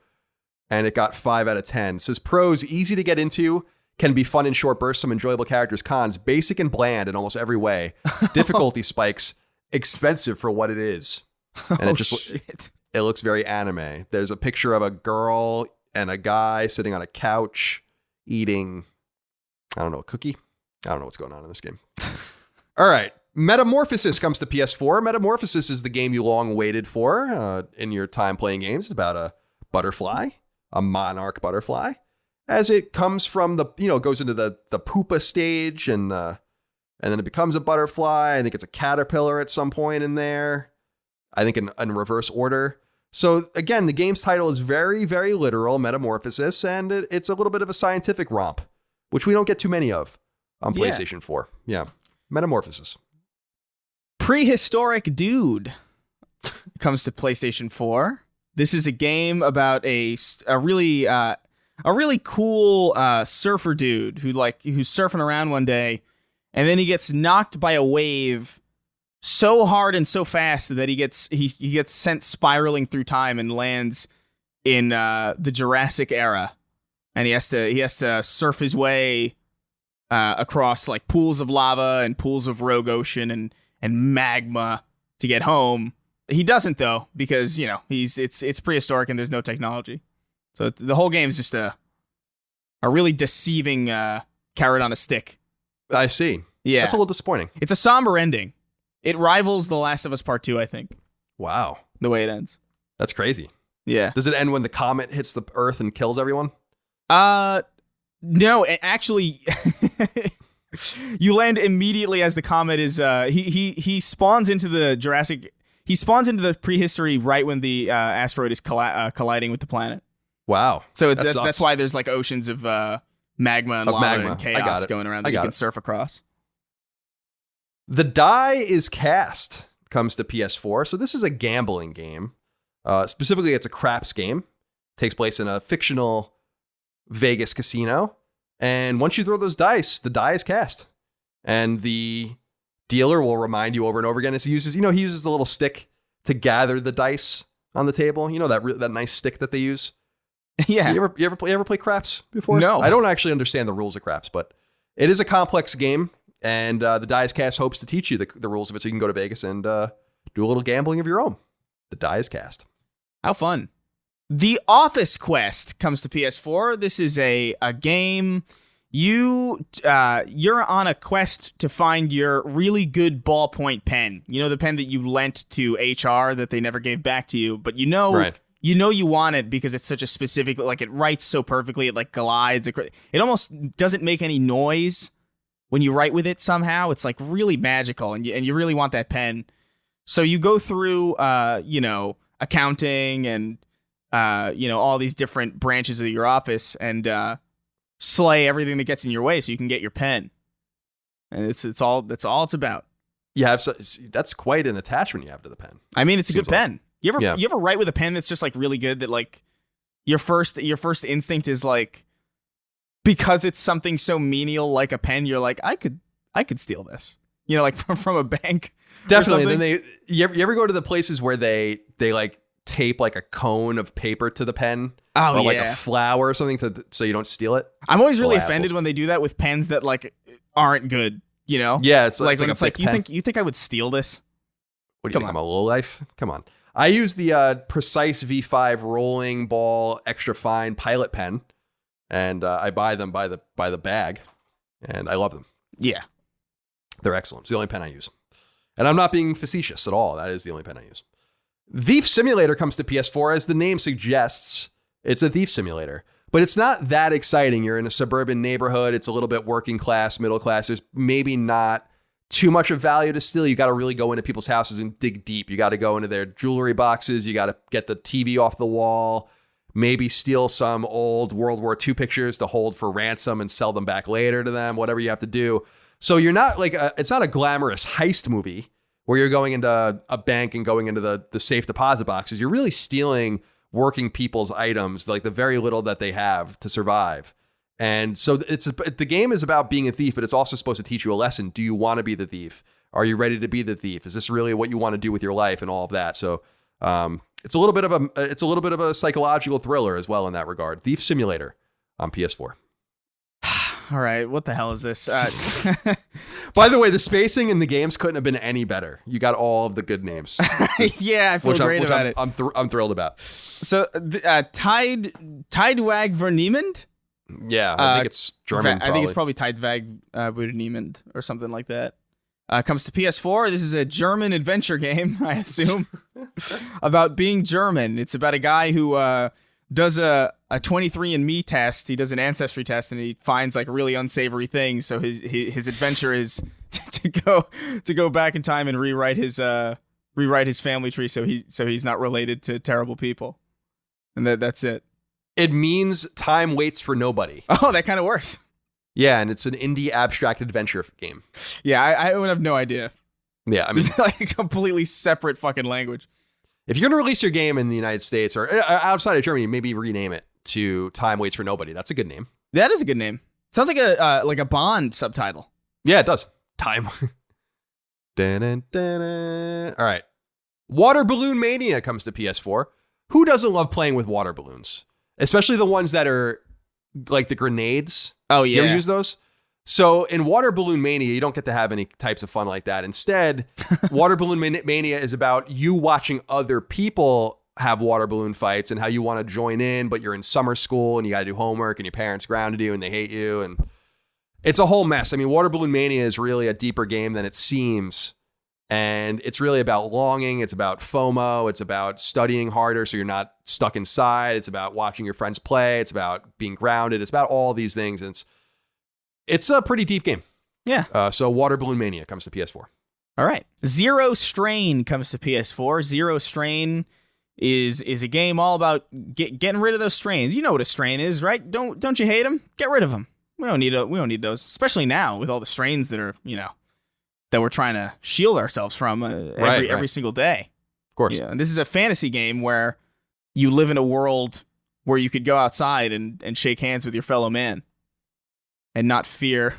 and it got 5 out of 10. It says pros, easy to get into, can be fun in short bursts, some enjoyable characters. Cons, basic and bland in almost every way. Difficulty spikes, expensive for what it is. And it looks very anime. There's a picture of a girl and a guy sitting on a couch eating, I don't know, a cookie? I don't know what's going on in this game. All right. Metamorphosis comes to PS4. Metamorphosis is the game you long waited for in your time playing games. It's about a butterfly, a monarch butterfly, as it comes from goes into the pupa stage and then it becomes a butterfly. I think it's a caterpillar at some point in there. I think in reverse order. So again, the game's title is very, very literal, Metamorphosis, and it's a little bit of a scientific romp, which we don't get too many of on PlayStation 4. Yeah. Metamorphosis. Prehistoric Dude comes to PlayStation 4. This is a game about a really cool surfer dude who's surfing around one day, and then he gets knocked by a wave so hard and so fast that he gets sent spiraling through time and lands in the Jurassic era, and he has to surf his way across like pools of lava and pools of rogue ocean and magma to get home. He doesn't though, because it's prehistoric and there's no technology. So the whole game is just a really deceiving carrot on a stick. I see. Yeah, that's a little disappointing. It's a somber ending. It rivals The Last of Us Part 2, I think. Wow, the way it ends. That's crazy. Yeah. Does it end when the comet hits the Earth and kills everyone? No, actually, you land immediately as the comet is. He spawns into the Jurassic. He spawns into the prehistory right when the asteroid is colliding with the planet. Wow. So that's why there's like oceans of magma and lava and chaos going around that you can surf across. The Die is Cast comes to PS4. So this is a gambling game. Specifically, it's a craps game. It takes place in a fictional Vegas casino. And once you throw those dice, the die is cast. And the dealer will remind you over and over again as he uses the little stick to gather the dice on the table. You know, that nice stick that they use. Yeah. You ever play craps before? No. I don't actually understand the rules of craps, but it is a complex game. And the Die is Cast hopes to teach you the rules of it so you can go to Vegas and do a little gambling of your own. The Die is Cast. How fun. The Office Quest comes to PS4. This is a game. You're on a quest to find your really good ballpoint pen. You know, the pen that you lent to HR that they never gave back to you, but right. You want it because it's such a specific, like it writes so perfectly. It like glides. It almost doesn't make any noise when you write with it somehow. It's like really magical, and you really want that pen. So you go through, accounting and, all these different branches of your office and slay everything that gets in your way so you can get your pen. And that's all it's about. That's quite an attachment you have to the pen. I mean, it's a good pen. You ever write with a pen that's just like really good that like your first instinct is like, because it's something so menial like a pen, you're like, I could steal this. Like from a bank. Definitely. Then you ever go to the places where they like tape like a cone of paper to the pen or like a flower or something so you don't steal it? I'm always really offended when they do that with pens that like aren't good, Yeah, it's like you think I would steal this? What do you think? I'm a lowlife? Come on. I use the Precise V5 rolling ball extra fine pilot pen, and I buy them by the bag, and I love them. Yeah. They're excellent. It's the only pen I use. And I'm not being facetious at all. That is the only pen I use. Thief Simulator comes to PS4. As the name suggests, it's a thief simulator. but it's not that exciting. You're in a suburban neighborhood. It's a little bit working class, middle class. There's maybe not too much of value to steal. You got to really go into people's houses and dig deep. You got to go into their jewelry boxes. You got to get the TV off the wall, maybe steal some old World War II pictures to hold for ransom and sell them back later to them, whatever you have to do. So you're not like, it's not a glamorous heist movie where you're going into a bank and going into the safe deposit boxes. You're really stealing working people's items, like the very little that they have to survive. And so the game is about being a thief, but it's also supposed to teach you a lesson. Do you want to be the thief? Are you ready to be the thief? Is this really what you want to do with your life and all of that? So it's a little bit of a psychological thriller as well in that regard. Thief Simulator on PS4. All right, what the hell is this? By the way, the spacing in the games couldn't have been any better. You got all of the good names. Yeah, I feel great about it. I'm thrilled about. So, Tidewag Vernemand? Yeah, I think it's German. I think it's probably Tidewag Vernemand or something like that. Comes to PS4. This is a German adventure game, I assume, about being German. It's about a guy who does a 23andMe test. He does an ancestry test, and he finds like really unsavory things. So his adventure is to go back in time and rewrite his family tree so he's not related to terrible people. And that's it. It means time waits for nobody. Oh, that kind of works. Yeah, and it's an indie abstract adventure game. Yeah, I would have no idea. Yeah, I mean, it's like a completely separate fucking language. If you're going to release your game in the United States or outside of Germany, maybe rename it to Time Waits for Nobody. That's a good name. That is a good name. Sounds like a Bond subtitle. Yeah, it does. Time. Dun-dun-dun-dun. All right. Water Balloon Mania comes to PS4. Who doesn't love playing with water balloons? Especially the ones that are like the grenades. Oh, yeah. You ever use those? So in Water Balloon Mania, you don't get to have any types of fun like that. Instead, Water Balloon Mania is about you watching other people have water balloon fights and how you want to join in, but you're in summer school and you got to do homework and your parents grounded you and they hate you. And it's a whole mess. I mean, Water Balloon Mania is really a deeper game than it seems. And it's really about longing. It's about FOMO. It's about studying harder so you're not stuck inside. It's about watching your friends play. It's about being grounded. It's about all these things. And it's a pretty deep game. Yeah. So Water Balloon Mania comes to PS4. All right. Zero Strain comes to PS4. Zero Strain is a game all about getting rid of those strains. You know what a strain is, right? Don't you hate them? Get rid of them. We don't need those, especially now with all the strains that are, that we're trying to shield ourselves from every single day. Of course. Yeah. And this is a fantasy game where you live in a world where you could go outside and shake hands with your fellow man and not fear.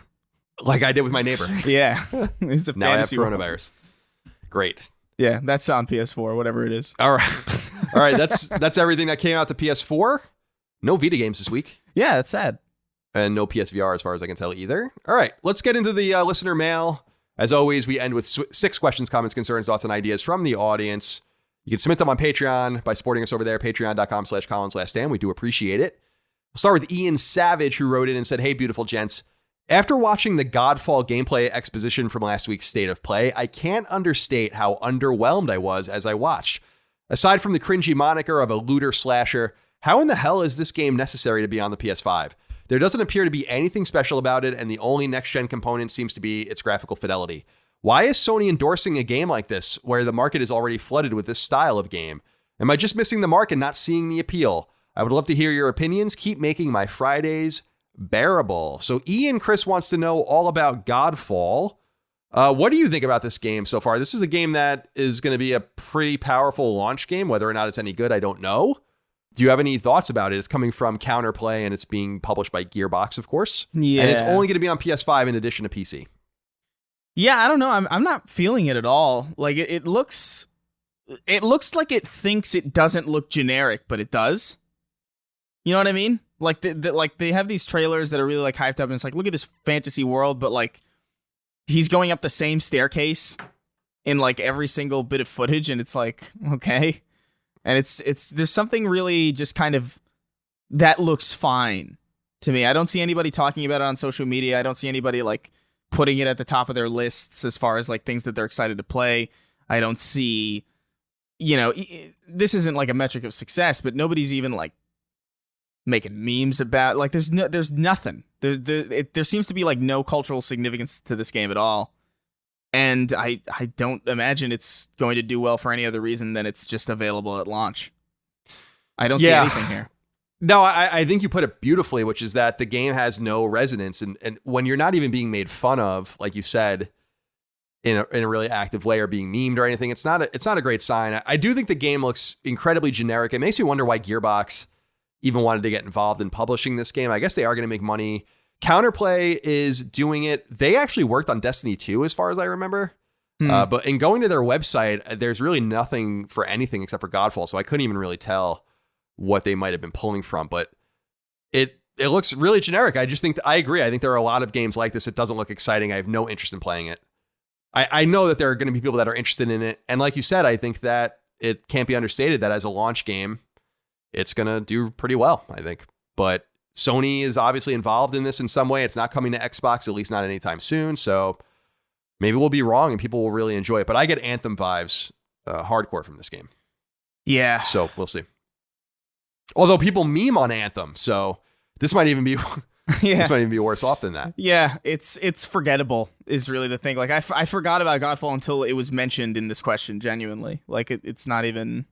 Like I did with my neighbor. Yeah. It's a now fantasy I have coronavirus. World. Great. Yeah, that's on PS4, whatever it is. All right. All right, that's everything that came out to PS4. No Vita games this week. Yeah, that's sad. And no PSVR as far as I can tell either. All right, let's get into the listener mail. As always, we end with 6 questions, comments, concerns, thoughts, and ideas from the audience. You can submit them on Patreon by supporting us over there, patreon.com/ColinsLastStand. We do appreciate it. We'll start with Ian Savage, who wrote in and said, "Hey, beautiful gents. After watching the Godfall gameplay exposition from last week's State of Play, I can't understate how underwhelmed I was as I watched. Aside from the cringy moniker of a looter slasher, how in the hell is this game necessary to be on the PS5? There doesn't appear to be anything special about it, and the only next-gen component seems to be its graphical fidelity. Why is Sony endorsing a game like this, where the market is already flooded with this style of game? Am I just missing the mark and not seeing the appeal? I would love to hear your opinions. Keep making my Fridays bearable." So Ian Chris wants to know all about Godfall. What do you think about this game so far? This is a game that is going to be a pretty powerful launch game. Whether or not it's any good, I don't know. Do you have any thoughts about it? It's coming from Counterplay and it's being published by Gearbox, of course. Yeah. And it's only going to be on PS5 in addition to PC. Yeah, I don't know. I'm not feeling it at all. Like it looks like it thinks it doesn't look generic, but it does. You know what I mean? Like they have these trailers that are really like hyped up, and it's like, look at this fantasy world, but like he's going up the same staircase in like every single bit of footage, and it's like, okay. And it's there's something really just kind of that looks fine to me. I don't see anybody talking about it on social media. I don't see anybody like putting it at the top of their lists as far as like things that they're excited to play. I don't see, this isn't like a metric of success, but nobody's even like making memes about. Like, there's nothing. There seems to be like no cultural significance to this game at all. And I don't imagine it's going to do well for any other reason than it's just available at launch. I don't see anything here. No, I think you put it beautifully, which is that the game has no resonance. And when you're not even being made fun of, like you said, in a really active way or being memed or anything, it's not a great sign. I do think the game looks incredibly generic. It makes me wonder why Gearbox even wanted to get involved in publishing this game. I guess they are going to make money. Counterplay is doing it. They actually worked on Destiny 2 as far as I remember. But in going to their website, there's really nothing for anything except for Godfall. So I couldn't even really tell what they might have been pulling from, but it looks really generic. I just think I agree. I think there are a lot of games like this. It doesn't look exciting. I have no interest in playing it. I know that there are going to be people that are interested in it. And like you said, I think that it can't be understated that as a launch game, it's going to do pretty well, I think. But Sony is obviously involved in this in some way. It's not coming to Xbox, at least not anytime soon. So maybe we'll be wrong and people will really enjoy it. But I get Anthem vibes hardcore from this game. Yeah. So we'll see. Although people meme on Anthem, so this might even be this might even be worse off than that. Yeah, it's forgettable is really the thing. Like I forgot about Godfall until it was mentioned in this question. Genuinely, like it's not even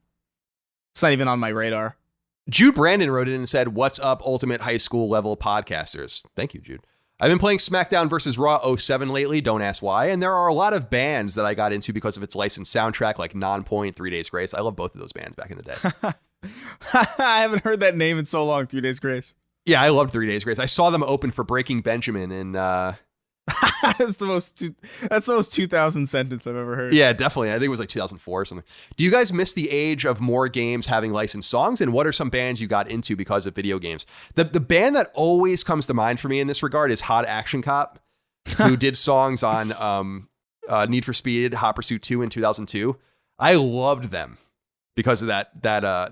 on my radar. Jude Brandon wrote in and said, "What's up, ultimate high school level podcasters?" Thank you, Jude. I've been playing SmackDown vs. Raw 07 lately. Don't ask why. And there are a lot of bands that I got into because of its licensed soundtrack, like Nonpoint, 3 Days Grace. I love both of those bands back in the day. I haven't heard that name in so long. 3 Days Grace. Yeah, I loved 3 Days Grace. I saw them open for Breaking Benjamin in that's the most 2000 sentence I've ever heard. Yeah, definitely. I think it was like 2004 or something. Do you guys miss the age of more games having licensed songs? And what are some bands you got into because of video games? The band that always comes to mind for me in this regard is Hot Action Cop, who did songs on Need for Speed, Hot Pursuit 2 in 2002. I loved them because of that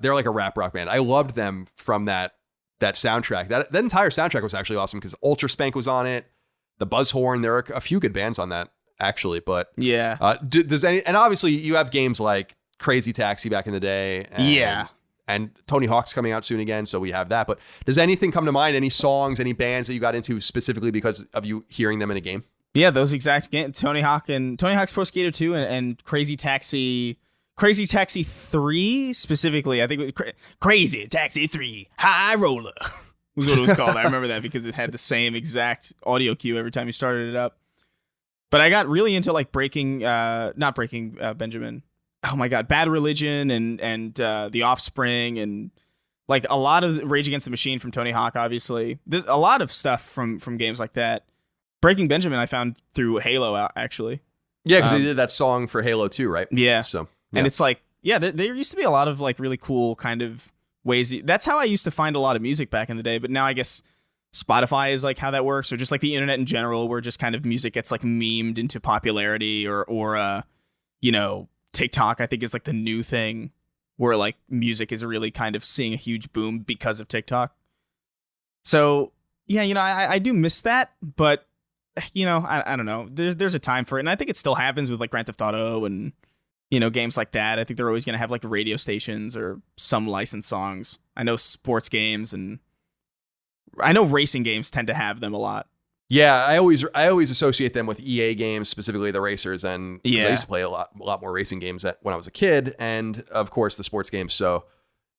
they're like a rap rock band. I loved them from that soundtrack. That entire soundtrack was actually awesome because Ultra Spank was on it. The Buzzhorn, there are a few good bands on that actually, but yeah. And obviously you have games like Crazy Taxi back in the day. And Tony Hawk's coming out soon again, so we have that. But does anything come to mind? Any songs, any bands that you got into specifically because of you hearing them in a game? Yeah, those exact games. Tony Hawk's Pro Skater 2 and Crazy Taxi 3 specifically. I think it was Crazy Taxi 3 High Roller. Was what it was called. I remember that because it had the same exact audio cue every time you started it up. But I got really into like not Breaking Benjamin. Oh my God, Bad Religion and The Offspring and like a lot of Rage Against the Machine from Tony Hawk. Obviously, there's a lot of stuff from games like that. Breaking Benjamin I found through Halo actually. Yeah, because they did that song for Halo 2, right? Yeah. So and it's like there used to be a lot of like really cool kind of ways. That's how I used to find a lot of music back in the day, but now I guess Spotify is like how that works, or just like the internet in general, where just kind of music gets like memed into popularity, or TikTok I think is like the new thing where like music is really kind of seeing a huge boom because of TikTok. So yeah, I do miss that, but I don't know. There's a time for it, and I think it still happens with like Grand Theft Auto and games like that. I think they're always going to have like radio stations or some licensed songs. I know sports games and I know racing games tend to have them a lot. Yeah, I always associate them with EA games, specifically the racers. And I used to play a lot more racing games when I was a kid, and of course the sports games. So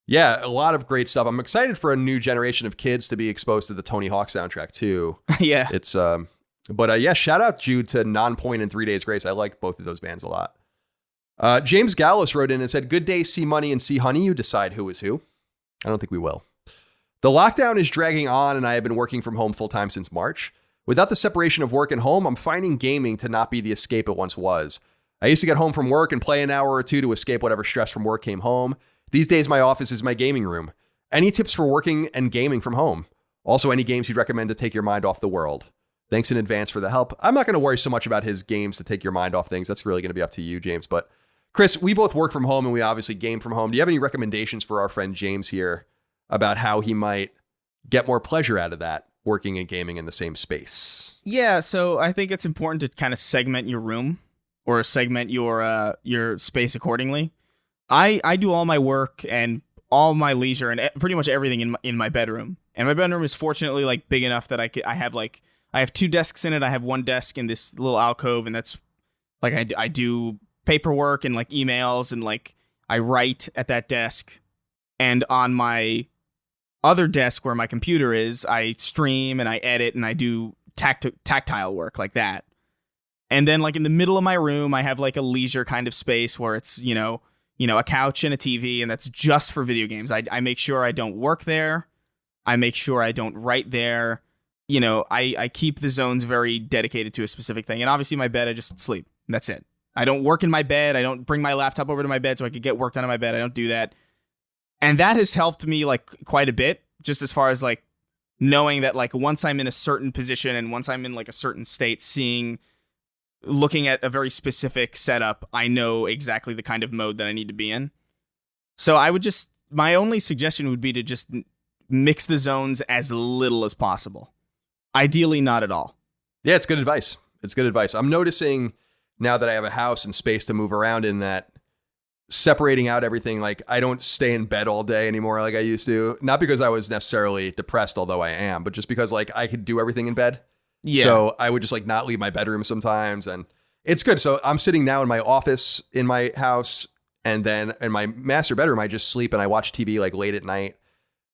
yeah, a lot of great stuff. I'm excited for a new generation of kids to be exposed to the Tony Hawk soundtrack too. Yeah, it's but shout out Jude to Nonpoint and 3 Days Grace. I like both of those bands a lot. James Gallos wrote in and said, "Good day, C Money and C Honey. You decide who is who." I don't think we will. The lockdown is dragging on, and I have been working from home full time since March. Without the separation of work and home, I'm finding gaming to not be the escape it once was. I used to get home from work and play an hour or two to escape whatever stress from work came home. These days, my office is my gaming room. Any tips for working and gaming from home? Also, any games you'd recommend to take your mind off the world? Thanks in advance for the help. I'm not going to worry so much about his games to take your mind off things. That's really going to be up to you, James. But Chris, we both work from home and we obviously game from home. Do you have any recommendations for our friend James here about how he might get more pleasure out of that, working and gaming in the same space? Yeah, so I think it's important to kind of segment your room or segment your space accordingly. I do all my work and all my leisure and pretty much everything in my bedroom. And my bedroom is fortunately like big enough that I have 2 desks in it. I have one desk in this little alcove, and that's like I do paperwork and like emails, and like I write at that desk. And on my other desk where my computer is, I stream and I edit and I do tactile work like that. And then like in the middle of my room, I have like a leisure kind of space where it's, a couch and a TV, and that's just for video games. I make sure I don't work there. I make sure I don't write there. I keep the zones very dedicated to a specific thing. And obviously my bed, I just sleep. That's it. I don't work in my bed. I don't bring my laptop over to my bed so I could get work done in my bed. I don't do that. And that has helped me like quite a bit, just as far as like knowing that like once I'm in a certain position and once I'm in like a certain state, looking at a very specific setup, I know exactly the kind of mode that I need to be in. So my only suggestion would be to just mix the zones as little as possible. Ideally, not at all. Yeah, it's good advice. I'm noticing now that I have a house and space to move around in that separating out everything, like I don't stay in bed all day anymore like I used to. Not because I was necessarily depressed, although I am, but just because like I could do everything in bed. Yeah. So I would just like not leave my bedroom sometimes, and it's good. So I'm sitting now in my office in my house, and then in my master bedroom, I just sleep and I watch TV like late at night.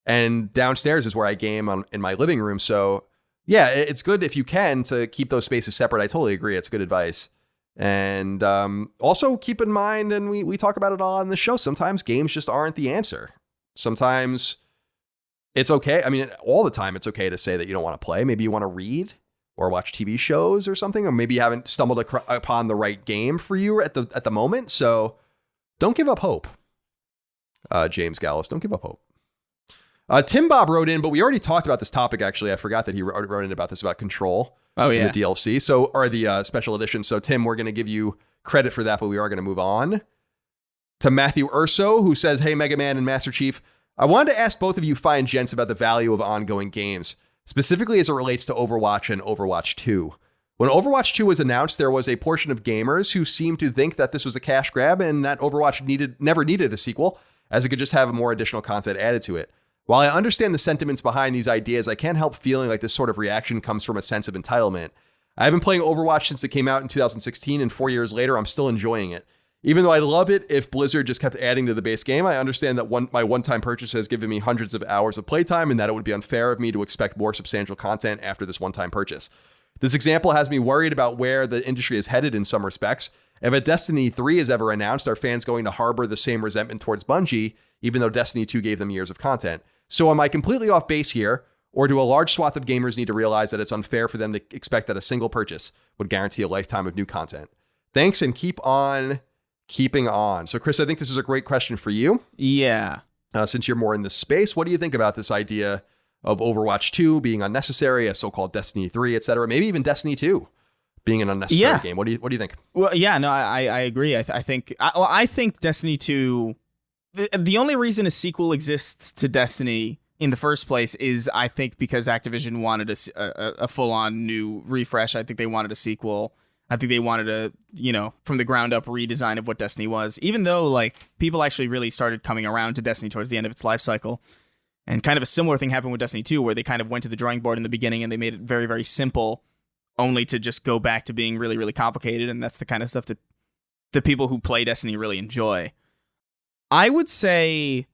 And downstairs is where I game in my living room. So yeah, it's good if you can to keep those spaces separate. I totally agree. It's good advice. And also keep in mind, and we talk about it all on the show, sometimes games just aren't the answer. Sometimes it's okay. I mean, all the time it's okay to say that you don't want to play. Maybe you want to read or watch TV shows or something, or maybe you haven't stumbled upon the right game for you at the moment. So don't give up hope. James Gallus, don't give up hope. Tim Bob wrote in, but we already talked about this topic, actually. I forgot that he wrote in about this, about Control. Oh, yeah. In the DLC, or the special edition. So, Tim, we're going to give you credit for that, but we are going to move on to Matthew Urso, who says, "Hey, Mega Man and Master Chief, I wanted to ask both of you fine gents about the value of ongoing games, specifically as it relates to Overwatch and Overwatch 2. When Overwatch 2 was announced, there was a portion of gamers who seemed to think that this was a cash grab and that Overwatch never needed a sequel, as it could just have more additional content added to it. While I understand the sentiments behind these ideas, I can't help feeling like this sort of reaction comes from a sense of entitlement. I've been playing Overwatch since it came out in 2016, and 4 years later, I'm still enjoying it. Even though I'd love it if Blizzard just kept adding to the base game, I understand that my one-time purchase has given me hundreds of hours of playtime, and that it would be unfair of me to expect more substantial content after this one-time purchase. This example has me worried about where the industry is headed in some respects. If a Destiny 3 is ever announced, are fans going to harbor the same resentment towards Bungie, even though Destiny 2 gave them years of content? So am I completely off base here, or do a large swath of gamers need to realize that it's unfair for them to expect that a single purchase would guarantee a lifetime of new content? Thanks, and keep on keeping on." So, Chris, I think this is a great question for you. Yeah. Since you're more in this space, what do you think about this idea of Overwatch 2 being unnecessary, a so-called Destiny 3, etc., maybe even Destiny 2 being an unnecessary game? What do you think? Well, yeah, no, I agree. I think Destiny 2. The only reason a sequel exists to Destiny in the first place is, I think, because Activision wanted a full-on new refresh. I think they wanted a sequel. I think they wanted a, from the ground up redesign of what Destiny was, even though like people actually really started coming around to Destiny towards the end of its life cycle. And kind of a similar thing happened with Destiny 2, where they kind of went to the drawing board in the beginning and they made it very, very simple, only to just go back to being really, really complicated. And that's the kind of stuff that the people who play Destiny really enjoy. I would say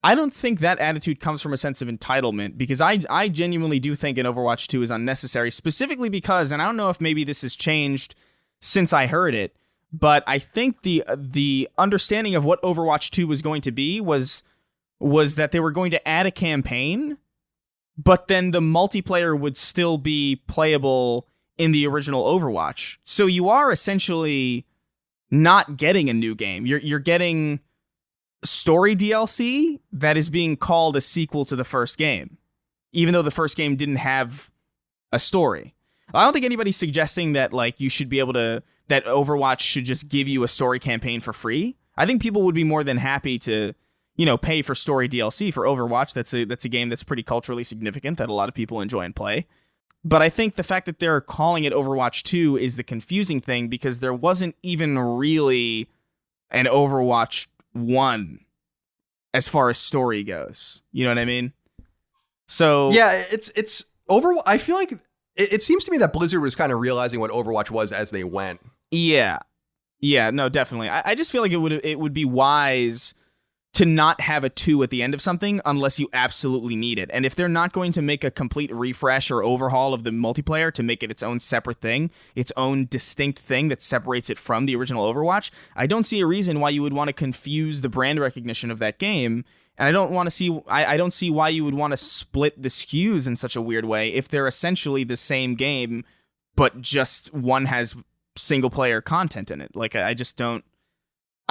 I don't think that attitude comes from a sense of entitlement, because I genuinely do think an Overwatch 2 is unnecessary, specifically because, and I don't know if maybe this has changed since I heard it, but I think the understanding of what Overwatch 2 was going to be was that they were going to add a campaign, but then the multiplayer would still be playable in the original Overwatch. So you are essentially not getting a new game. You're getting story DLC that is being called a sequel to the first game, even though the first game didn't have a story. I don't think anybody's suggesting that like you should be able to, that Overwatch should just give you a story campaign for free. I think people would be more than happy to, pay for story DLC for Overwatch. That's a game that's pretty culturally significant that a lot of people enjoy and play. But I think the fact that they're calling it Overwatch 2 is the confusing thing, because there wasn't even really an Overwatch 1. as far as story goes. You know what I mean? So yeah, it's Overwatch. I feel like it seems to me that Blizzard was kind of realizing what Overwatch was as they went. Yeah, no, definitely. I just feel like it would be wise to not have a 2 at the end of something unless you absolutely need it. And if they're not going to make a complete refresh or overhaul of the multiplayer to make it its own separate thing, its own distinct thing that separates it from the original Overwatch, I don't see a reason why you would want to confuse the brand recognition of that game. And I don't see why you would want to split the SKUs in such a weird way if they're essentially the same game, but just one has single player content in it. Like, I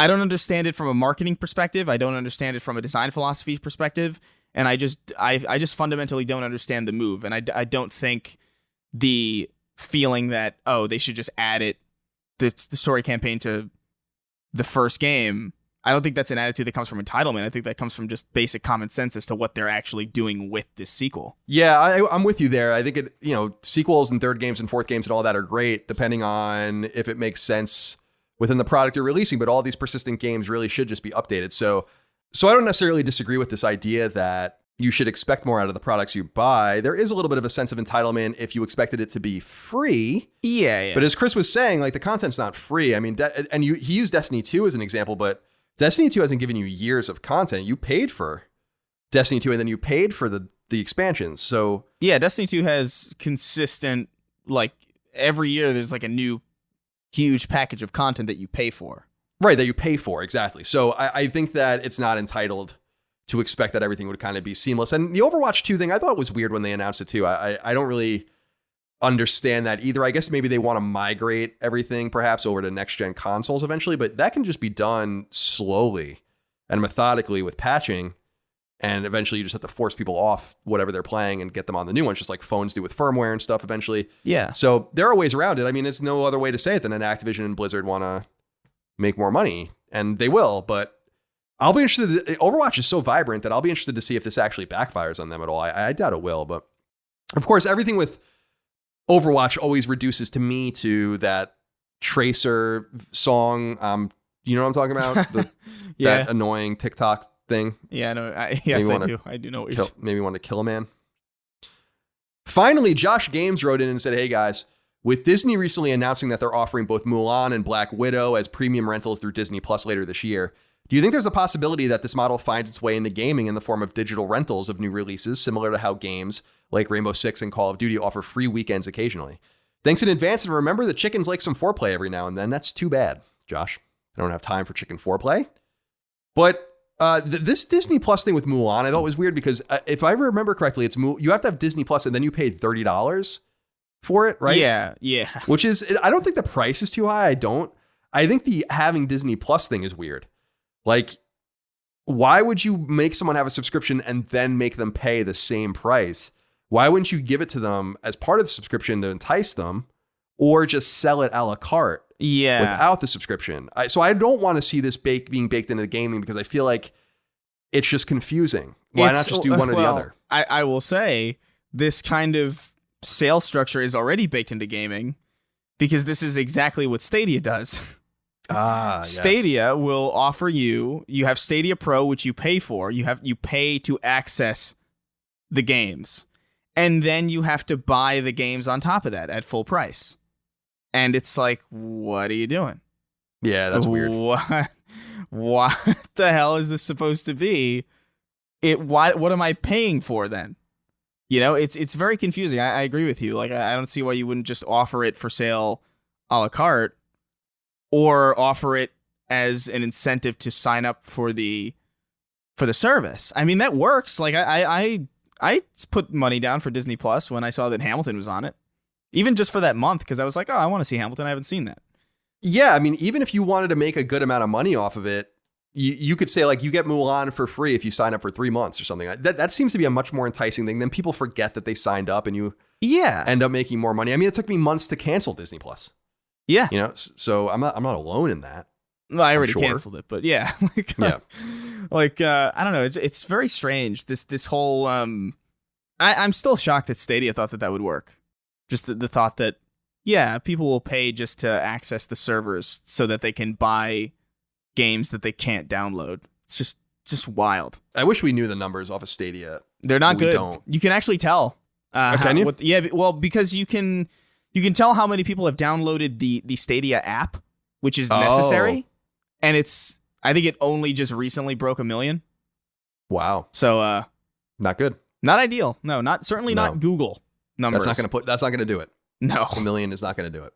don't understand it from a marketing perspective. I don't understand it from a design philosophy perspective. And I just fundamentally don't understand the move. And I don't think the feeling that, oh, they should just add the story campaign to the first game, I don't think that's an attitude that comes from entitlement. I think that comes from just basic common sense as to what they're actually doing with this sequel. Yeah, I'm with you there. I think sequels and third games and fourth games and all that are great, depending on if it makes sense within the product you're releasing. But all these persistent games really should just be updated. So I don't necessarily disagree with this idea that you should expect more out of the products you buy. There is a little bit of a sense of entitlement if you expected it to be free. Yeah. But as Chris was saying, like, the content's not free. I mean, he used Destiny 2 as an example, but Destiny 2 hasn't given you years of content. You paid for Destiny 2 and then you paid for the expansions. So yeah, Destiny 2 has consistent, like, every year there's like a new huge package of content that you pay for. Right, that you pay for, exactly. So I think that it's not entitled to expect that everything would kind of be seamless. And the Overwatch 2 thing, I thought was weird when they announced it too. I don't really understand that either. I guess maybe they want to migrate everything perhaps over to next-gen consoles eventually, but that can just be done slowly and methodically with patching. And eventually you just have to force people off whatever they're playing and get them on the new ones, just like phones do with firmware and stuff eventually. Yeah. So there are ways around it. I mean, there's no other way to say it than an Activision and Blizzard want to make more money, and they will, but I'll be interested. Overwatch is so vibrant that I'll be interested to see if this actually backfires on them at all. I doubt it will, but of course, everything with Overwatch always reduces to me to that Tracer song. You know what I'm talking about? Yeah. That annoying TikTok thing. Yeah, no, yes, I do. I do know what you're saying. Maybe want to kill a man. Finally, Josh Games wrote in and said, "Hey guys, with Disney recently announcing that they're offering both Mulan and Black Widow as premium rentals through Disney Plus later this year, do you think there's a possibility that this model finds its way into gaming in the form of digital rentals of new releases, similar to how games like Rainbow Six and Call of Duty offer free weekends occasionally? Thanks in advance, and remember that chickens like some foreplay every now and then. That's too bad, Josh. I don't have time for chicken foreplay." But this Disney Plus thing with Mulan, I thought was weird because if I remember correctly, you have to have Disney Plus and then you pay $30 for it, right? Yeah. Which is, I don't think the price is too high. I think the having Disney Plus thing is weird. Like, why would you make someone have a subscription and then make them pay the same price? Why wouldn't you give it to them as part of the subscription to entice them, or just sell it a la carte? Yeah. Without the subscription. So I don't want to see this being baked into the gaming because I feel like it's just confusing. Why not just do one or the other? I will say this kind of sales structure is already baked into gaming because this is exactly what Stadia does. Stadia will offer you have Stadia Pro, which you pay for. You pay to access the games. And then you have to buy the games on top of that at full price. And it's like, what are you doing? Yeah, that's weird. What the hell is this supposed to be? What am I paying for then? You know, it's very confusing. I agree with you. Like, I don't see why you wouldn't just offer it for sale a la carte or offer it as an incentive to sign up for the service. I mean, that works. Like, I put money down for Disney Plus when I saw that Hamilton was on it. Even just for that month, because I was like, oh, I want to see Hamilton. I haven't seen that. Yeah, I mean, even if you wanted to make a good amount of money off of it, you could say, like, you get Mulan for free if you sign up for 3 months or something. That seems to be a much more enticing thing. Then people forget that they signed up and you end up making more money. I mean, it took me months to cancel Disney Plus. Yeah. You know, so I'm not alone in that. Well, I already canceled it, but yeah. I don't know. It's very strange. This whole, I'm still shocked that Stadia thought that would work. Just the thought that, yeah, people will pay just to access the servers so that they can buy games that they can't download. It's just just wild. I wish we knew the numbers off of Stadia. They're not We good. don't. You can actually tell. Can you? Because you can tell how many people have downloaded the Stadia app, which is necessary, and I think it only just recently broke 1 million. Wow. So Not good. not ideal. No, not Google numbers. That's not going to do it. No. 1 million is not going to do it.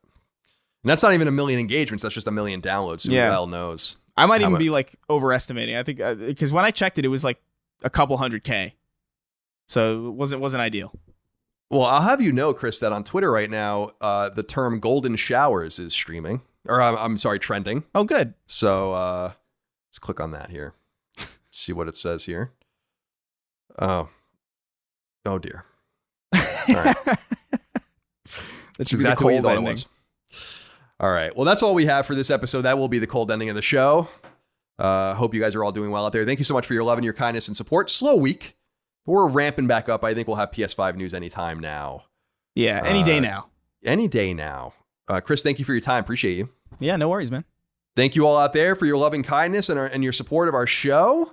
And that's not even 1 million engagements. That's just 1 million downloads. So who the hell knows? I might even be like overestimating. I think because when I checked it, it was like a couple 100K. So it wasn't ideal. Well, I'll have you know, Chris, that on Twitter right now, the term golden showers is streaming. Or I'm sorry, trending. Oh, good. So let's click on that here. See what it says here. Oh dear. All right. That's exactly what you thought it ending. was. All right. Well, that's all we have for this episode. That will be the cold ending of the show. Hope you guys are all doing well out there. Thank you so much for your love and your kindness and support. Slow week. We're ramping back up. I think we'll have PS5 news anytime now. Yeah, any day now. Any day now. Chris, thank you for your time. Appreciate you. Yeah, no worries, man. Thank you all out there for your loving kindness and your support of our show.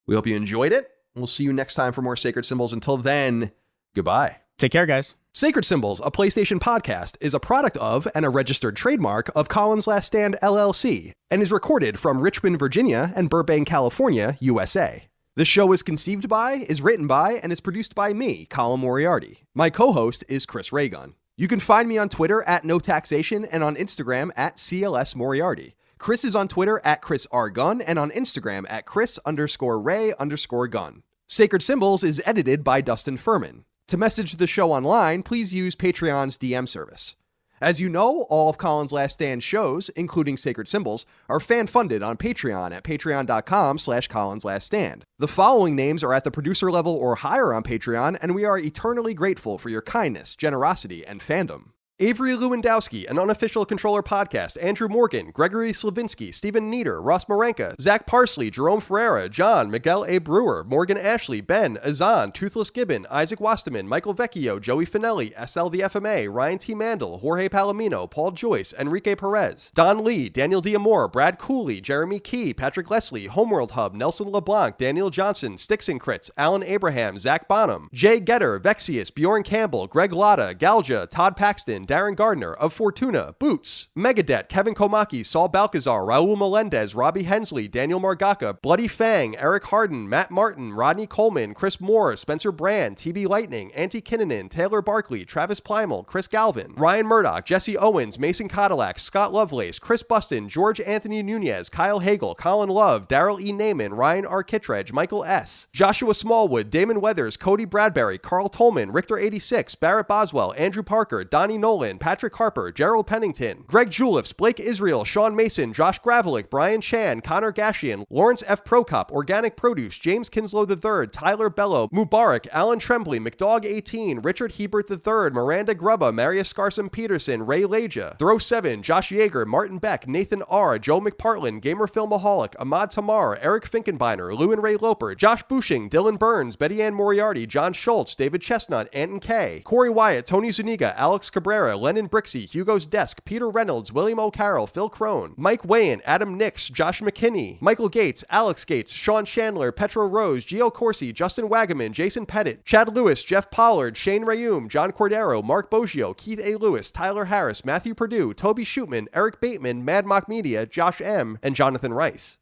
We hope you enjoyed it. We'll see you next time for more Sacred Symbols. Until then, goodbye. Take care, guys. Sacred Symbols, a PlayStation podcast, is a product of and a registered trademark of Colin's Last Stand, LLC, and is recorded from Richmond, Virginia, and Burbank, California, USA. This show is conceived by, is written by, and is produced by me, Colin Moriarty. My co-host is Chris Raygun. You can find me on Twitter at NoTaxation and on Instagram at CLS Moriarty. Chris is on Twitter at Chris R. Gunn and on Instagram at Chris_Ray_Gun. Sacred Symbols is edited by Dustin Furman. To message the show online, please use Patreon's DM service. As you know, all of Colin's Last Stand shows, including Sacred Symbols, are fan-funded on Patreon at patreon.com/ColinsLastStand. The following names are at the producer level or higher on Patreon, and we are eternally grateful for your kindness, generosity, and fandom. Avery Lewandowski, an unofficial controller podcast, Andrew Morgan, Gregory Slavinsky, Stephen Nieder, Ross Marenka, Zach Parsley, Jerome Ferreira, John, Miguel A. Brewer, Morgan Ashley, Ben, Azan, Toothless Gibbon, Isaac Wasterman, Michael Vecchio, Joey Finelli, SL the FMA, Ryan T. Mandel, Jorge Palomino, Paul Joyce, Enrique Perez, Don Lee, Daniel Diamore, Brad Cooley, Jeremy Key, Patrick Leslie, Homeworld Hub, Nelson LeBlanc, Daniel Johnson, Sticks and Crits, Alan Abraham, Zach Bonham, Jay Getter, Vexius, Bjorn Campbell, Greg Latta, Galja, Todd Paxton, Darren Gardner, Of Fortuna, Boots, Megadet, Kevin Komaki, Saul Balcazar, Raul Melendez, Robbie Hensley, Daniel Margaka, Bloody Fang, Eric Harden, Matt Martin, Rodney Coleman, Chris Moore, Spencer Brand, TB Lightning, Antti Kinnunen, Taylor Barkley, Travis Plimal, Chris Galvin, Ryan Murdoch, Jesse Owens, Mason Cadillac, Scott Lovelace, Chris Buston, George Anthony Nunez, Kyle Hagel, Colin Love, Daryl E. Naiman, Ryan R. Kittredge, Michael S., Joshua Smallwood, Damon Weathers, Cody Bradbury, Carl Tolman, Richter86, Barrett Boswell, Andrew Parker, Donnie Nolan, Patrick Harper, Gerald Pennington, Greg Juliffs, Blake Israel, Sean Mason, Josh Gravelick, Brian Chan, Connor Gashian, Lawrence F. Prokop, Organic Produce, James Kinslow III, Tyler Bello, Mubarak, Alan Tremblay, McDog18, Richard Hebert III, Miranda Grubba, Marius Scarson Peterson, Ray Leja, Throw7, Josh Yeager, Martin Beck, Nathan R., Joe McPartlin, Gamer Filmaholic, Ahmad Tamar, Eric Finkenbeiner, Lewin Ray Loper, Josh Bushing, Dylan Burns, Betty Ann Moriarty, John Schultz, David Chestnut, Anton K., Corey Wyatt, Tony Zuniga, Alex Cabrera, Lennon Brixey, Hugo's Desk, Peter Reynolds, William O'Carroll, Phil Crone, Mike Wayan, Adam Nix, Josh McKinney, Michael Gates, Alex Gates, Sean Chandler, Petro Rose, Gio Corsi, Justin Wagaman, Jason Pettit, Chad Lewis, Jeff Pollard, Shane Rayum, John Cordero, Mark Boggio, Keith A. Lewis, Tyler Harris, Matthew Purdue, Toby Shootman, Eric Bateman, Mad Mock Media, Josh M., and Jonathan Rice.